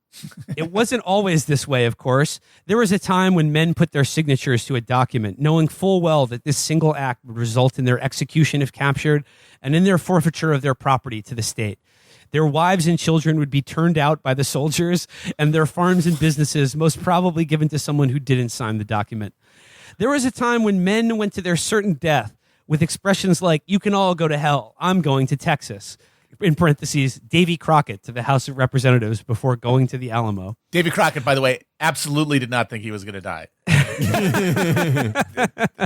It wasn't always this way, of course. There was a time when men put their signatures to a document, knowing full well that this single act would result in their execution if captured and in their forfeiture of their property to the state. Their wives and children would be turned out by the soldiers and their farms and businesses most probably given to someone who didn't sign the document. There was a time when men went to their certain death with expressions like, "You can all go to hell. I'm going to Texas." In parentheses, Davy Crockett to the House of Representatives before going to the Alamo. Davy Crockett, by the way, absolutely did not think he was going to die.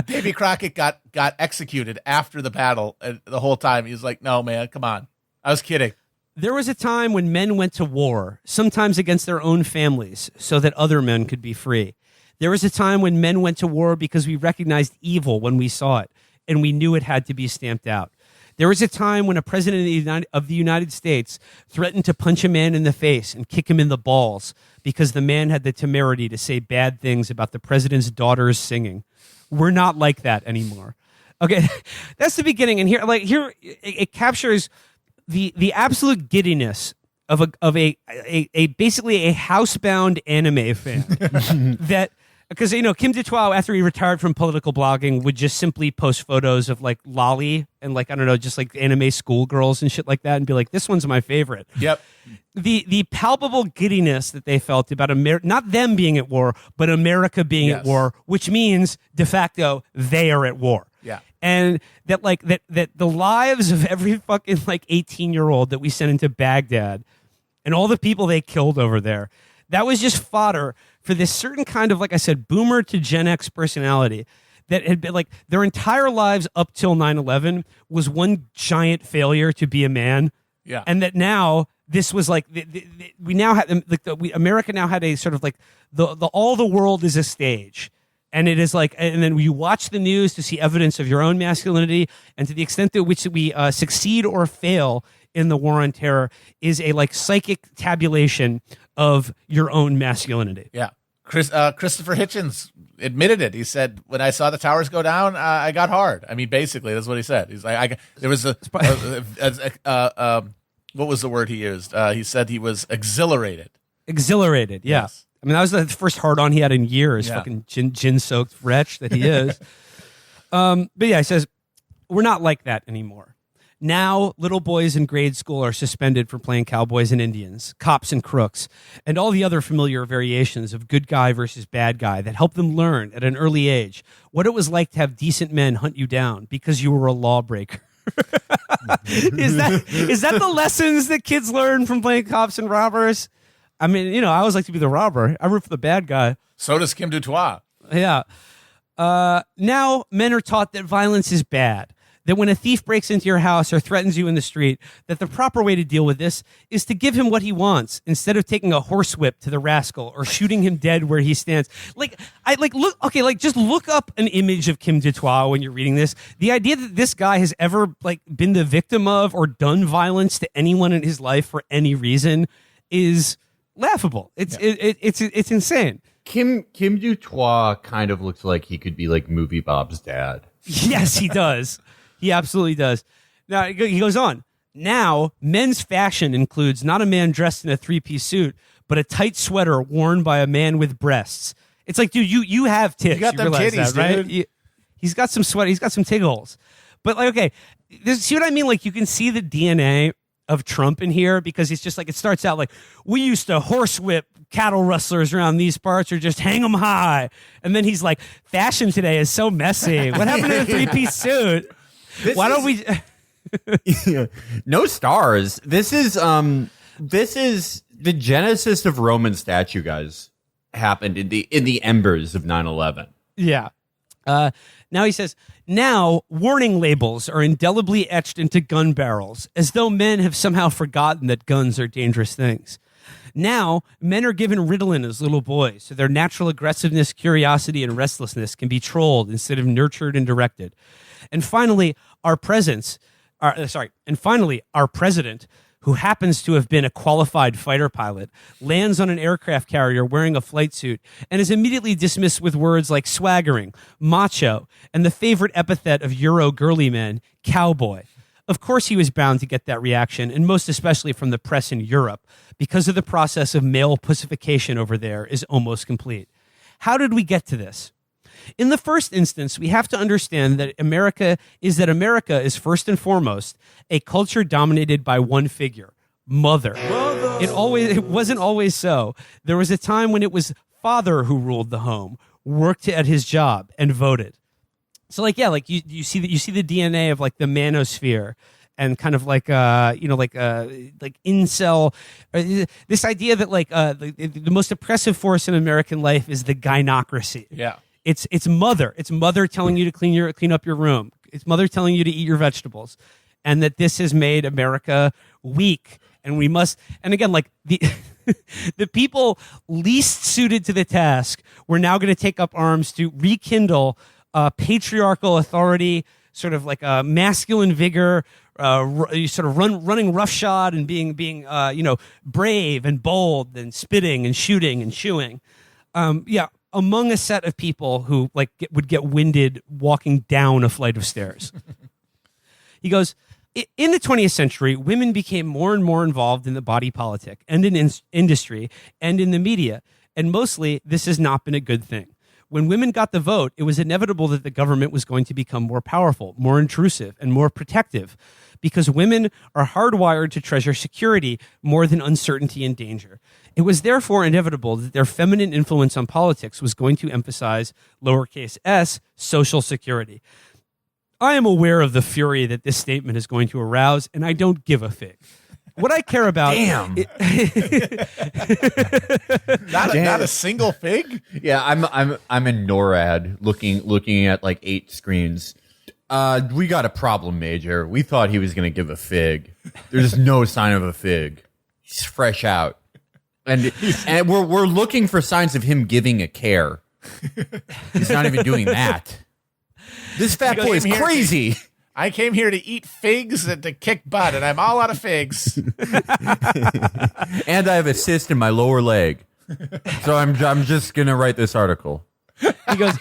Davy Crockett got executed after the battle, and the whole time he was like, "No, man, come on. I was kidding." There was a time when men went to war, sometimes against their own families, so that other men could be free. There was a time when men went to war because we recognized evil when we saw it, and we knew it had to be stamped out. There was a time when a president of the United States threatened to punch a man in the face and kick him in the balls because the man had the temerity to say bad things about the president's daughter's singing. We're not like that anymore. Okay, that's the beginning. And here it captures the absolute giddiness of a basically a housebound anime fan that. Because, you know, Kim Dutoit, after he retired from political blogging, would just simply post photos of, like, Lolly and, like, I don't know, just, like, anime schoolgirls and shit like that and be like, this one's my favorite. Yep. The palpable giddiness that they felt about not them being at war, but America being at war, which means, de facto, they are at war. Yeah. And that, like, that the lives of every fucking, like, 18-year-old that we sent into Baghdad and all the people they killed over there, that was just fodder for this certain kind of, like I said, boomer to Gen X personality that had been like their entire lives up till 9/11 was one giant failure to be a man. Yeah. And that now this was like, we now had, like, America now had a sort of like all the world is a stage. And it is like, and then you watch the news to see evidence of your own masculinity, and to the extent to which we succeed or fail in the war on terror is a like psychic tabulation of your own masculinity. Yeah. Christopher Hitchens admitted it. He said, when I saw the towers go down, I got hard. I mean, basically, that's what he said. He's like, there was what was the word he used? He said he was exhilarated. Exhilarated, yeah. Yes. I mean, that was the first hard-on he had in years, Yeah. fucking gin-soaked wretch that he is. But yeah, he says, we're not like that anymore. Now, little boys in grade school are suspended for playing cowboys and Indians, cops and crooks, and all the other familiar variations of good guy versus bad guy that help them learn at an early age what it was like to have decent men hunt you down because you were a lawbreaker. Is that the lessons that kids learn from playing cops and robbers? I mean, I always like to be the robber. I root for the bad guy. So does Kim Dutois. Yeah. Now men are taught that violence is bad. That when a thief breaks into your house or threatens you in the street, that the proper way to deal with this is to give him what he wants instead of taking a horsewhip to the rascal or shooting him dead where he stands. Just look up an image of Kim Dutois when you're reading this. The idea that this guy has ever been the victim of or done violence to anyone in his life for any reason is laughable. It's insane. Kim Dutois kind of looks like he could be like Movie Bob's dad. Yes, he does. He absolutely does. Now, he goes on. Now, men's fashion includes not a man dressed in a three-piece suit, but a tight sweater worn by a man with breasts. It's like, dude, you have tits. You got them realize titties, that, right? dude. He's got some sweat. He's got some tig holes. But, okay, see what I mean? Like, you can see the DNA of Trump in here because it's just like, it starts out like, we used to horsewhip cattle rustlers around these parts or just hang them high. And then he's like, fashion today is so messy. What happened to the three-piece suit? Why don't we... No stars. This is the genesis of Roman statue, guys. Happened in the embers of 9/11. Yeah. Now he says, now warning labels are indelibly etched into gun barrels, as though men have somehow forgotten that guns are dangerous things. Now, men are given Ritalin as little boys, so their natural aggressiveness, curiosity, and restlessness can be trolled instead of nurtured and directed. And finally, our president, who happens to have been a qualified fighter pilot, lands on an aircraft carrier wearing a flight suit and is immediately dismissed with words like swaggering, macho, and the favorite epithet of Euro girly men, cowboy. Of course he was bound to get that reaction, and most especially from the press in Europe, because of the process of male pussification over there is almost complete. How did we get to this? In the first instance, we have to understand that America is first and foremost a culture dominated by one figure, mother. It wasn't always so. There was a time when it was father who ruled the home, worked at his job, and voted. So you see the DNA of like the manosphere and kind of like incel, this idea that the most oppressive force in American life is the gynocracy. Yeah. It's mother. It's mother telling you to clean up your room. It's mother telling you to eat your vegetables, and that this has made America weak. And we must. And again, like the the people least suited to the task, we're now going to take up arms to rekindle patriarchal authority, sort of like a masculine vigor, sort of running roughshod and being brave and bold and spitting and shooting and chewing. Among a set of people who would get winded walking down a flight of stairs. He goes, in the 20th century, women became more and more involved in the body politic and in industry and in the media. And mostly, this has not been a good thing. When women got the vote, it was inevitable that the government was going to become more powerful, more intrusive, and more protective, because women are hardwired to treasure security more than uncertainty and danger. It was therefore inevitable that their feminine influence on politics was going to emphasize, lowercase s, social security. I am aware of the fury that this statement is going to arouse, and I don't give a fig. What I care about... Damn. Not a single fig? Yeah, I'm in NORAD looking at like 8 screens. We got a problem, Major. We thought he was going to give a fig. There's no sign of a fig. He's fresh out. And we're looking for signs of him giving a care. He's not even doing that. This fat boy is crazy. I came here to eat figs and to kick butt, and I'm all out of figs. And I have a cyst in my lower leg. So I'm just going to write this article. He goes,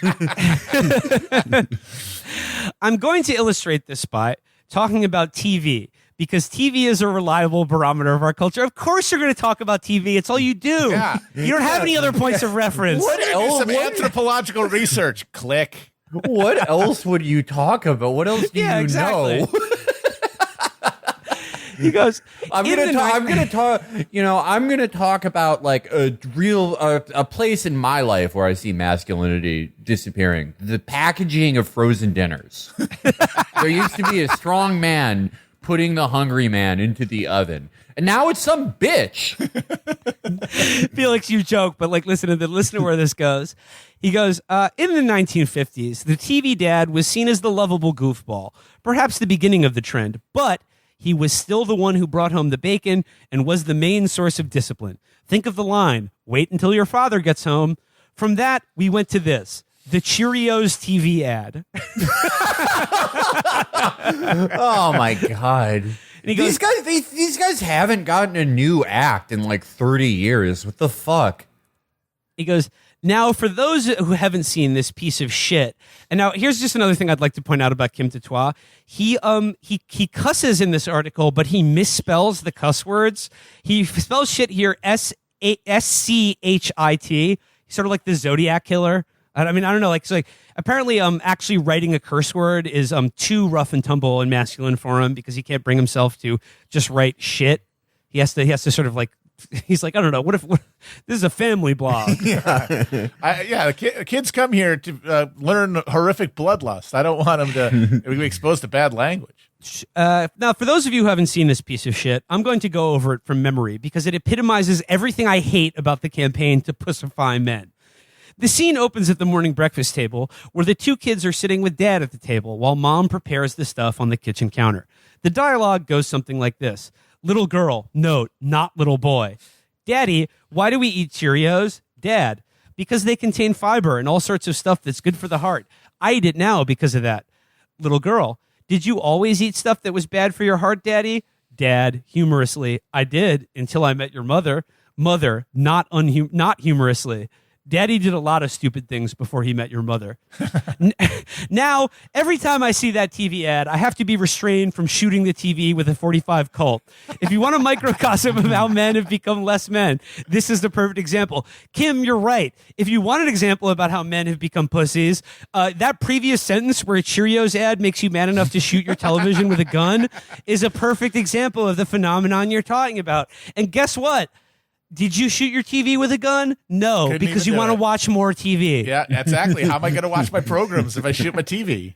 I'm going to illustrate this by talking about TV, because TV is a reliable barometer of our culture. Of course you're going to talk about TV. It's all you do. Yeah. You don't have any other points of reference. Some anthropological research. Click. What else would you talk about? What else do you exactly. know? He goes, I'm gonna talk about like a place in my life where I see masculinity disappearing. The packaging of frozen dinners. There used to be a strong man putting the hungry man into the oven, and now it's some bitch. Felix, you joke, but like, listen to where this goes. He goes, in the 1950s, the TV dad was seen as the lovable goofball, perhaps the beginning of the trend, but he was still the one who brought home the bacon and was the main source of discipline. Think of the line, wait until your father gets home. From that, we went to this, the Cheerios TV ad. Oh my God. And he goes, these guys haven't gotten a new act in like 30 years. What the fuck? He goes, now, for those who haven't seen this piece of shit, and now here's just another thing I'd like to point out about Kim Tatois. He cusses in this article, but he misspells the cuss words. He spells shit here Schit. He's sort of like the Zodiac killer. I mean, I don't know. Like, so like apparently, actually writing a curse word is too rough and tumble and masculine for him because he can't bring himself to just write shit. He has to sort of like. He's like, I don't know. What if this is a family blog? Kids come here to learn horrific bloodlust. I don't want them to be exposed to bad language. Now, for those of you who haven't seen this piece of shit, I'm going to go over it from memory because it epitomizes everything I hate about the campaign to pussify men. The scene opens at the morning breakfast table where the two kids are sitting with dad at the table while mom prepares the stuff on the kitchen counter. The dialogue goes something like this. Little girl, note, not little boy. Daddy, why do we eat Cheerios? Dad, because they contain fiber and all sorts of stuff that's good for the heart. I eat it now because of that. Little girl, did you always eat stuff that was bad for your heart, Daddy? Dad, humorously, I did until I met your mother. Mother, not humorously. Daddy did a lot of stupid things before he met your mother. Now, every time I see that TV ad, I have to be restrained from shooting the TV with a .45 Colt. If you want a microcosm of how men have become less men, this is the perfect example. Kim, you're right. If you want an example about how men have become pussies, that previous sentence where a Cheerios ad makes you man enough to shoot your television with a gun is a perfect example of the phenomenon you're talking about. And guess what? Did you shoot your TV with a gun? No, Couldn't because even you do want to it. watch more TV. Yeah, exactly. How am I going to watch my programs if I shoot my TV?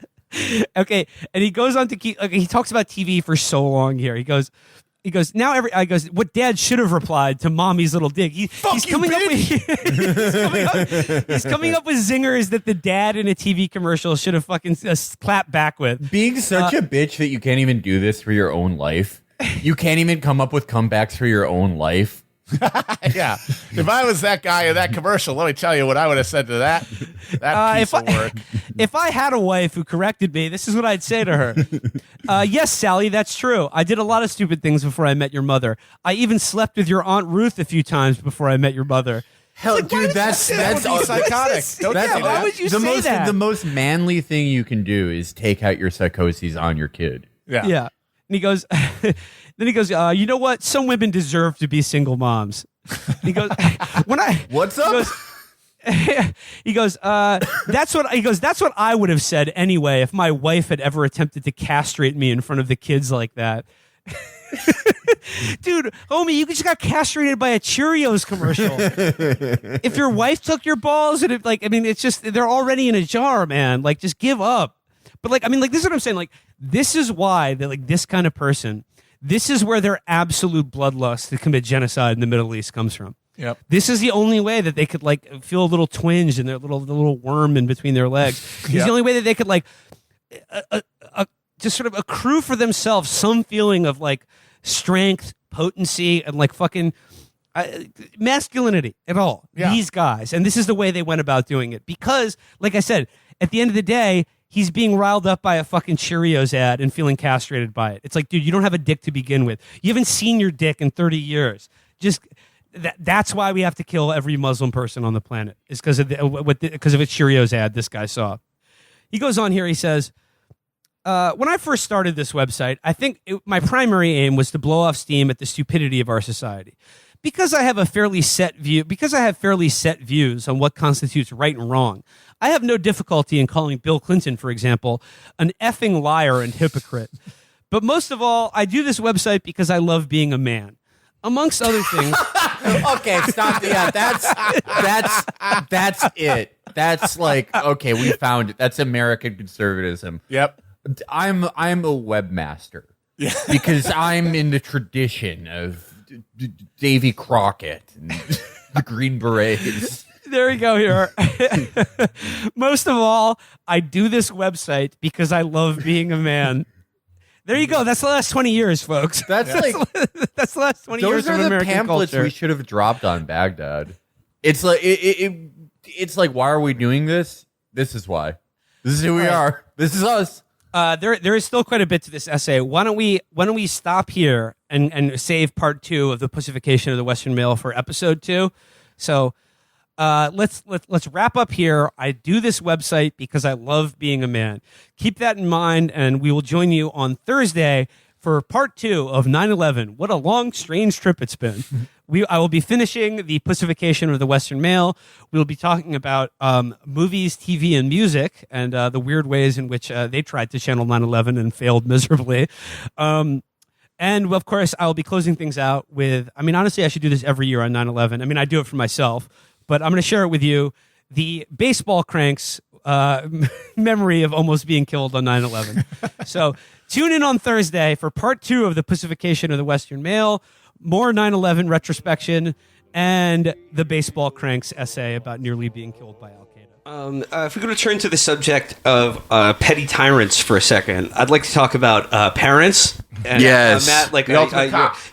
Okay, and he goes on to keep. Okay, he talks about TV for so long here. He goes. I goes. What Dad should have replied to Mommy's little dig. He's coming up with he's coming up with zingers that the dad in a TV commercial should have fucking clapped back with. Being such a bitch that you can't even do this for your own life. You can't even come up with comebacks for your own life. Yeah. If I was that guy in that commercial, let me tell you what I would have said to that piece of work. If I had a wife who corrected me, this is what I'd say to her. Yes, Sally, that's true. I did a lot of stupid things before I met your mother. I even slept with your Aunt Ruth a few times before I met your mother. Hell, dude, that's psychotic. Don't do that. Why would you say that? The most manly thing you can do is take out your psychoses on your kid. Yeah. And he goes, then he goes, you know what? Some women deserve to be single moms. He goes, What's up? He goes, that's what I would have said anyway if my wife had ever attempted to castrate me in front of the kids like that. Dude, homie, you just got castrated by a Cheerios commercial. If your wife took your balls and it's just, they're already in a jar, man. Like, just give up. But this is what I'm saying. Like, this is why this kind of person, this is where their absolute bloodlust to commit genocide in the Middle East comes from. Yep. This is the only way that they could feel a little twinge in their little worm in between their legs. It's the only way that they could just sort of accrue for themselves some feeling of strength, potency, and fucking masculinity at all. Yeah. These guys, and this is the way they went about doing it. Because, like I said, at the end of the day, he's being riled up by a fucking Cheerios ad and feeling castrated by it. It's like, dude, you don't have a dick to begin with. You haven't seen your dick in 30 years. Just that's why we have to kill every Muslim person on the planet. Is because of a Cheerios ad this guy saw. He goes on here. He says, when I first started this website, I think my primary aim was to blow off steam at the stupidity of our society. Because I have fairly set views on what constitutes right and wrong, I have no difficulty in calling Bill Clinton, for example, an effing liar and hypocrite. But most of all, I do this website because I love being a man. Amongst other things. Okay, stop. Yeah, that's it. That's like, okay, we found it. That's American conservatism. Yep. I'm a webmaster. Yeah. Because I'm in the tradition of Davy Crockett and the Green Berets. There we go here. Most of all, I do this website because I love being a man. There you go. That's the last 20 years, folks. That's like that's the last 20 years of American culture. Those are the pamphlets we should have dropped on Baghdad. It's like it's like, why are we doing this? This is why. This is who we are. This is us. There is still quite a bit to this essay. Why don't we stop here and save part 2 of the Pussification of the Western Male for episode 2? So let's wrap up here. I do this website because I love being a man. Keep that in mind, and we will join you on Thursday for part 2 of 9/11. What a long, strange trip it's been. I will be finishing the Pussification of the Western Male. We'll be talking about movies, TV, and music, and the weird ways in which they tried to channel 9/11 and failed miserably. And of course, I'll be closing things out with, honestly, I should do this every year on 9/11. I do it for myself, but I'm going to share it with you. The baseball cranks memory of almost being killed on 9/11. So tune in on Thursday for part 2 of the Pussification of the Western Male, more 9/11 retrospection, and the baseball cranks essay about nearly being killed by Al-Qaeda. If we could return to the subject of petty tyrants for a second, I'd like to talk about parents. And, yes, Matt,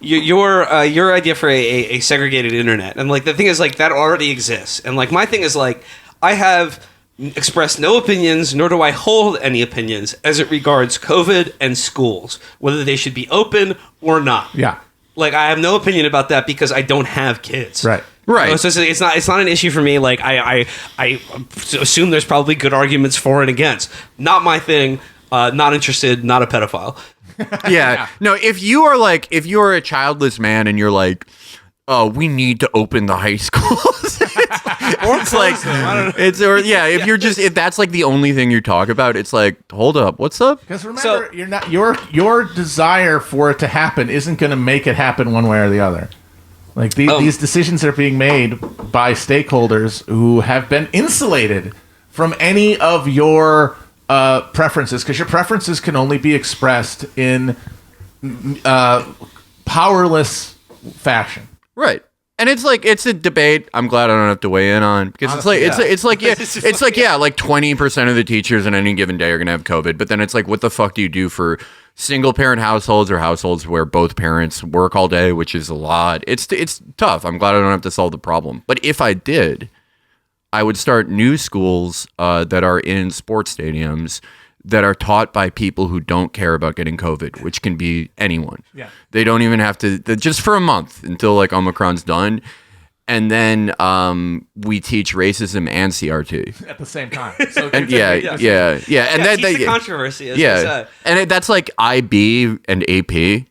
your idea for a segregated internet, and the thing is, that already exists, and my thing is, I have expressed no opinions, nor do I hold any opinions as it regards COVID and schools, whether they should be open or not. Yeah. I have no opinion about that because I don't have kids. Right. Right. So it's not an issue for me. I assume there's probably good arguments for and against. Not my thing. Not interested. Not a pedophile. Yeah. No, if you're a childless man and you're like, oh, we need to open the high schools. If that's the only thing you talk about, it's like, hold up, what's up? Because remember, you're not your desire for it to happen isn't going to make it happen one way or the other. These decisions are being made by stakeholders who have been insulated from any of your preferences, because your preferences can only be expressed in powerless fashion. Right. And it's a debate I'm glad I don't have to weigh in on, because honestly, it's like 20% of the teachers on any given day are going to have COVID, but then it's like, what the fuck do you do for single parent households or households where both parents work all day, which is a lot. It's tough. I'm glad I don't have to solve the problem. But if I did, I would start new schools that are in sports stadiums that are taught by people who don't care about getting COVID, which can be anyone. Yeah. They don't even have to, just for a month until Omicron's done. And then we teach racism and CRT at the same time. So and yeah. And the controversy. And that's IB and AP.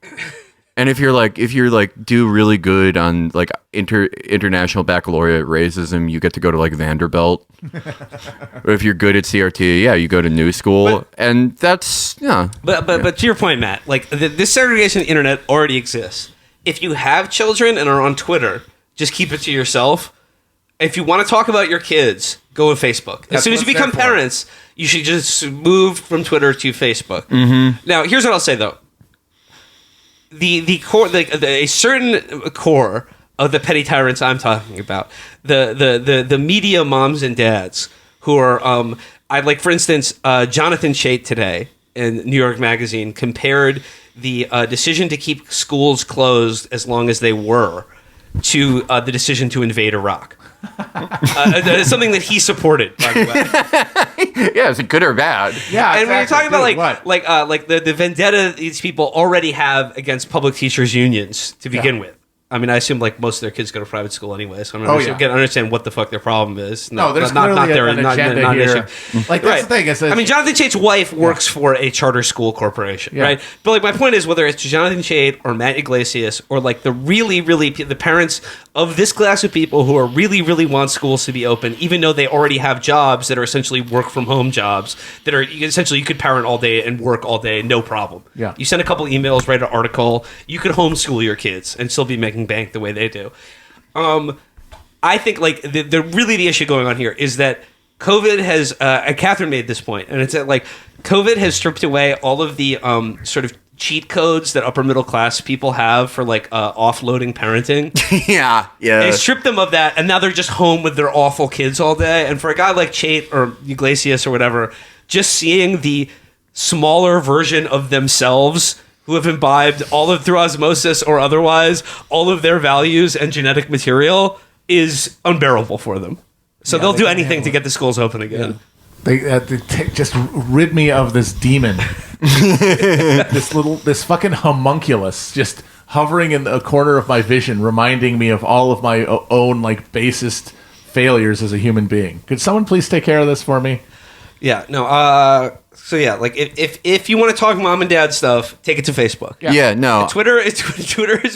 And if you're do really good on international baccalaureate racism, you get to go to Vanderbilt. Or if you're good at CRT, you go to New School, and that's But to your point, Matt, this segregation of the internet already exists. If you have children and are on Twitter, just keep it to yourself. If you want to talk about your kids, go to Facebook. As soon as you become parents, you should just move from Twitter to Facebook. Mm-hmm. Now, here's what I'll say though. The core, a certain core of the petty tyrants I'm talking about, the media moms and dads who are, for instance, Jonathan Chait today in New York Magazine compared the decision to keep schools closed as long as they were to the decision to invade Iraq. It's something that he supported, by the way. Yeah, is it good or bad? Yeah, and when you're talking about the vendetta these people already have against public teachers unions to begin with, I mean, I assume like most of their kids go to private school anyway, so I don't understand what the fuck their problem is. No, there's clearly an agenda here. Like that's the thing. I mean, Jonathan Chait's wife works for a charter school corporation, right? But like, my point is, whether it's Jonathan Chait or Matt Yglesias or like the really the parents of this class of people who are really want schools to be open, even though they already have jobs that are essentially work from home jobs that are essentially you could parent all day and work all day, no problem. Yeah, you send a couple emails, write an article, you could homeschool your kids and still be making bank the way they do. I think like the issue going on here is that COVID has Catherine made this point, and it's that like COVID has stripped away all of the sort of cheat codes that upper middle class people have for like offloading parenting. yeah. They stripped them of that, and now they're just home with their awful kids all day. And for a guy like Chait or Yglesias or whatever, just seeing the smaller version of themselves who have imbibed through osmosis or otherwise all of their values and genetic material is unbearable for them. So they'll do anything to get the schools open again. They just rid me of this demon, this fucking homunculus just hovering in a corner of my vision, reminding me of all of my own like basest failures as a human being. Could someone please take care of this for me? Yeah, no. So yeah, like if you want to talk mom and dad stuff, take it to Facebook. Yeah, no. And Twitter is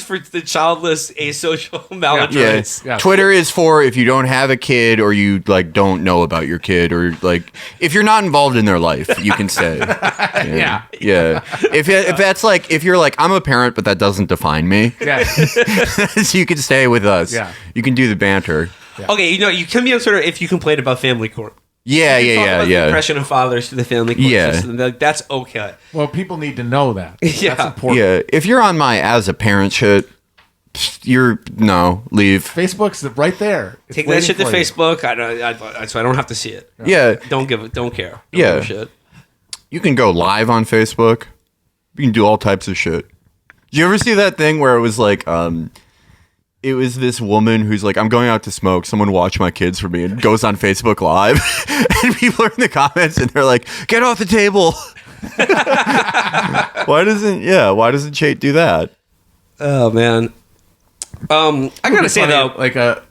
for the childless, asocial, maladroits. Yeah. Twitter is for if you don't have a kid or you like don't know about your kid or like if you're not involved in their life, you can say. Yeah. If that's like if you're like I'm a parent, but that doesn't define me. Yeah. So you can stay with us. Yeah. You can do the banter. Yeah. Okay, you can be on Twitter if you complain about family court. Yeah. The oppression of fathers to the family court system. That's okay. Well, people need to know that. Yeah. That's important. Yeah. If you're on my as a parent shit, leave. Facebook's right there. It's take that shit to Facebook. So I don't have to see it. Yeah. Don't care. Don't give a shit. You can go live on Facebook. You can do all types of shit. Did you ever see that thing where it was like, it was this woman who's like, I'm going out to smoke. Someone watch my kids for me, and goes on Facebook Live. And people are in the comments and they're like, get off the table. Why doesn't Chait do that? Oh man. I gotta say though, like a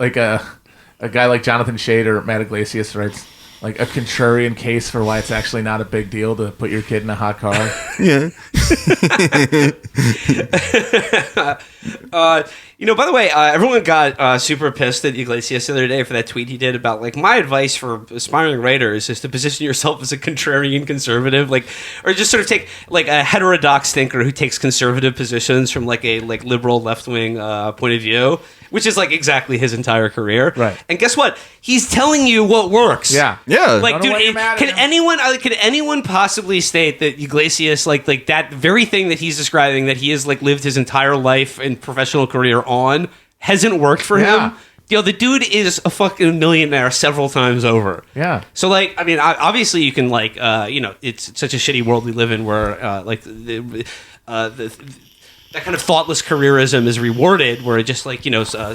guy like Jonathan Chait or Matt Yglesias writes like a contrarian case for why it's actually not a big deal to put your kid in a hot car. Yeah. By the way, everyone got super pissed at Yglesias the other day for that tweet he did about like my advice for aspiring writers is to position yourself as a contrarian conservative, like, or just sort of take like a heterodox thinker who takes conservative positions from like a like liberal left wing point of view, which is like exactly his entire career. Right. And guess what? He's telling you what works. Yeah. Yeah. Like, dude, can anyone possibly state that Yglesias like that very thing that he's describing that he has like lived his entire life and professional career on hasn't worked for him? The dude is a fucking millionaire several times over. Yeah. So like, I mean, obviously you can like, it's such a shitty world we live in where like that kind of thoughtless careerism is rewarded, where it just like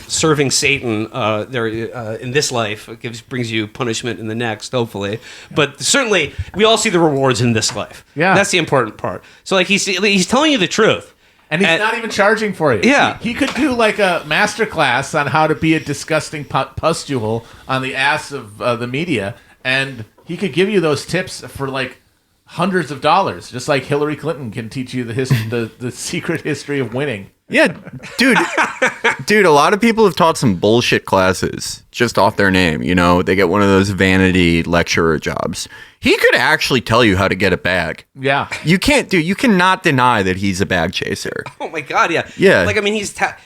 serving Satan there in this life brings you punishment in the next, hopefully. But certainly, we all see the rewards in this life. Yeah, that's the important part. So like he's telling you the truth, and he's not even charging for you. Yeah, he could do like a master class on how to be a disgusting pustule on the ass of the media, and he could give you those tips for like hundreds of dollars, just like Hillary Clinton can teach you the secret history of winning. Yeah, dude, a lot of people have taught some bullshit classes just off their name. They get one of those vanity lecturer jobs. He could actually tell you how to get a bag. Yeah, you cannot deny that he's a bag chaser. Oh my god, yeah. Like I mean,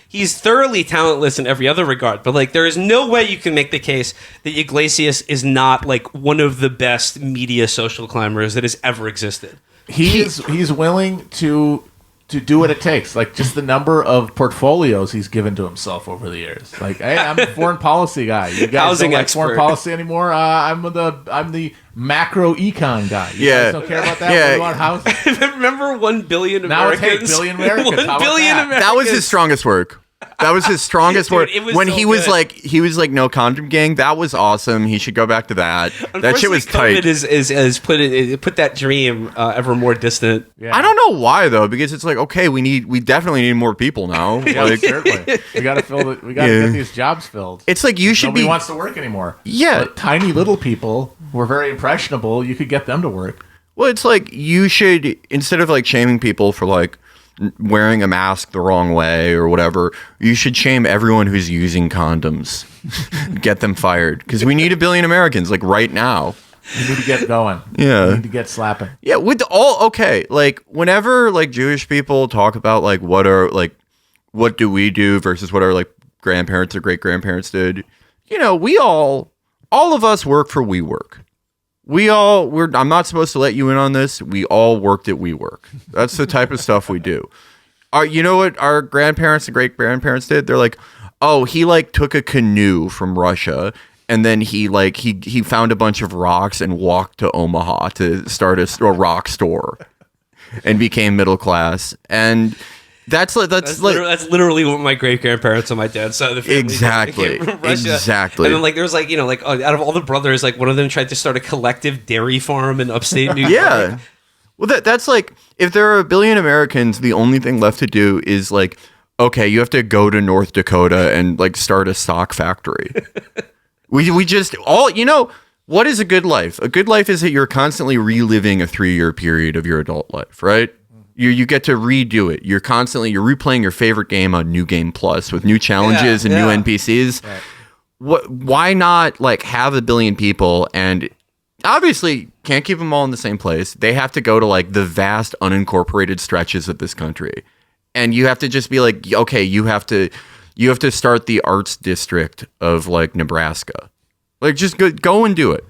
he's thoroughly talentless in every other regard, but like there is no way you can make the case that Yglesias is not like one of the best media social climbers that has ever existed. He's willing to do what it takes. Like just the number of portfolios he's given to himself over the years. Like, hey, I'm a foreign policy guy. You guys Housing don't like expert. foreign policy anymore? I'm the macro econ guy. You guys don't care about that? Yeah. What about housing? Remember 1 billion Now Americans? it's 8 billion Americans. 1 billion Americans. That was his strongest work. That was his strongest word. it was When so he was good. like, no condom gang. That was awesome. He should go back to that. That shit was tight. COVID is put that dream ever more distant. Yeah. I don't know why though, because it's like, okay, we definitely need more people now. Yeah, Like, certainly. We got to fill it. We got to Yeah. get these jobs filled. it's like you should Nobody be. wants to work anymore. Yeah. But tiny little people who are very impressionable. You could get them to work. Well, it's like you should, instead of like shaming people for like wearing a mask the wrong way or whatever, you should shame everyone who's using condoms. Get them fired, because we need 1 billion Americans like right now. You need to get going. Yeah. You need to get slapping. Yeah, with all okay, like whenever like Jewish people talk about like what do we do versus what our like grandparents or great grandparents did, we all of us work for WeWork. I'm not supposed to let you in on this. We all worked at WeWork. That's the type of stuff we do. You know what our grandparents and great grandparents did? They're like, oh, he like took a canoe from Russia and then he found a bunch of rocks and walked to Omaha to start a rock store and became middle class. And that's literally what my great grandparents on my dad's side of the family exactly came from Russia. Exactly. And then like there was like out of all the brothers, like one of them tried to start a collective dairy farm in upstate New York. Yeah. Well, that's like, if there are 1 billion Americans, the only thing left to do is like, okay, you have to go to North Dakota and like start a sock factory. we just all, what is a good life? A good life is that you're constantly reliving a 3-year period of your adult life, right? You get to redo it. You're replaying your favorite game on New Game Plus with new challenges and new NPCs. Right. Why not like have 1 billion people, and obviously can't keep them all in the same place. They have to go to like the vast unincorporated stretches of this country. And you have to just be like, okay, you have to start the arts district of like Nebraska. Like just go and do it.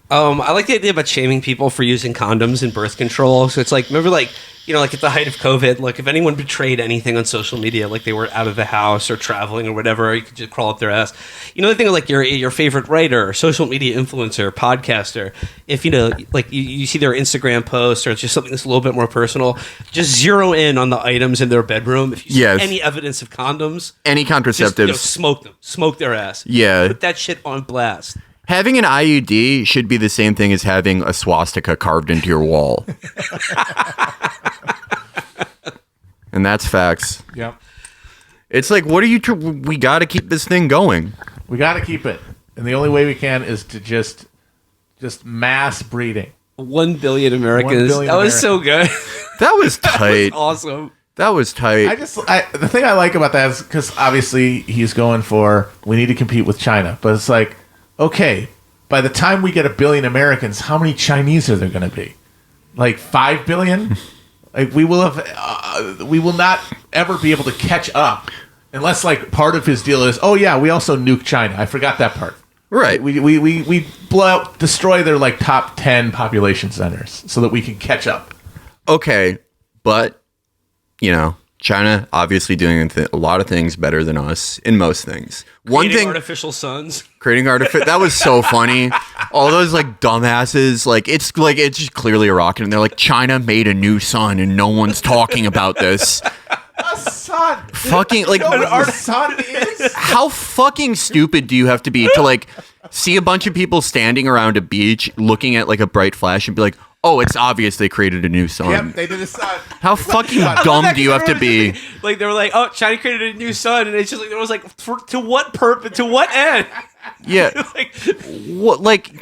I like the idea about shaming people for using condoms and birth control. So it's like, remember like, like at the height of COVID, like if anyone betrayed anything on social media, like they were out of the house or traveling or whatever, you could just crawl up their ass. The thing like your favorite writer, social media influencer, podcaster, if like you see their Instagram post or it's just something that's a little bit more personal, just zero in on the items in their bedroom. If you see any evidence of condoms, any contraceptives, just, smoke them, smoke their ass. Yeah. Put that shit on blast. Having an IUD should be the same thing as having a swastika carved into your wall. And that's facts. Yep. It's like, what are you? We got to keep this thing going. We got to keep it, and the only way we can is to just mass breeding. 1 billion Americans. 1 billion that was so good. That was tight. That was awesome. That was tight. The thing I like about that is because obviously he's going for, we need to compete with China, but it's like, okay, by the time we get 1 billion Americans, how many Chinese are there going to be? Like 5 billion? Like we will not ever be able to catch up unless like part of his deal is, oh yeah, we also nuke China. I forgot that part. Right. We destroy their like top 10 population centers so that we can catch up. Okay, but China obviously doing a lot of things better than us in most things. Creating artificial suns. That was so funny. All those like dumbasses, like it's just clearly a rocket, and they're like, China made a new sun, and no one's talking about this. A sun. Fucking like, our sun is. How fucking stupid do you have to be to like see a bunch of people standing around a beach looking at like a bright flash and be like, oh, it's obvious they created a new sun. Yep, they did a sun. How fucking dumb do you have to be? Like they were like, oh, China created a new sun, and it's just like there was like, to what purpose? To what end? Yeah. What? Like,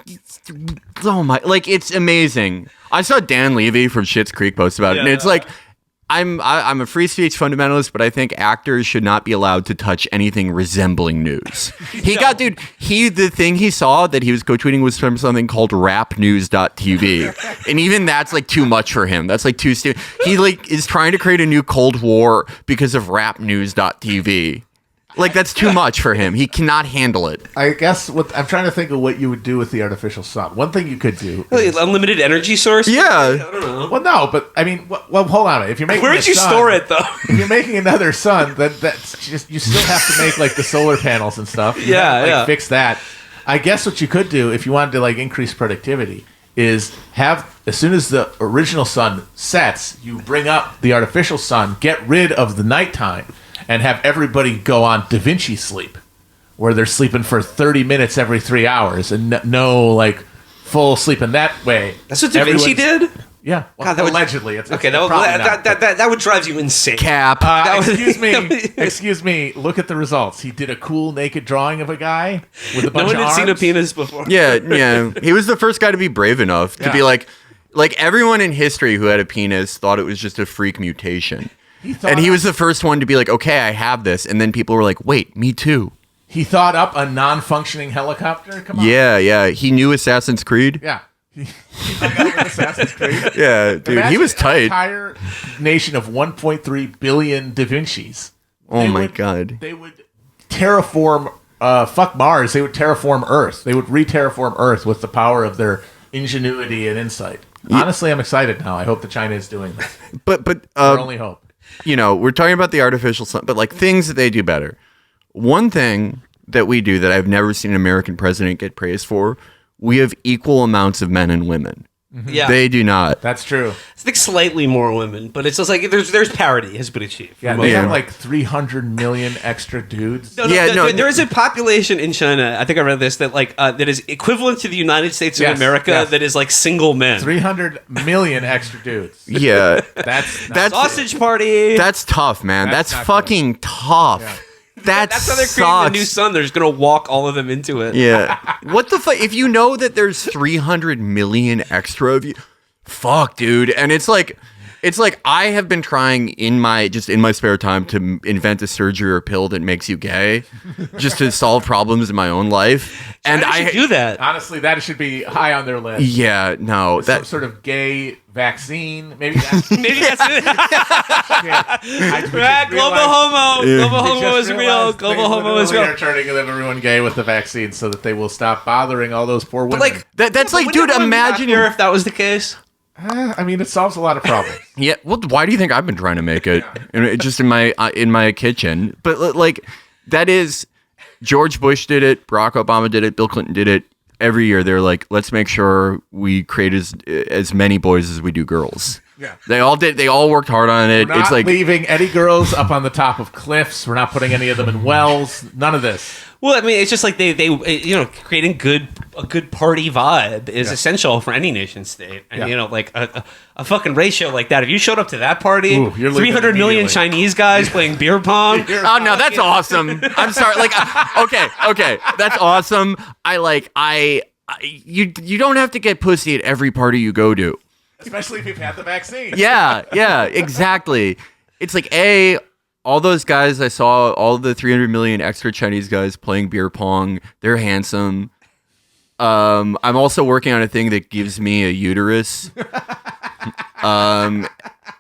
oh my! Like, it's amazing. I saw Dan Levy from Schitt's Creek post about it, and it's like, I'm a free speech fundamentalist, but I think actors should not be allowed to touch anything resembling news. The thing he saw that he was co-tweeting was from something called rapnews.tv. And even that's like too much for him. That's like too stupid. He like is trying to create a new Cold War because of rapnews.tv. Like, that's too much for him. He cannot handle it. I guess I'm trying to think of what you would do with the artificial sun. One thing you could do is, unlimited energy source. Yeah. I don't know. Well, no, but I mean, well, hold on. If you're making, where did you store it though? If you're making another sun, that's just, you still have to make like the solar panels and stuff. You have to, fix that. I guess what you could do if you wanted to like increase productivity is have, as soon as the original sun sets, you bring up the artificial sun, get rid of the nighttime. and have everybody go on Da Vinci sleep, where they're sleeping for 30 minutes every 3 hours and no like full sleep in that way. That's what Da Vinci did? Yeah. Well, God, that would- allegedly. Okay, it's that would drive you insane. Cap. Excuse me. Look at the results. He did a cool naked drawing of a guy with a No bunch one of had arms. seen a penis before. Yeah. He was the first guy to be brave enough to be like everyone in history who had a penis thought it was just a freak mutation. And he was the first one to be like, okay, I have this. And then people were like, wait, me too. He thought up a non-functioning helicopter? Come on. Yeah. He knew Assassin's Creed. Yeah. He hung out with Assassin's Creed. Yeah, dude, Imagine he was tight. An entire nation of 1.3 billion Da Vincis. Oh my God. They would terraform, fuck Mars. They would terraform Earth. They would re-terraform Earth with the power of their ingenuity and insight. Honestly, I'm excited now. I hope that China is doing this. But our only hope. You know, we're talking about the artificial sun, but like things that they do better. One thing that we do that I've never seen an American president get praised for, we have equal amounts of men and women. Yeah. They do not. That's true. I think slightly more women, but it's just like there's parity has been achieved. Yeah, they have like 300 million extra dudes. There is a population in China. I think I read this that that is equivalent to the United States of America. That is like single men. 300 million extra dudes. Yeah, that's sausage party. That's tough, man. That's fucking tough. Yeah. That's how they're creating the new sun. They're just gonna walk all of them into it. Yeah. What the fuck? If you know that there's 300 million extra of you, fuck, dude. And it's like I have been trying in my spare time to invent a surgery or pill that makes you gay, just to solve problems in my own life. And I do that. Honestly, that should be high on their list. Yeah, no, some sort of gay vaccine. Maybe that's it. Global homo. Yeah. Global homo is real. Global homo is real. They're turning everyone gay with the vaccine so that they will stop bothering all those poor women. But like that's like, dude, imagine if that was the case. I mean, it solves a lot of problems. Yeah. Well, why do you think I've been trying to make it? Just in my kitchen. But like, that is, George Bush did it. Barack Obama did it. Bill Clinton did it. Every year they're like, let's make sure we create as many boys as we do girls. Yeah. They all did. They all worked hard on it. We're not It's like leaving any girls up on the top of cliffs. We're not putting any of them in wells. None of this. Well, I mean, it's just like they creating a good party vibe is essential for any nation state, and like a fucking ratio like that. If you showed up to that party, 300 million Chinese guys playing beer pong. Oh no, that's awesome. I'm sorry. Like, okay, that's awesome. You don't have to get pussy at every party you go to. Especially if you've had the vaccine. Yeah, exactly. It's like, all those guys I saw, all the 300 million extra Chinese guys playing beer pong, they're handsome. I'm also working on a thing that gives me a uterus. And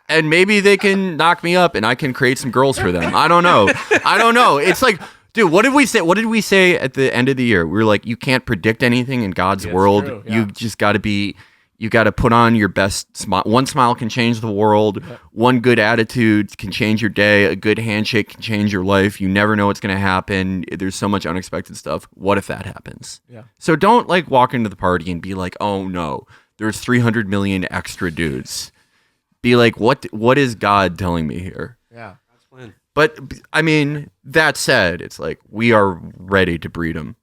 maybe they can knock me up and I can create some girls for them. I don't know. It's like, dude, what did we say at the end of the year? We were like, you can't predict anything in God's world. True, yeah. You just got to you got to put on your best smile. One smile can change the world. One good attitude can change your day. A good handshake can change your life. You never know what's going to happen. There's so much unexpected stuff. What if that happens? Yeah. So don't like walk into the party and be like, oh no, there's 300 million extra dudes. Be like, what is God telling me here? Yeah. But I mean, that said, it's like we are ready to breed them.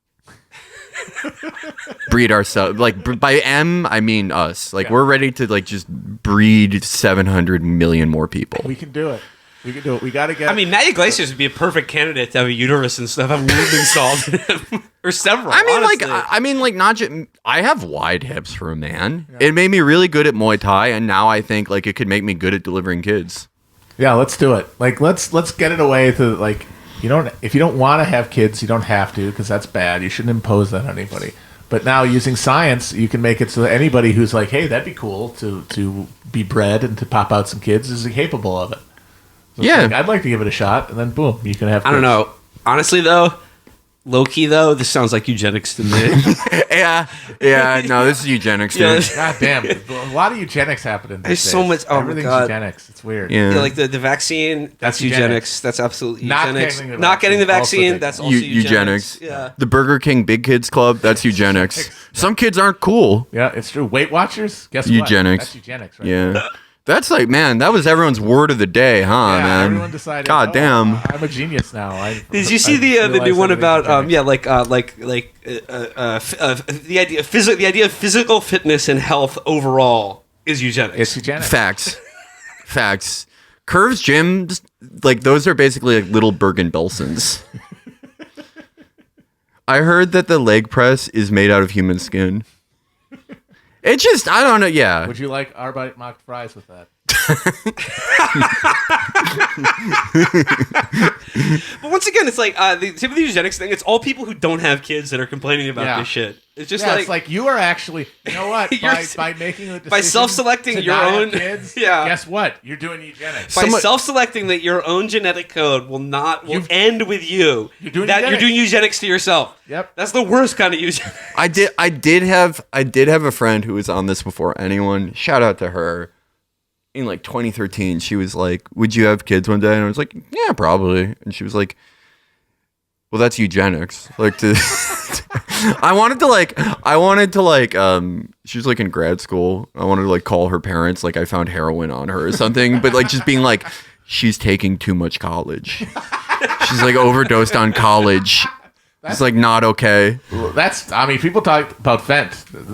Breed ourselves. Like by M, I mean us. Like we're ready to like just breed 700 million more people. We can do it. We got to get. I mean, Matty Yglesias would be a perfect candidate to have a uterus and stuff. Have a wound installed in him. Or several. I mean, not just. I have wide hips for a man. Yeah. It made me really good at Muay Thai, and now I think like it could make me good at delivering kids. Yeah, let's do it. Like let's get it away to like. If you don't want to have kids, you don't have to because that's bad. You shouldn't impose that on anybody. But now using science, you can make it so that anybody who's like, hey, that'd be cool to be bred and to pop out some kids is capable of it. So yeah. Like, I'd like to give it a shot, and then boom, you can have kids. I don't know. Honestly, though, low-key, though, this sounds like eugenics to me. Yeah, no, this is eugenics, dude. God damn. A lot of eugenics happening these There's days. so much. Oh, everything's my God. eugenics. It's weird. Yeah. Like the vaccine, that's eugenics. That's absolutely eugenics. Not getting the vaccine, also that's also eugenics. Yeah. The Burger King Big Kids Club, that's eugenics. Some kids aren't cool. Yeah, it's true. Weight Watchers, guess what? Eugenics. That's eugenics, right? Yeah. That's like, man, that was everyone's word of the day, huh, Yeah, man? everyone decided. God damn. I'm a genius now. Did you see the new one about the idea of physical fitness and health overall is eugenics? It's eugenics. Facts. Curves gyms, like those are basically like little Bergen-Belsens. I heard that the leg press is made out of human skin. It just, I don't know, yeah. Would you like Arbeit mock fries with that? But once again, it's like the tip of the eugenics thing. It's all people who don't have kids that are complaining about this shit. It's just it's like you are actually, you know what? By making the decision by self-selecting to your not own have kids, yeah. Guess what? You're doing eugenics. By self-selecting that your own genetic code will end with you. You're doing eugenics to yourself. Yep. That's the worst kind of eugenics. I did have a friend who was on this before anyone. Shout out to her. In like 2013, she was like, "Would you have kids one day?" And I was like, "Yeah, probably." And she was like, "Well, that's eugenics." Like, I wanted to like, she was like in grad school. I wanted to like call her parents, like I found heroin on her or something, but like just being like, she's taking too much college. She's like overdosed on college. It's like not okay. I mean, people talk about Fent.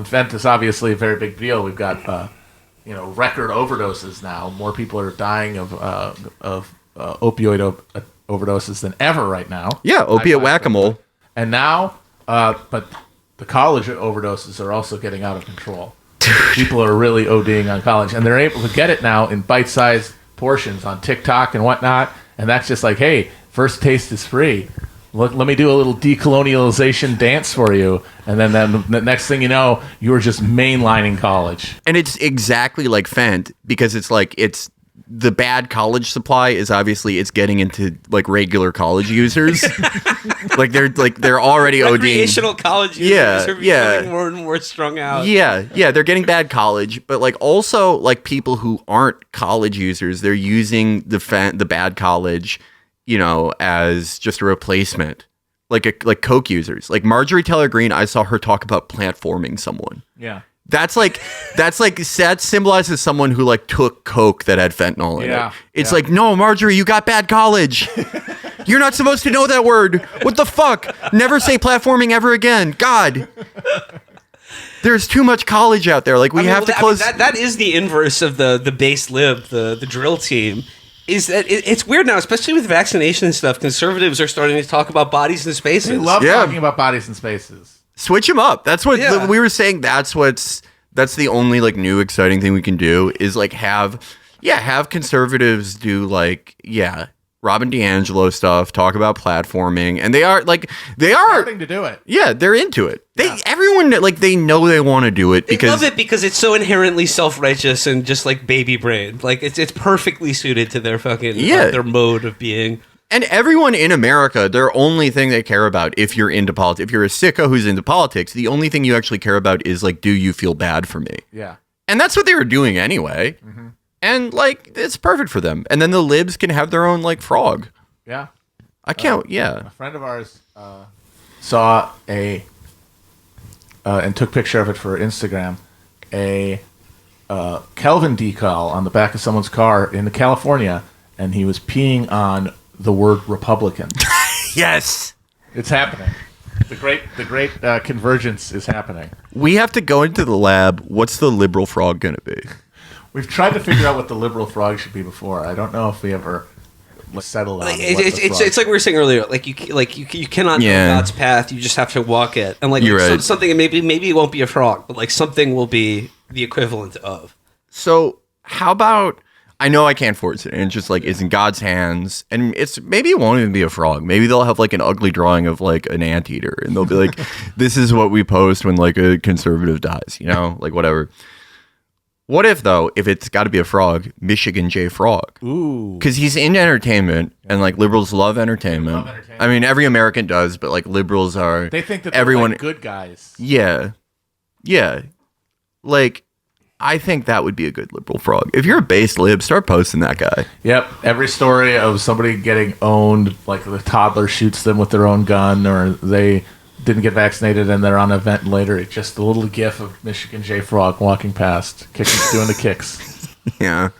Fent is obviously a very big deal. We've got, record overdoses now. More people are dying of opioid overdoses than ever right now. Yeah, opiate whack-a-mole. And now, but the college overdoses are also getting out of control. People are really ODing on college, and they're able to get it now in bite-sized portions on TikTok and whatnot. And that's just like, hey, first taste is free. Let me do a little decolonialization dance for you. And then the next thing you know, you're just mainlining college. And it's exactly like Fent, because it's like, it's the bad college supply is obviously it's getting into like regular college users. they're already ODing. Recreational college users are becoming more and more strung out. Yeah, they're getting bad college, but like also like people who aren't college users, they're using the bad college, as just a replacement, like coke users, like Marjorie Taylor Greene. I saw her talk about plant forming someone. Yeah, that symbolizes someone who like took coke that had fentanyl in it. It's like, no, Marjorie, you got bad college. You're not supposed to know that word. What the fuck? Never say platforming ever again. God. There's too much college out there. Like we have to close. That is the inverse of the base lib, the drill team. Is that it's weird now, especially with vaccination and stuff. Conservatives are starting to talk about bodies and spaces. They love talking about bodies and spaces. Switch them up. That's what we were saying. That's the only like new exciting thing we can do is like have conservatives do like Robin DiAngelo stuff, talk about platforming, and they are starting to do it. Yeah, they're into it. Everyone like they know they want to do it because they love it because it's so inherently self-righteous and just like baby brain. Like it's perfectly suited to their fucking their mode of being. And everyone in America, their only thing they care about, if you're into politics, if you're a sicko who's into politics, the only thing you actually care about is like, do you feel bad for me? Yeah. And that's what they were doing anyway. Mm-hmm. And like, it's perfect for them. And then the libs can have their own like frog. Yeah. I can't, A friend of ours saw and took a picture of it for Instagram, a Kelvin decal on the back of someone's car in California, and he was peeing on the word Republican. Yes. It's happening. The great convergence is happening. We have to go into the lab. What's the liberal frog going to be? We've tried to figure out what the liberal frog should be before. I don't know if we ever settled on it's like we were saying earlier. Like you cannot know God's path. You just have to walk it. And like right. something, maybe it won't be a frog, but like something will be the equivalent of. So how about? I know I can't force it, and it's just like it's in God's hands, and maybe it won't even be a frog. Maybe they'll have like an ugly drawing of like an anteater, and they'll be like, "This is what we post when like a conservative dies," like whatever. What if though, if it's got to be a frog, Michigan J. Frog? Ooh, because he's in entertainment, and like liberals love entertainment. I mean, every American does, but like liberals are. They think that everyone they're like good guys. Yeah. Like. I think that would be a good liberal frog. If you're a base lib, start posting that guy. Yep. Every story of somebody getting owned, like the toddler shoots them with their own gun, or they didn't get vaccinated and they're on a ventilator. It's just a little gif of Michigan J. Frog walking past, doing the kicks. Yeah.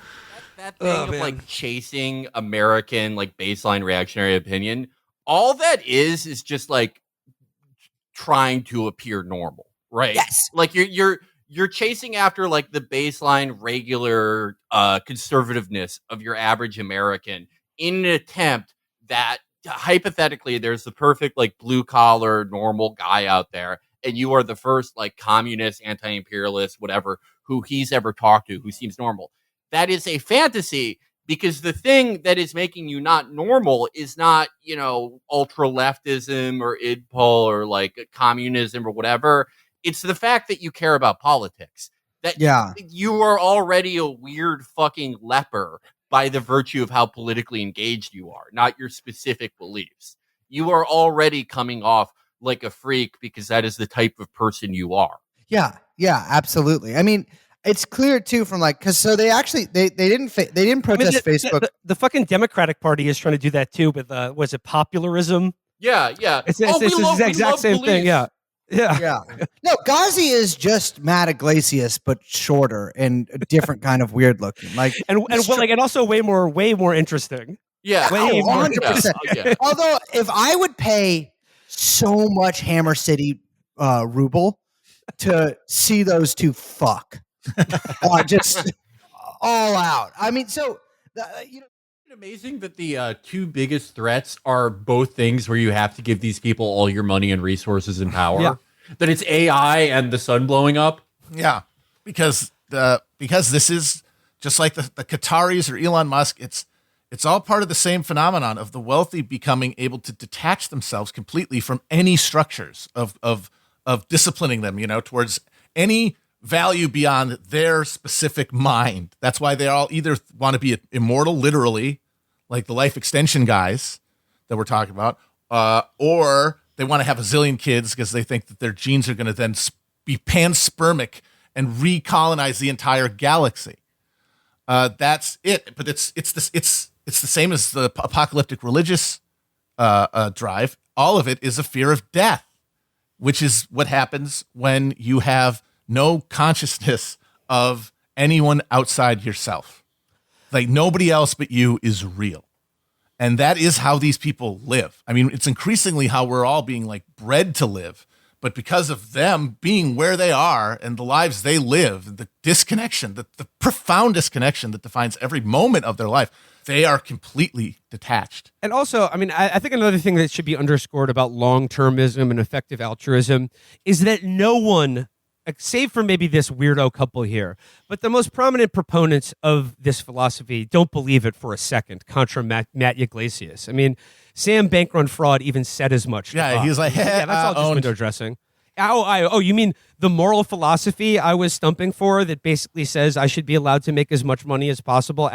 That thing of like chasing American like baseline reactionary opinion, all that is just like trying to appear normal, right? Yes. Like you're chasing after like the baseline regular conservativeness of your average American in an attempt that hypothetically there's the perfect like blue collar normal guy out there, and you are the first like communist, anti-imperialist, whatever, who he's ever talked to who seems normal. That is a fantasy, because the thing that is making you not normal is not, you know, ultra leftism or idpol or like communism or whatever. It's the fact that you care about politics. That you are already a weird fucking leper by the virtue of how politically engaged you are, not your specific beliefs. You are already coming off like a freak because that is the type of person you are. Yeah, absolutely. I mean, it's clear too from like, because so they actually they didn't protest Facebook. The fucking Democratic Party is trying to do that too with was it popularism? Yeah. It's the exact same thing. Yeah. No, Gazi is just Matt Yglesias, but shorter and a different kind of weird looking. Like and also way more interesting. Yeah, way 100%. Yeah. Although if I would pay so much Hammer City ruble to see those two fuck. Just all out. I mean, so you know, it's amazing that the two biggest threats are both things where you have to give these people all your money and resources and power. Yeah. That it's AI and the sun blowing up. Yeah, because this is just like the Qataris or Elon Musk. It's all part of the same phenomenon of the wealthy becoming able to detach themselves completely from any structures of disciplining them, you know, towards any value beyond their specific mind. That's why they all either want to be immortal, literally, like the life extension guys that we're talking about, or they want to have a zillion kids because they think that their genes are going to then be panspermic and recolonize the entire galaxy. That's it. But it's the same as the apocalyptic religious drive. All of it is a fear of death, which is what happens when you have no consciousness of anyone outside yourself. Like nobody else but you is real. And that is how these people live. I mean, it's increasingly how we're all being like bred to live. But because of them being where they are and the lives they live, the disconnection, the profound disconnection that defines every moment of their life, they are completely detached. And also, I mean, I think another thing that should be underscored about long-termism and effective altruism is that no one, save for maybe this weirdo couple here, but the most prominent proponents of this philosophy don't believe it for a second, contra Matt Yglesias. I mean, Sam Bankrun Fraud even said as much. Yeah, he's like, yeah, that's all just window dressing. Oh, you mean the moral philosophy I was stumping for that basically says I should be allowed to make as much money as possible,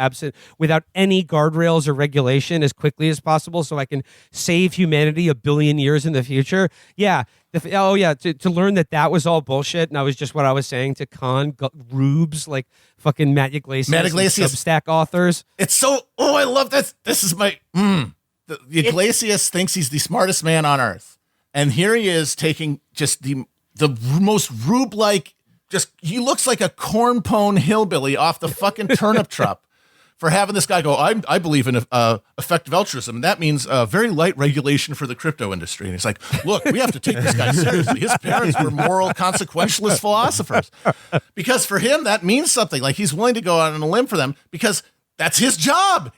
without any guardrails or regulation, as quickly as possible, so I can save humanity 1 billion years in the future? Yeah. To learn that was all bullshit, and I was just what I was saying to rubes like fucking Matt Yglesias Substack authors. It's so. Oh, I love this. This is my. Yglesias thinks he's the smartest man on earth. And here he is taking just the most rube-like, just he looks like a cornpone hillbilly off the fucking turnip truck for having this guy go, I believe in effective altruism. And that means very light regulation for the crypto industry. And he's like, look, we have to take this guy seriously. His parents were moral consequentialist philosophers. Because for him, that means something. Like he's willing to go out on a limb for them because that's his job.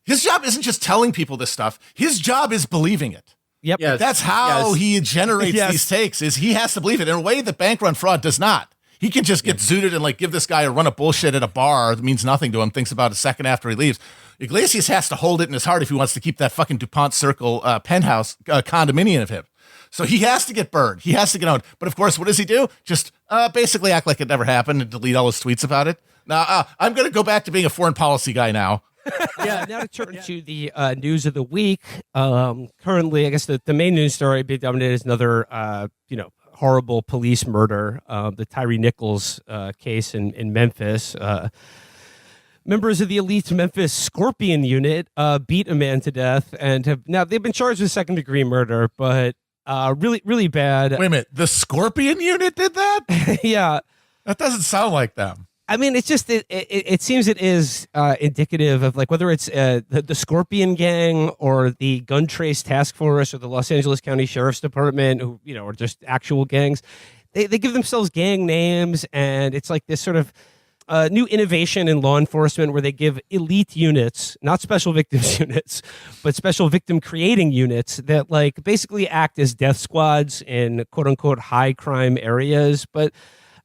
His job isn't just telling people this stuff. His job is believing it. Yep. Yes. That's how he generates these takes, is he has to believe it in a way that Bankrun Fraud does not. He can just get zooted and like give this guy a run of bullshit at a bar that means nothing to him, thinks about a second after he leaves. Iglesias has to hold it in his heart if he wants to keep that fucking DuPont Circle penthouse condominium of him. So he has to get burned. He has to get owned. But of course, what does he do? Just basically act like it never happened and delete all his tweets about it. Now, I'm going to go back to being a foreign policy guy now. Now to turn to the news of the week. Currently, I guess the main news story being dominated is another, horrible police murder, the Tyree Nichols case in Memphis. Members of the elite Memphis Scorpion unit beat a man to death and they've been charged with second-degree murder, but really, really bad. Wait a minute, the Scorpion unit did that? Yeah. That doesn't sound like them. I mean, it's just it seems it is indicative of like whether it's the Scorpion Gang or the Gun Trace Task Force or the Los Angeles County Sheriff's Department, who are just actual gangs. They give themselves gang names, and it's like this sort of new innovation in law enforcement where they give elite units, not special victims units, but special victim creating units that like basically act as death squads in quote unquote high crime areas, but.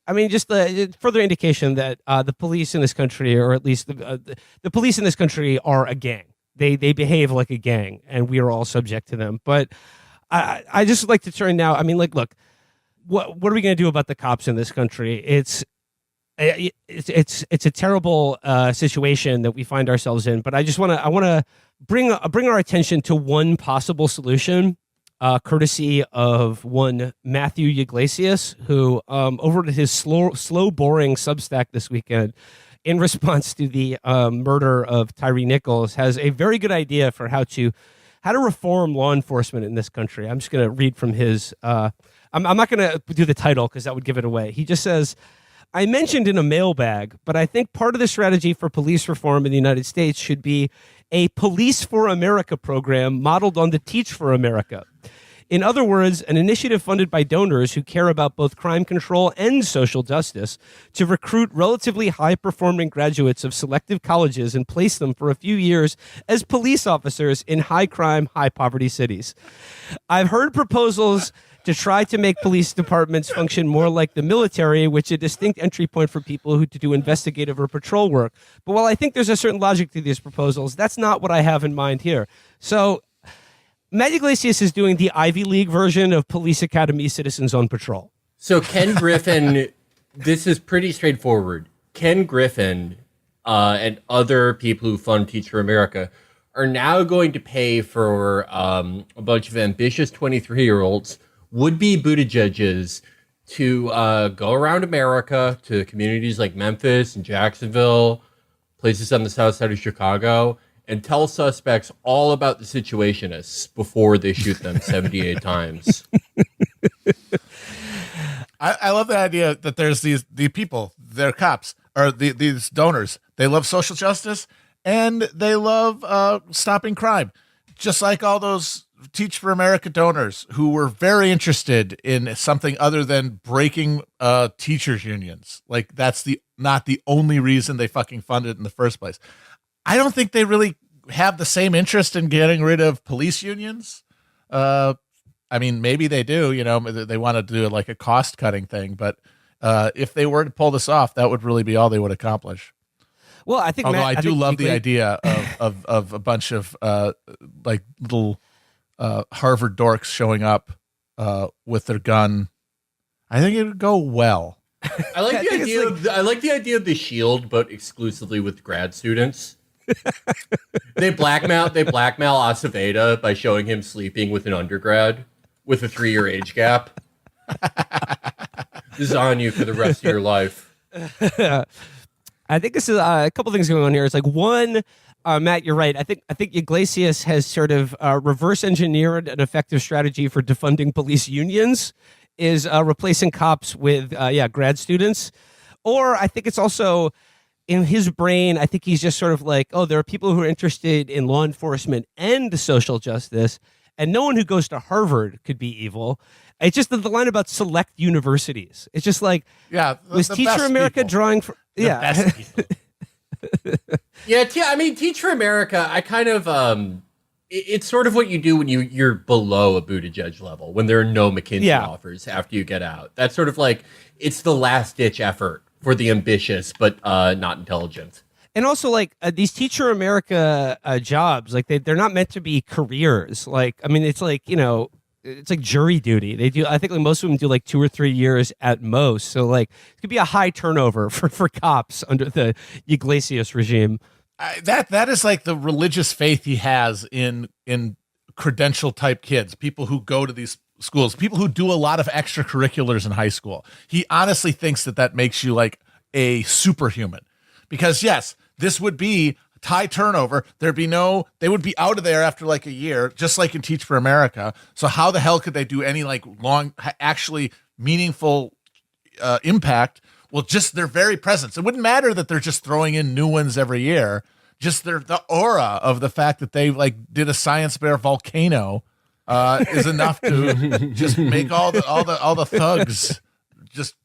I mean, just the further indication that the police in this country, or at least the police in this country, are a gang. They behave like a gang, and we are all subject to them. But I just like to turn now. I mean, like, look, what are we going to do about the cops in this country? It's a terrible situation that we find ourselves in. But I want to bring our attention to one possible solution. Courtesy of one Matthew Yglesias, who over at his slow boring Substack this weekend, in response to the murder of Tyree Nichols, has a very good idea for how to reform law enforcement in this country. I'm just going to read from his. I'm not going to do the title because that would give it away. He just says, I mentioned in a mailbag, but I think part of the strategy for police reform in the United States should be a Police for America program modeled on the Teach for America. In other words, an initiative funded by donors who care about both crime control and social justice to recruit relatively high-performing graduates of selective colleges and place them for a few years as police officers in high-crime, high-poverty cities. I've heard proposals to try to make police departments function more like the military, which is a distinct entry point for people who do investigative or patrol work. But while I think there's a certain logic to these proposals, that's not what I have in mind here. So Matt Yglesias is doing the Ivy League version of Police Academy Citizens on Patrol. So Ken Griffin, this is pretty straightforward. Ken Griffin and other people who fund Teach for America are now going to pay for a bunch of ambitious 23-year-olds, would-be Buttigieg's, to go around America to communities like Memphis and Jacksonville, places on the south side of Chicago, and tell suspects all about the situationists before they shoot them 78 times. I love the idea that there's the people, they're cops, or these donors. They love social justice, and they love stopping crime. Just like all those Teach for America donors who were very interested in something other than breaking teachers' unions. Like, that's not the only reason they fucking funded it in the first place. I don't think they really have the same interest in getting rid of police unions. I mean, maybe they do, they want to do like a cost cutting thing, but if they were to pull this off, that would really be all they would accomplish. Well, I think, although I do love the idea of a bunch of like little Harvard dorks showing up with their gun. I think it would go well. I like the idea. I like the idea of the shield, but exclusively with grad students. They blackmail Aceveda by showing him sleeping with an undergrad with a 3-year age gap. This is on you for the rest of your life. I think this is a couple things going on here. It's like one, Matt, you're right. I think Yglesias has sort of reverse engineered an effective strategy for defunding police unions, is replacing cops with grad students. Or I think it's also in his brain, I think he's just sort of like, oh, there are people who are interested in law enforcement and social justice, and no one who goes to Harvard could be evil. It's just the line about select universities. It's just like, was the Teach for America people. drawing for Best people. I mean, Teach for America, I kind of it's sort of what you do when you're below a Buttigieg level, when there are no McKinsey offers after you get out. That's sort of like, it's the last ditch effort for the ambitious but not intelligent. And also, like, these Teach for America jobs, like, they're not meant to be careers. Like, I mean, it's like, it's like jury duty. They do, I think, like, most of them do like 2 or 3 years at most. So, like, it could be a high turnover for cops under the Yglesias regime. That is like the religious faith he has in credential type kids, people who go to these schools, people who do a lot of extracurriculars in high school. He honestly thinks that makes you like a superhuman, because yes, this would be high turnover. They would be out of there after like a year, just like in Teach for America. So how the hell could they do any like long, actually meaningful impact Well, just their very presence. It wouldn't matter that they're just throwing in new ones every year. Just the aura of the fact that they like did a Science Bear volcano is enough to just make all the thugs just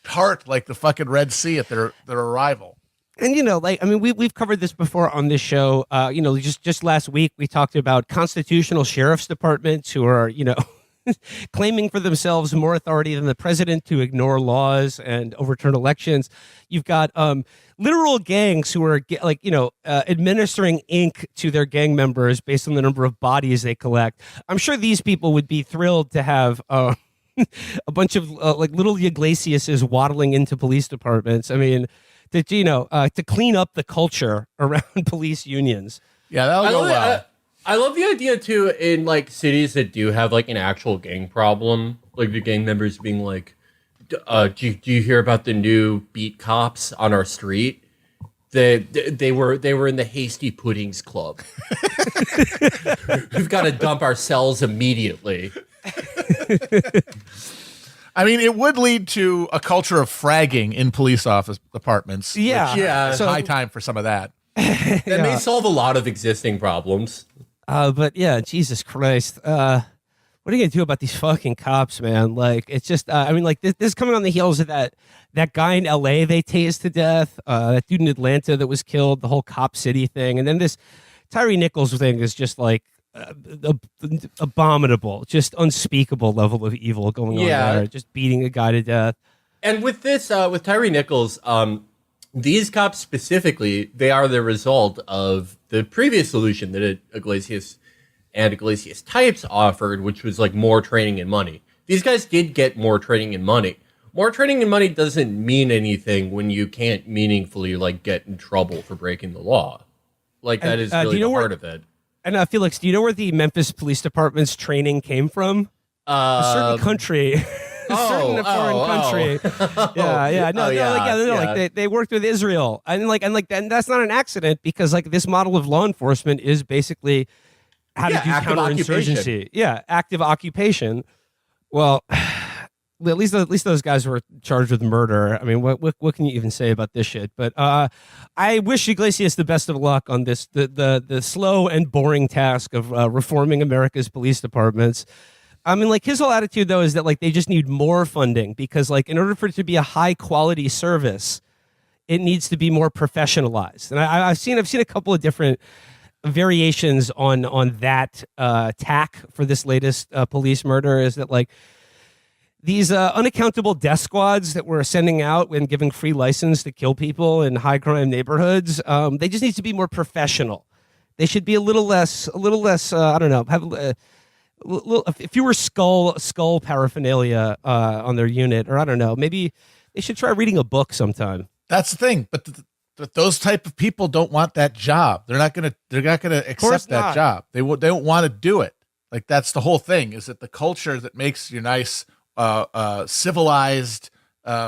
part like the fucking Red Sea at their arrival. And we've covered this before on this show. Just last week we talked about constitutional sheriff's departments who are claiming for themselves more authority than the president to ignore laws and overturn elections. You've got literal gangs who are administering ink to their gang members based on the number of bodies they collect. I'm sure these people would be thrilled to have a bunch of little Yglesias waddling into police departments. I mean, to clean up the culture around police unions. Yeah, that'll go well. I love the idea too in like cities that do have like an actual gang problem, like the gang members being like, do you hear about the new beat cops on our street? They were in the Hasty Puddings Club. We've got to dump our cells immediately. I mean, it would lead to a culture of fragging in police office departments. Yeah. So high time for some of that. That may solve a lot of existing problems. But yeah, Jesus Christ. What are you going to do about these fucking cops, man? Like, it's just, this is coming on the heels of that guy in LA they tased to death, that dude in Atlanta that was killed, the whole Cop City thing. And then this Tyree Nichols thing is just like abominable, just unspeakable level of evil going on there, just beating a guy to death. And with this, with Tyree Nichols, these cops specifically, they are the result of the previous solution that Yglesias and Yglesias types offered, which was like more training and money. These guys did get more training and money. More training and money doesn't mean anything when you can't meaningfully like get in trouble for breaking the law. Like that is really the heart of it. And Felix, do you know where the Memphis Police Department's training came from? A certain country. Foreign country. They worked with Israel, and that's not an accident because like this model of law enforcement is basically how to do counterinsurgency. Yeah, active occupation. Well, at least those guys were charged with murder. I mean, what can you even say about this shit? But I wish Yglesias the best of luck on this the slow and boring task of reforming America's police departments. I mean, like his whole attitude though is that like they just need more funding because like in order for it to be a high quality service, it needs to be more professionalized. And I've seen a couple of different variations on that tack for this latest police murder. Is that like these unaccountable death squads that we're sending out and giving free license to kill people in high crime neighborhoods? They just need to be more professional. They should be a little less. I don't know. Have if you were skull paraphernalia on their unit, or I don't know, maybe they should try reading a book sometime. That's the thing, but those type of people don't want that job. They're not gonna accept that job. They don't want to do it. Like that's the whole thing. Is that the culture that makes you nice, civilized,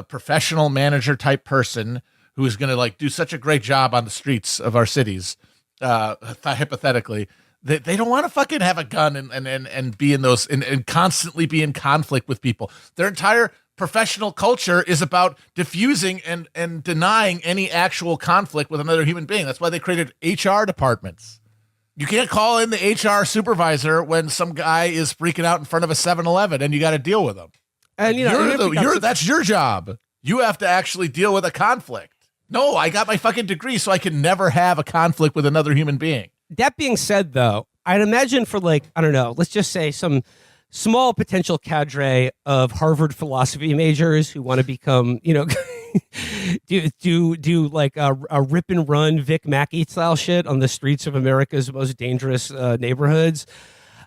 professional manager type person who is gonna like do such a great job on the streets of our cities, hypothetically. They don't want to fucking have a gun and be in those and constantly be in conflict with people. Their entire professional culture is about diffusing and denying any actual conflict with another human being. That's why they created HR departments. You can't call in the HR supervisor when some guy is freaking out in front of a 7-Eleven and you got to deal with them. And that's your job. You have to actually deal with a conflict. No, I got my fucking degree so I can never have a conflict with another human being. That being said, though, I'd imagine for like, I don't know, let's just say some small potential cadre of Harvard philosophy majors who want to become, do like a rip and run Vic Mackey style shit on the streets of America's most dangerous neighborhoods.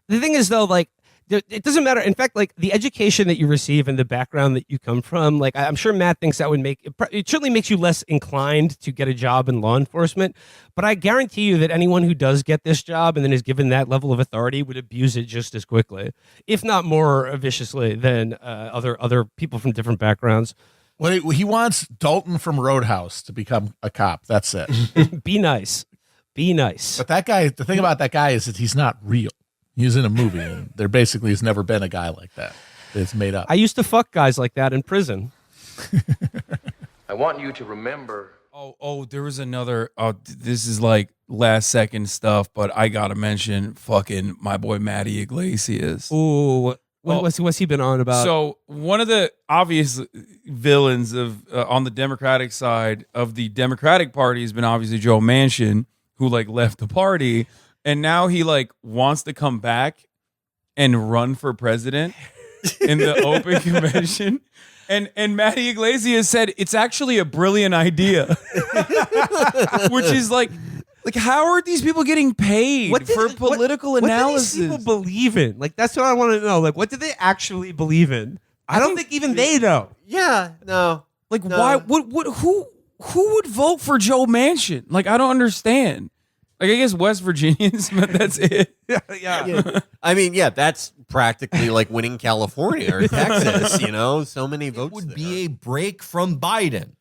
The thing is, though, like, it doesn't matter. In fact, like the education that you receive and the background that you come from, like I'm sure Matt thinks that would it certainly makes you less inclined to get a job in law enforcement. But I guarantee you that anyone who does get this job and then is given that level of authority would abuse it just as quickly, if not more viciously than other people from different backgrounds. Well, he wants Dalton from Roadhouse to become a cop. That's it. Be nice. But that guy, the thing about that guy is that he's not real. He's in a movie, and there basically has never been a guy like that. It's made up. I used to fuck guys like that in prison. I want you to remember. Oh, there was another. Oh, this is like last second stuff, but I gotta mention fucking my boy Matty Yglesias. Ooh, what's he been on about? So one of the obvious villains of on the Democratic side of the Democratic Party has been obviously Joe Manchin, who like left the party, and now he like wants to come back and run for president in the open convention. And Matty Yglesias said it's actually a brilliant idea, which is like how are these people getting paid for political analysis? What do these people believe in? Like that's what I want to know. Like what do they actually believe in? I don't think even they know. Yeah, no. Like why? What? Who would vote for Joe Manchin? Like I don't understand. Like I guess West Virginians, but that's it. Yeah. I mean, yeah, that's practically like winning California or Texas, so many votes. It would be a break from Biden.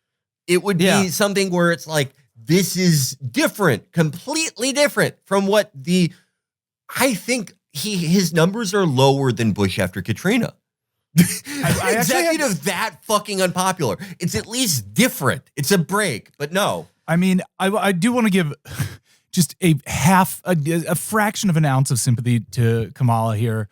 It would be something where it's like, this is different, completely different from what I think his numbers are lower than Bush after Katrina. I executive that fucking unpopular. It's at least different. It's a break, but no. I mean, I do want to give just a fraction of an ounce of sympathy to Kamala here,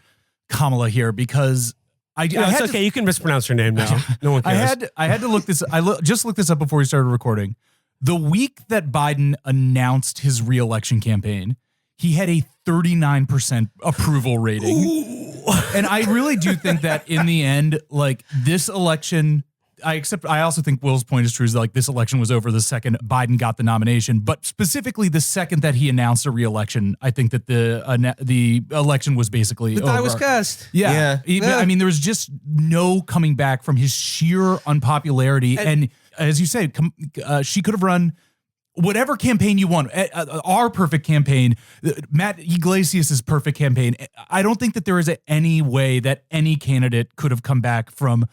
because it's okay. You can mispronounce her name now. No one cares. I had to look this. Just looked this up before we started recording. The week that Biden announced his re-election campaign, he had a 39% approval rating. Ooh. And I really do think that in the end, like this election, I also think Will's point is true, is that like this election was over the second Biden got the nomination, but specifically the second that he announced a re-election, I think that the election was basically the die was cast. Yeah. I mean, there was just no coming back from his sheer unpopularity. And as you said, she could have run whatever campaign you want. Our perfect campaign, Matt Yglesias' perfect campaign. I don't think that there is any way that any candidate could have come back from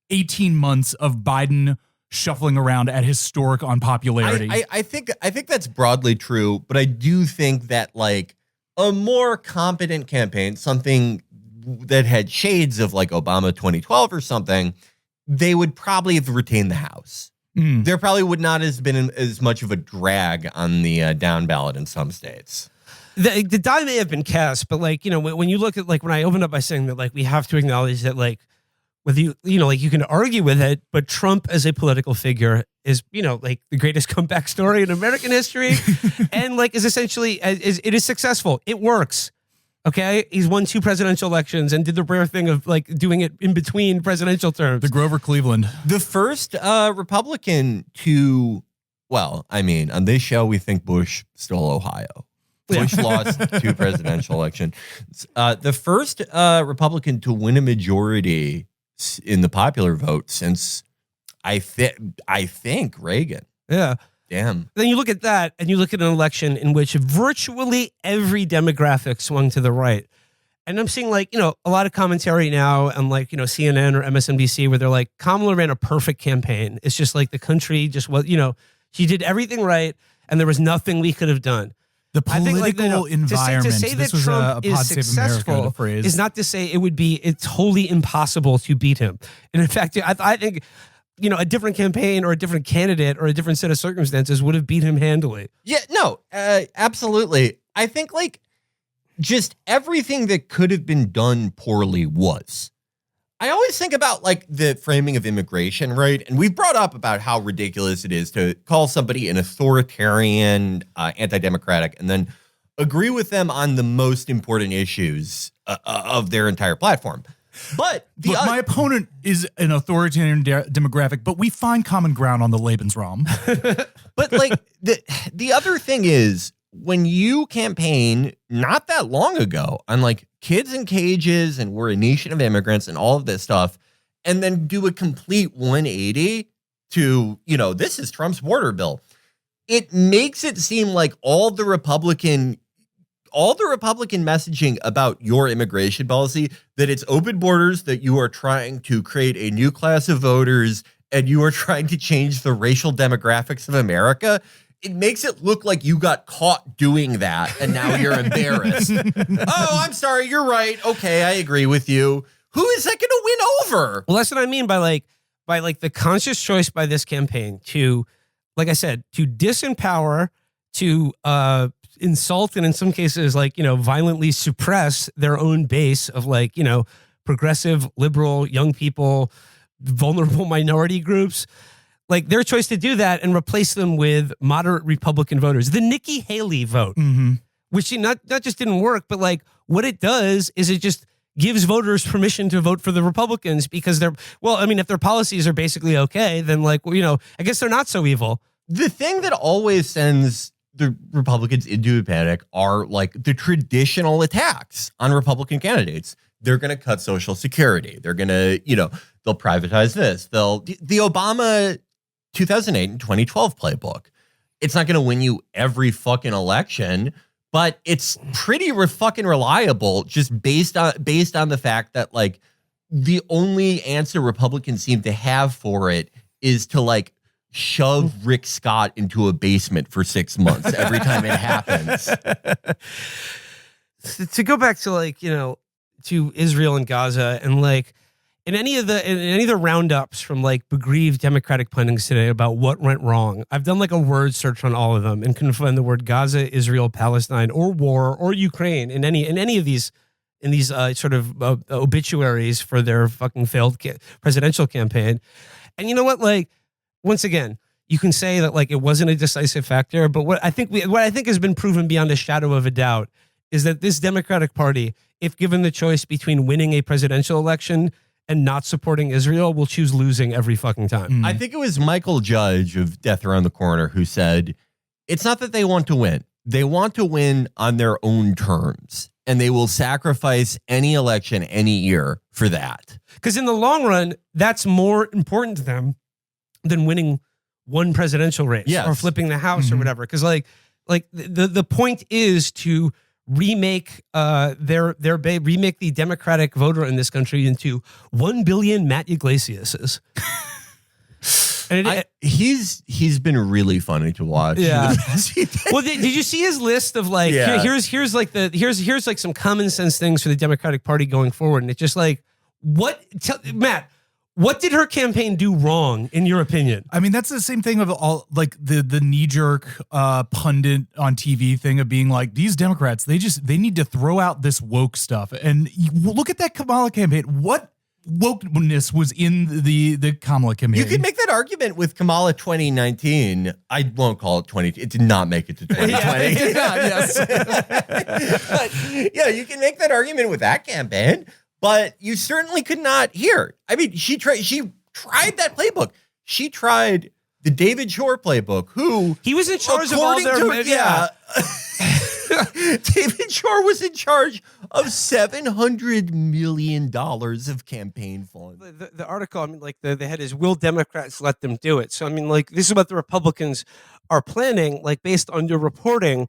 18 months of Biden shuffling around at historic unpopularity. I think that's broadly true, but I do think that like a more competent campaign, something that had shades of like Obama 2012 or something, they would probably have retained the House. There probably would not have been as much of a drag on the down ballot in some states. The die may have been cast, but like, when you look at like when I opened up by saying that like we have to acknowledge that like whether you can argue with it, but Trump as a political figure is, like the greatest comeback story in American history and like is essentially, it is successful. It works. Okay. He's won 2 presidential elections and did the rare thing of like doing it in between presidential terms. The Grover Cleveland. The first Republican to, on this show, we think Bush stole Ohio. Bush lost 2 presidential elections. The first Republican to win a majority in the popular vote since I think Reagan. Yeah. Damn. Then you look at that and you look at an election in which virtually every demographic swung to the right. And I'm seeing like, a lot of commentary now on like, CNN or MSNBC where they're like, Kamala ran a perfect campaign. It's just like the country just was, she did everything right and there was nothing we could have done. The political environment. To say this that was Trump a is Pod Save successful America phrase. is not to say it's wholly impossible to beat him. And in fact, I think, a different campaign or a different candidate or a different set of circumstances would have beat him handily. Yeah, no, absolutely. I think like just everything that could have been done poorly was. I always think about like the framing of immigration, right? And we've brought up about how ridiculous it is to call somebody an authoritarian, anti-democratic, and then agree with them on the most important issues of their entire platform. But my opponent is an authoritarian demographic, but we find common ground on the Lebensraum. But like the other thing is when you campaign not that long ago on like kids in cages and we're a nation of immigrants and all of this stuff, and then do a complete 180 to, this is Trump's border bill. It makes it seem like all the Republican messaging about your immigration policy, that it's open borders, that you are trying to create a new class of voters, and you are trying to change the racial demographics of America. It makes it look like you got caught doing that, and now you're embarrassed. Oh, I'm sorry. You're right. Okay, I agree with you. Who is that going to win over? Well, that's what I mean by like, by like the conscious choice by this campaign to, like I said, to disempower, to insult, and in some cases, like, violently suppress their own base of like, progressive, liberal, young people, vulnerable minority groups. Like their choice to do that and replace them with moderate Republican voters. The Nikki Haley vote, which not just didn't work, but like what it does is it just gives voters permission to vote for the Republicans because if their policies are basically okay, then like, I guess they're not so evil. The thing that always sends the Republicans into a panic are like the traditional attacks on Republican candidates. They're going to cut Social Security. They're going to, they'll privatize this. The Obama 2008 and 2012 playbook. It's not going to win you every fucking election, but it's pretty fucking reliable just based on the fact that like the only answer Republicans seem to have for it is to like shove Rick Scott into a basement for 6 months every time it happens. To go back to like, to Israel and Gaza, and like in any of the roundups from like begrieved Democratic pundits today about what went wrong, I've done like a word search on all of them and couldn't find the word Gaza, Israel, Palestine, or war, or Ukraine in any of these sort of obituaries for their fucking failed presidential campaign. And you know what? Like, once again, you can say that like it wasn't a decisive factor, but what I think has been proven beyond a shadow of a doubt is that this Democratic Party, if given the choice between winning a presidential election and not supporting Israel, will choose losing every fucking time. I think it was Michael Judge of Death Around the Corner who said, it's not that they want to win. They want to win on their own terms, and they will sacrifice any election, any year for that. Because in the long run, that's more important to them than winning one presidential race or flipping the House or whatever. Because like the point is to remake remake the Democratic voter in this country into 1 billion Matt Yglesiases. And he's been really funny to watch. Yeah. Well, did you see his list of like here's like some common sense things for the Democratic Party going forward, and it's just like Matt, what did her campaign do wrong, in your opinion? I mean, that's the same thing of all like the knee jerk pundit on TV thing of being like, these Democrats, they need to throw out this woke stuff. And look at that Kamala campaign. What wokeness was in the Kamala campaign? You could make that argument with Kamala 2019. I won't call it 20. It did not make it to 2020. But, yeah, you can make that argument with that campaign. But you certainly could not here. I mean, she tried that playbook. She tried the David Shore playbook, who he was in charge of all their David Shore was in charge of $700 million of campaign funds. The article, I mean, like the head is, will Democrats let them do it? So, I mean, like this is what the Republicans are planning, like based on your reporting.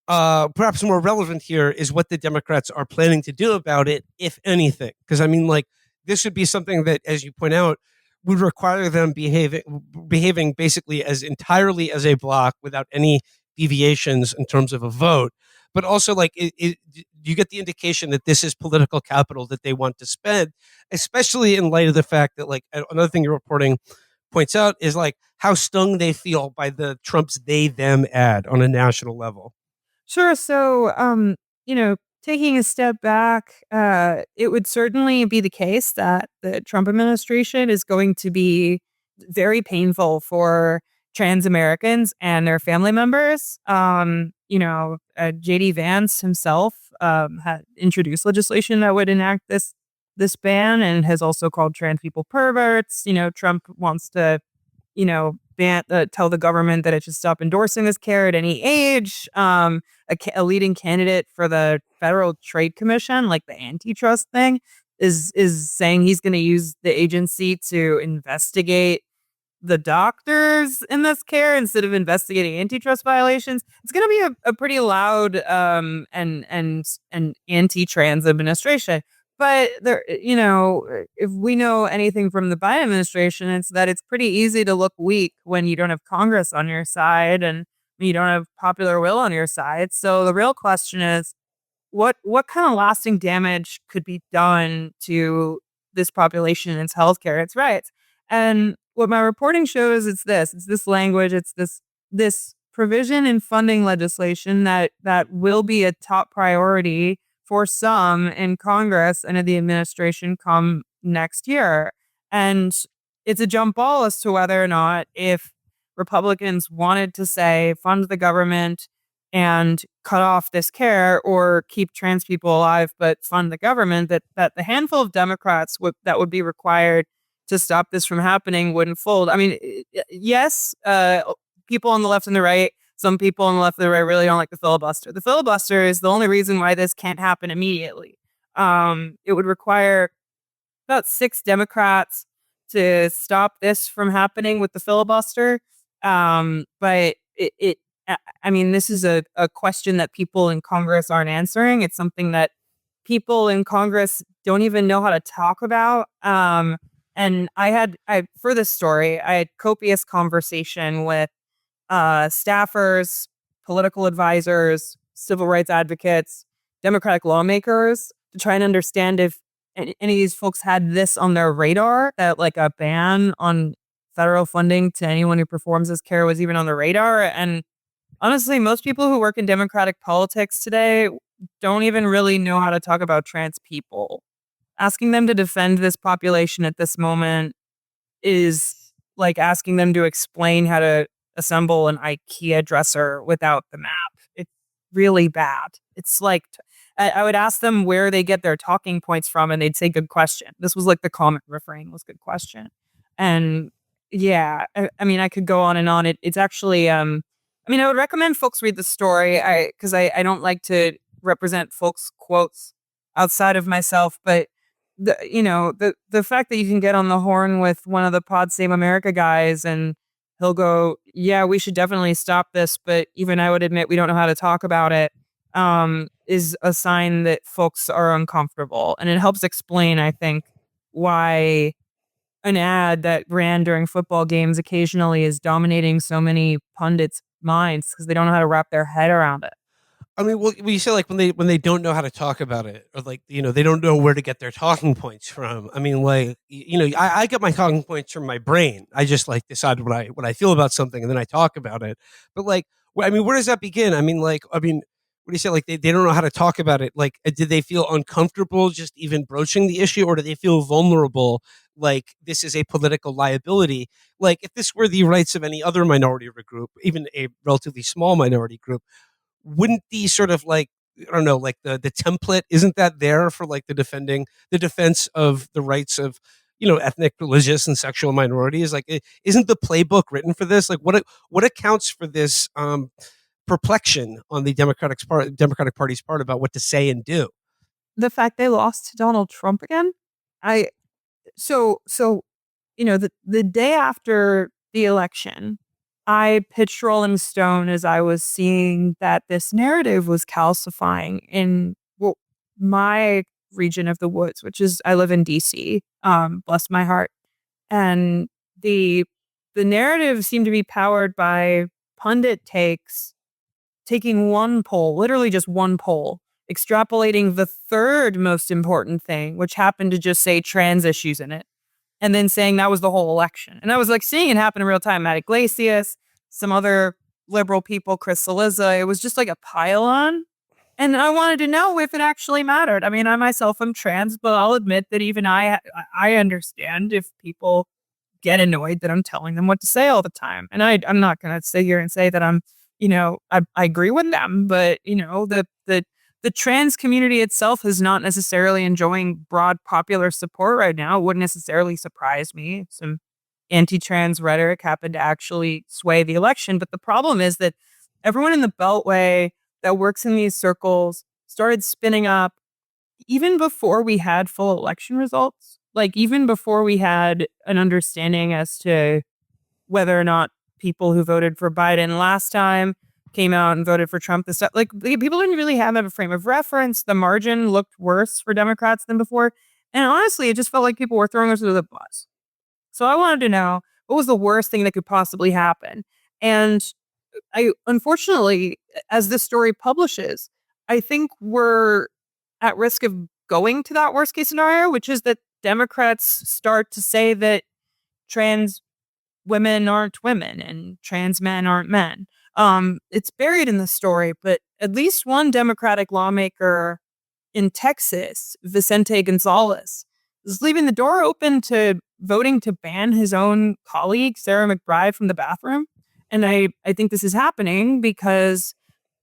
Perhaps more relevant here is what the Democrats are planning to do about it, if anything. Because I mean, like, this would be something that, as you point out, would require them behaving basically as entirely as a bloc without any deviations in terms of a vote. But also, like, you get the indication that this is political capital that they want to spend, especially in light of the fact that, like, another thing your reporting points out is like how stung they feel by the Trump's they-them ad on a national level. Sure. So, taking a step back, it would certainly be the case that the Trump administration is going to be very painful for trans Americans and their family members. J.D. Vance himself had introduced legislation that would enact this ban and has also called trans people perverts. Trump wants to, tell the government that it should stop endorsing this care at any age. A leading candidate for the Federal Trade Commission, like the antitrust thing, is saying he's going to use the agency to investigate the doctors in this care instead of investigating antitrust violations. It's going to be a pretty loud and anti-trans administration. But there, if we know anything from the Biden administration, it's that it's pretty easy to look weak when you don't have Congress on your side and you don't have popular will on your side. So the real question is, what kind of lasting damage could be done to this population and its healthcare, its rights? And what my reporting shows, it's this language, it's this provision in funding legislation that will be a top priority for some in Congress and in the administration come next year. And it's a jump ball as to whether or not, if Republicans wanted to say fund the government and cut off this care, or keep trans people alive but fund the government, that the handful of Democrats that would be required to stop this from happening wouldn't fold. I mean, yes, people on the left and the right, some people on the left and the right really don't like the filibuster. The filibuster is the only reason why this can't happen immediately. It would require about 6 Democrats to stop this from happening with the filibuster. But I mean, this is a question that people in Congress aren't answering. It's something that people in Congress don't even know how to talk about. And for this story, I had copious conversation with staffers, political advisors, civil rights advocates, Democratic lawmakers, to try and understand if any of these folks had this on their radar, that like a ban on federal funding to anyone who performs this care was even on the radar. And honestly, most people who work in Democratic politics today don't even really know how to talk about trans people. Asking them to defend this population at this moment is like asking them to explain how to assemble an IKEA dresser without the map. It's really bad. It's like, I would ask them where they get their talking points from, and they'd say, good question. This was like the common refrain was good question. And yeah, I mean, I could go on and on. It's actually, I mean, I would recommend folks read the story because I don't like to represent folks' quotes outside of myself. But, the fact that you can get on the horn with one of the Pod Save America guys and he'll go, yeah, we should definitely stop this, but even I would admit we don't know how to talk about it, is a sign that folks are uncomfortable. And it helps explain, I think, why an ad that ran during football games occasionally is dominating so many pundits' minds because they don't know how to wrap their head around it. I mean, well, you say like when they don't know how to talk about it, or like they don't know where to get their talking points from. I mean, like I get my talking points from my brain. I just like decide what I feel about something, and then I talk about it. But like, I mean, where does that begin? I mean, what do you say? Like they don't know how to talk about it. Like, did they feel uncomfortable just even broaching the issue, or do they feel vulnerable? Like this is a political liability. Like if this were the rights of any other minority or group, even a relatively small minority group, wouldn't the sort of like, I don't know, like the template, isn't that there for like the defense of the rights of, ethnic, religious, and sexual minorities? Like, isn't the playbook written for this? Like what accounts for this perplexion on the Democratic Party's part about what to say and do? The fact they lost to Donald Trump again. So the day after the election, I pitched Rolling Stone as I was seeing that this narrative was calcifying in my region of the woods, which is, I live in DC, bless my heart. And the narrative seemed to be powered by pundit taking one poll, literally just one poll, extrapolating the third most important thing, which happened to just say trans issues in it, and then saying that was the whole election. And I was like seeing it happen in real time. Matty Yglesias, some other liberal people, Chris Cillizza. It was just like a pile on. And I wanted to know if it actually mattered. I mean, I myself am trans, but I'll admit that even I understand if people get annoyed that I'm telling them what to say all the time. And I'm not going to sit here and say that I'm, I agree with them, but the trans community itself is not necessarily enjoying broad popular support right now. It wouldn't necessarily surprise me if some anti-trans rhetoric happened to actually sway the election. But the problem is that everyone in the Beltway that works in these circles started spinning up even before we had full election results. Like even before we had an understanding as to whether or not people who voted for Biden last time came out and voted for Trump this time. Like people didn't really have a frame of reference. The margin looked worse for Democrats than before. And honestly, it just felt like people were throwing us under the bus. So I wanted to know what was the worst thing that could possibly happen. And unfortunately, as this story publishes, I think we're at risk of going to that worst case scenario, which is that Democrats start to say that trans women aren't women and trans men aren't men. It's buried in the story, but at least one Democratic lawmaker in Texas, Vicente Gonzalez, is leaving the door open to voting to ban his own colleague, Sarah McBride, from the bathroom. And I think this is happening because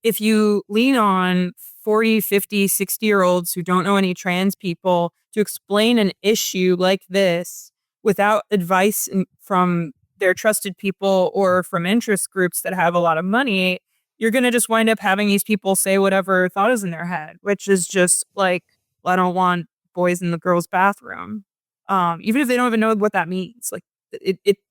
if you lean on 40, 50, 60-year-olds who don't know any trans people to explain an issue like this without advice from their trusted people or from interest groups that have a lot of money, you're going to just wind up having these people say whatever thought is in their head, which is just like, well, I don't want boys in the girls' bathroom. Even if they don't even know what that means. Like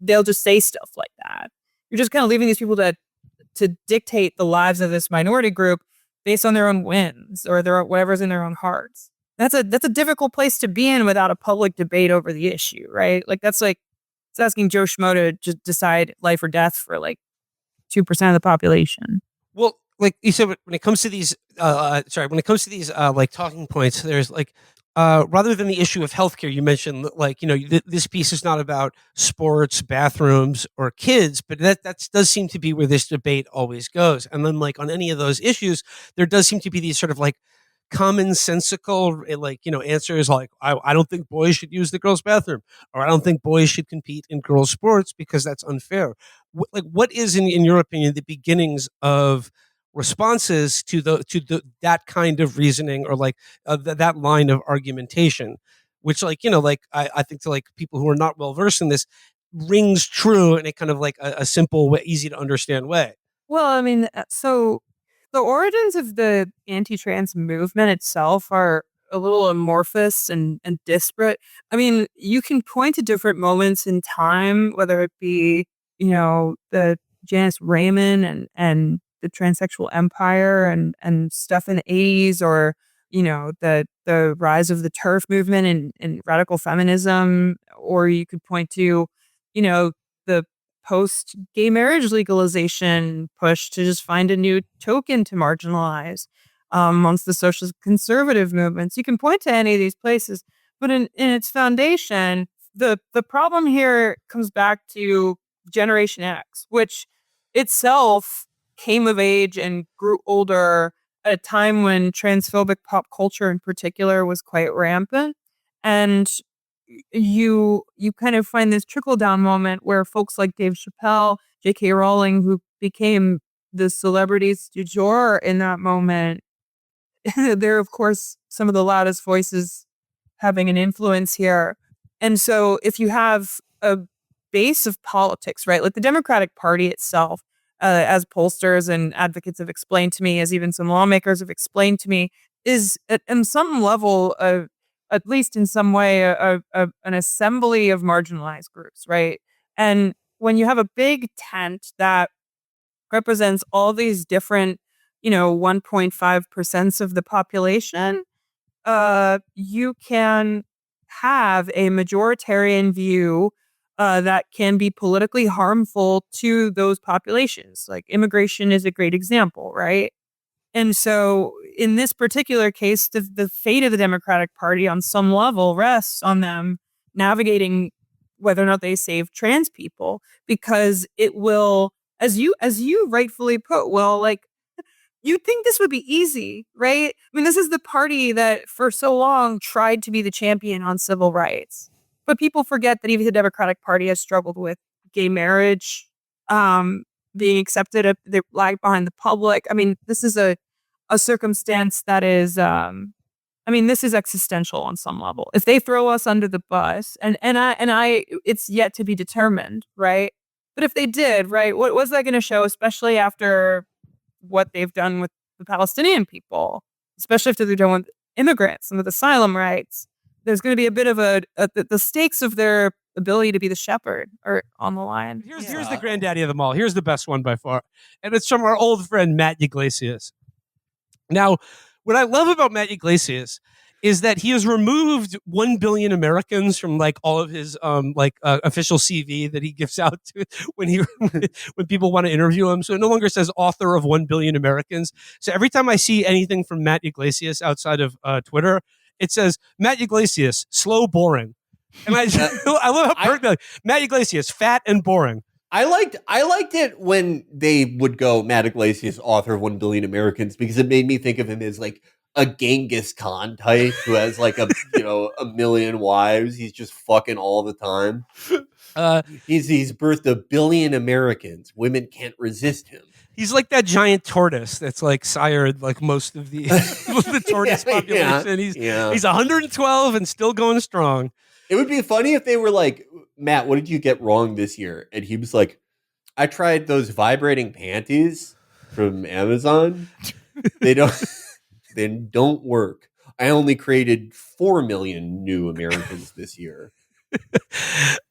they'll just say stuff like that. You're just kind of leaving these people to dictate the lives of this minority group based on their own whims or whatever's in their own hearts. That's a difficult place to be in without a public debate over the issue, right? Like it's asking Joe Schmo to just decide life or death for like 2% of the population. Well, like you said, when it comes to these, like talking points, there's like, rather than the issue of healthcare, you mentioned like, this piece is not about sports, bathrooms, or kids, but that does seem to be where this debate always goes. And then like on any of those issues, there does seem to be these sort of like commonsensical, like, answers like, I don't think boys should use the girls' bathroom, or I don't think boys should compete in girls' sports because that's unfair. What is, in your opinion, the beginnings of responses to that kind of reasoning, or like that line of argumentation, which I think to like people who are not well versed in this rings true in a kind of like a simple way, easy to understand way. Well, I mean, so the origins of the anti-trans movement itself are a little amorphous and disparate. I mean, you can point to different moments in time, whether it be, the Janice Raymond and the transsexual empire and stuff in the 80s, or, the rise of the TERF movement and radical feminism, or you could point to, the post-gay marriage legalization push to just find a new token to marginalize amongst the social conservative movements. You can point to any of these places, but in its foundation, the problem here comes back to Generation X, which itself came of age and grew older at a time when transphobic pop culture in particular was quite rampant. And you kind of find this trickle down moment where folks like Dave Chappelle, J.K. Rowling, who became the celebrities du jour in that moment, they're of course some of the loudest voices having an influence here. And so if you have a base of politics, right, like the Democratic Party itself, as pollsters and advocates have explained to me, as even some lawmakers have explained to me, is at some level of, at least in some way, an assembly of marginalized groups, right? And when you have a big tent that represents all these different, 1.5% of the population, you can have a majoritarian view that can be politically harmful to those populations. Like immigration is a great example, right? And so in this particular case, the fate of the Democratic Party on some level rests on them navigating whether or not they save trans people, because it will, as you rightfully put, well, like, you'd think this would be easy, right? I mean, this is the party that for so long tried to be the champion on civil rights. But people forget that even the Democratic Party has struggled with gay marriage being accepted, they lag behind the public. I mean, this is a circumstance that is, this is existential on some level. If they throw us under the bus, and I, it's yet to be determined, right? But if they did, right, what was that going to show, especially after what they've done with the Palestinian people, especially after they're done with immigrants and with asylum rights? There's going to be a bit of the stakes of their ability to be the shepherd are on the line. Here's the granddaddy of them all. Here's the best one by far. And it's from our old friend, Matt Yglesias. Now, what I love about Matt Yglesias is that he has removed 1 billion Americans from like all of his official CV that he gives out to when people want to interview him. So it no longer says author of 1 billion Americans. So every time I see anything from Matt Yglesias outside of Twitter, it says Matt Yglesias, slow, boring. And I love how Matt Yglesias, fat and boring. I liked it when they would go Matt Yglesias, author of 1 Billion Americans, because it made me think of him as like a Genghis Khan type who has like a million wives. He's just fucking all the time. He's birthed 1 billion Americans. Women can't resist him. He's like that giant tortoise that's like sired like most of the tortoise population. He's 112 and still going strong. It would be funny if they were like, Matt, what did you get wrong this year? And he was like, I tried those vibrating panties from Amazon. They don't work. I only created 4 million new Americans this year.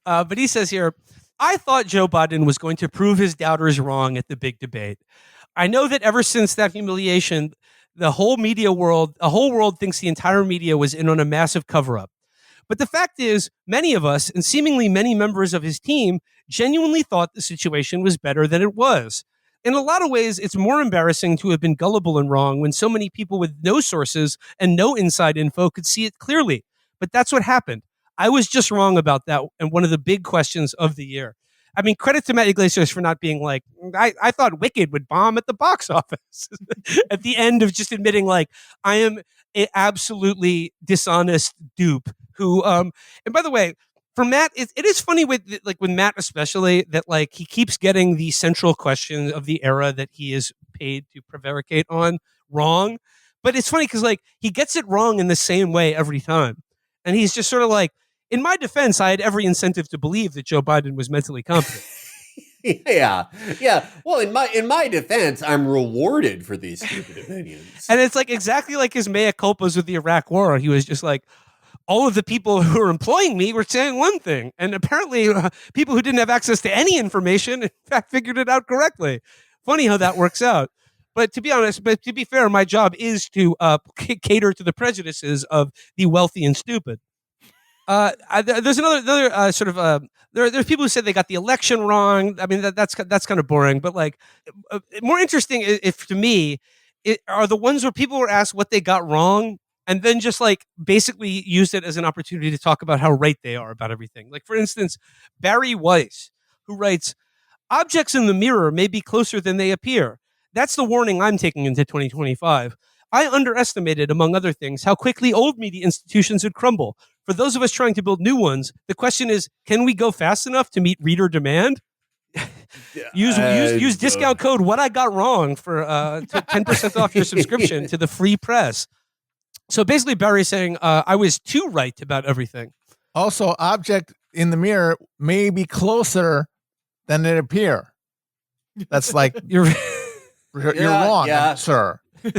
But he says here, I thought Joe Biden was going to prove his doubters wrong at the big debate. I know that ever since that humiliation, the whole world thinks the entire media was in on a massive cover-up. But the fact is, many of us, and seemingly many members of his team, genuinely thought the situation was better than it was. In a lot of ways, it's more embarrassing to have been gullible and wrong when so many people with no sources and no inside info could see it clearly. But that's what happened. I was just wrong about that, and one of the big questions of the year. I mean, credit to Matt Yglesias for not being like, I thought Wicked would bomb at the box office at the end of just admitting, like, I am an absolutely dishonest dupe who, and by the way, for Matt, it is funny with Matt especially that like he keeps getting the central question of the era that he is paid to prevaricate on wrong. But it's funny because like he gets it wrong in the same way every time. And he's just sort of like, in my defense, I had every incentive to believe that Joe Biden was mentally competent. Yeah. Well, in my defense, I'm rewarded for these stupid opinions. And it's like exactly like his mea culpas with the Iraq War. He was just like, all of the people who were employing me were saying one thing, and apparently people who didn't have access to any information, in fact, figured it out correctly. Funny how that works out. But to be fair, my job is to cater to the prejudices of the wealthy and stupid. There's another sort of there's people who said they got the election wrong. I mean that's kind of boring, but like more interesting if to me are the ones where people were asked what they got wrong and then just like basically used it as an opportunity to talk about how right they are about everything. Like for instance, Barry Weiss, who writes, "Objects in the mirror may be closer than they appear. That's the warning I'm taking into 2025. I underestimated, among other things, how quickly old media institutions would crumble. For those of us trying to build new ones, the question is, can we go fast enough to meet reader demand? Use discount code What I Got Wrong for 10% off your subscription to the free press." So basically, Barry's saying I was too right about everything. Also, object in the mirror may be closer than it appear. That's like you're wrong, sir. I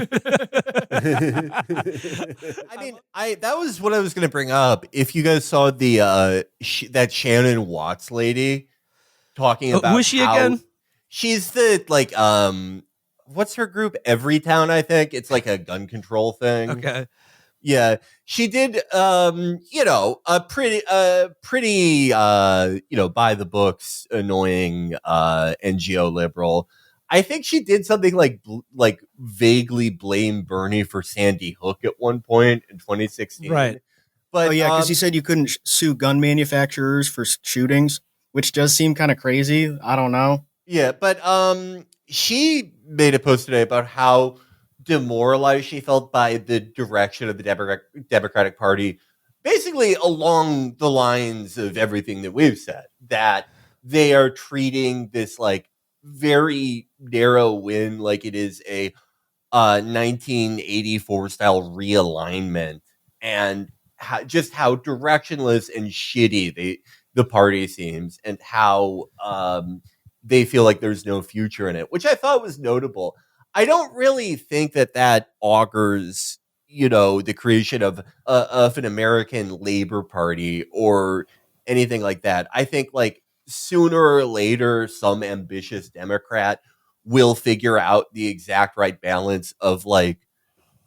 mean, that was what I was going to bring up. If you guys saw the that Shannon Watts lady talking about who is she again? She's the like what's her group? Everytown, I think. It's like a gun control thing. Okay. Yeah, she did a pretty by the books annoying NGO liberal. I think she did something like vaguely blame Bernie for Sandy Hook at one point in 2016. Right. But because he said you couldn't sue gun manufacturers for shootings, which does seem kind of crazy. I don't know. Yeah, but she made a post today about how demoralized she felt by the direction of the Democratic Party, basically along the lines of everything that we've said, that they are treating this like very narrow win like it is a 1984 style realignment, and how directionless and shitty the party seems, and how they feel like there's no future in it, which I thought was notable. I don't really think that augurs, the creation of an American Labor Party or anything like that. I think like sooner or later, some ambitious Democrat will figure out the exact right balance of like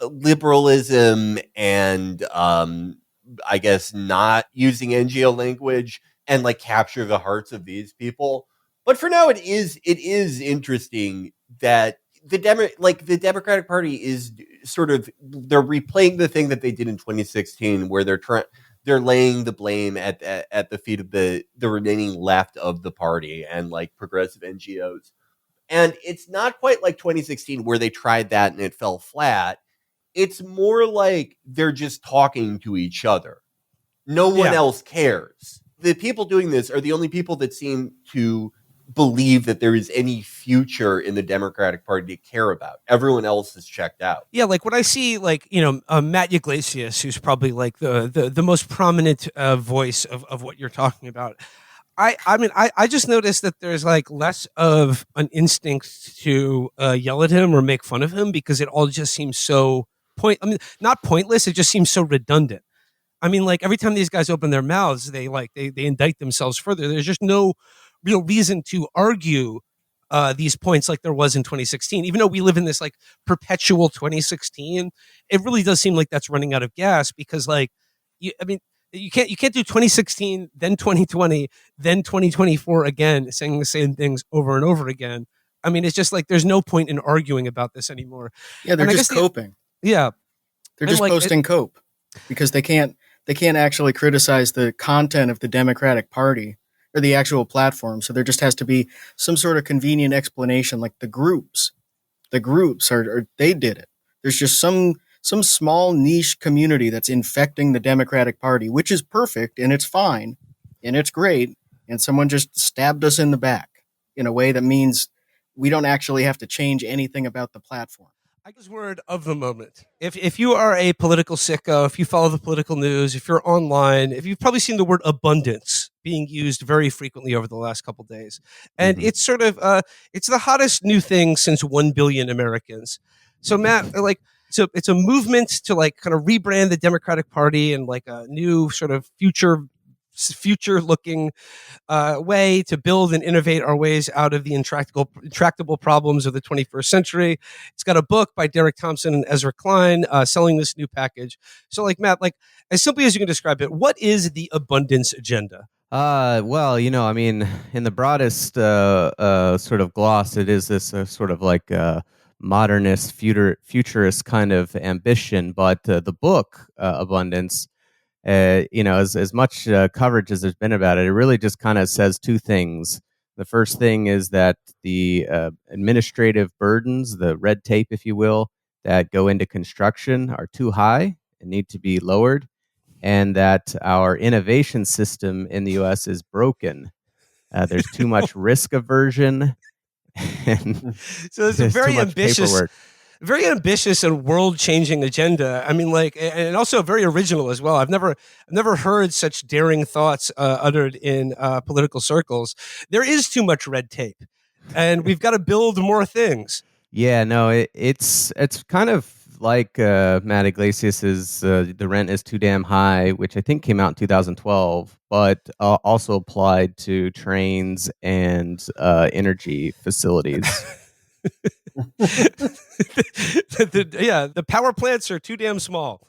liberalism and I guess not using NGO language and like capture the hearts of these people. But for now, it is interesting that the Democratic Party is sort of, they're replaying the thing that they did in 2016, where they're they're laying the blame at the feet of the remaining left of the party and like progressive NGOs. And it's not quite like 2016 where they tried that and it fell flat. It's more like they're just talking to each other. No one else cares. The people doing this are the only people that seem to believe that there is any future in the Democratic Party to care about. Everyone else is checked out. Yeah, like when I see Matt Yglesias, who's probably like the most prominent voice of what you're talking about. I just noticed that there's like less of an instinct to yell at him or make fun of him because it all just seems so not pointless. It just seems so redundant. I mean, like every time these guys open their mouths, they indict themselves further. There's just no real reason to argue these points like there was in 2016. Even though we live in this like perpetual 2016, it really does seem like that's running out of gas because you can't do 2016, then 2020, then 2024 again, saying the same things over and over again. I mean, it's just like there's no point in arguing about this anymore. Yeah, they're just coping. They're just posting cope because they can't actually criticize the content of the Democratic Party or the actual platform. So there just has to be some sort of convenient explanation, like the groups are they did it. There's just some small niche community that's infecting the Democratic Party, which is perfect and it's fine and it's great. And someone just stabbed us in the back in a way that means we don't actually have to change anything about the platform. I guess word of the moment. If you are a political sicko, if you follow the political news, if you're online, if you've probably seen the word abundance being used very frequently over the last couple of days. And it's sort of, it's the hottest new thing since 1 billion Americans. So Matt, so it's a movement to like kind of rebrand the Democratic Party and like a new sort of future looking way to build and innovate our ways out of the intractable problems of the 21st century. It's got a book by Derek Thompson and Ezra Klein selling this new package. So like Matt, like as simply as you can describe it, what is the abundance agenda? Well, I mean, in the broadest sort of gloss, it is this sort of like modernist, futurist kind of ambition. But the book, Abundance, as much coverage as there's been about it, it really just kind of says two things. The first thing is that the administrative burdens, the red tape, if you will, that go into construction are too high and need to be lowered, and that our innovation system in the U.S. is broken. There's too much risk aversion. And so it's a very ambitious and world-changing agenda. I mean, like, and also very original as well. I've never heard such daring thoughts uttered in political circles. There is too much red tape, and we've got to build more things. Yeah, no, it's kind of like Matt Yglesias's "The Rent Is Too Damn High," which I think came out in 2012, but also applied to trains and energy facilities. The power plants are too damn small.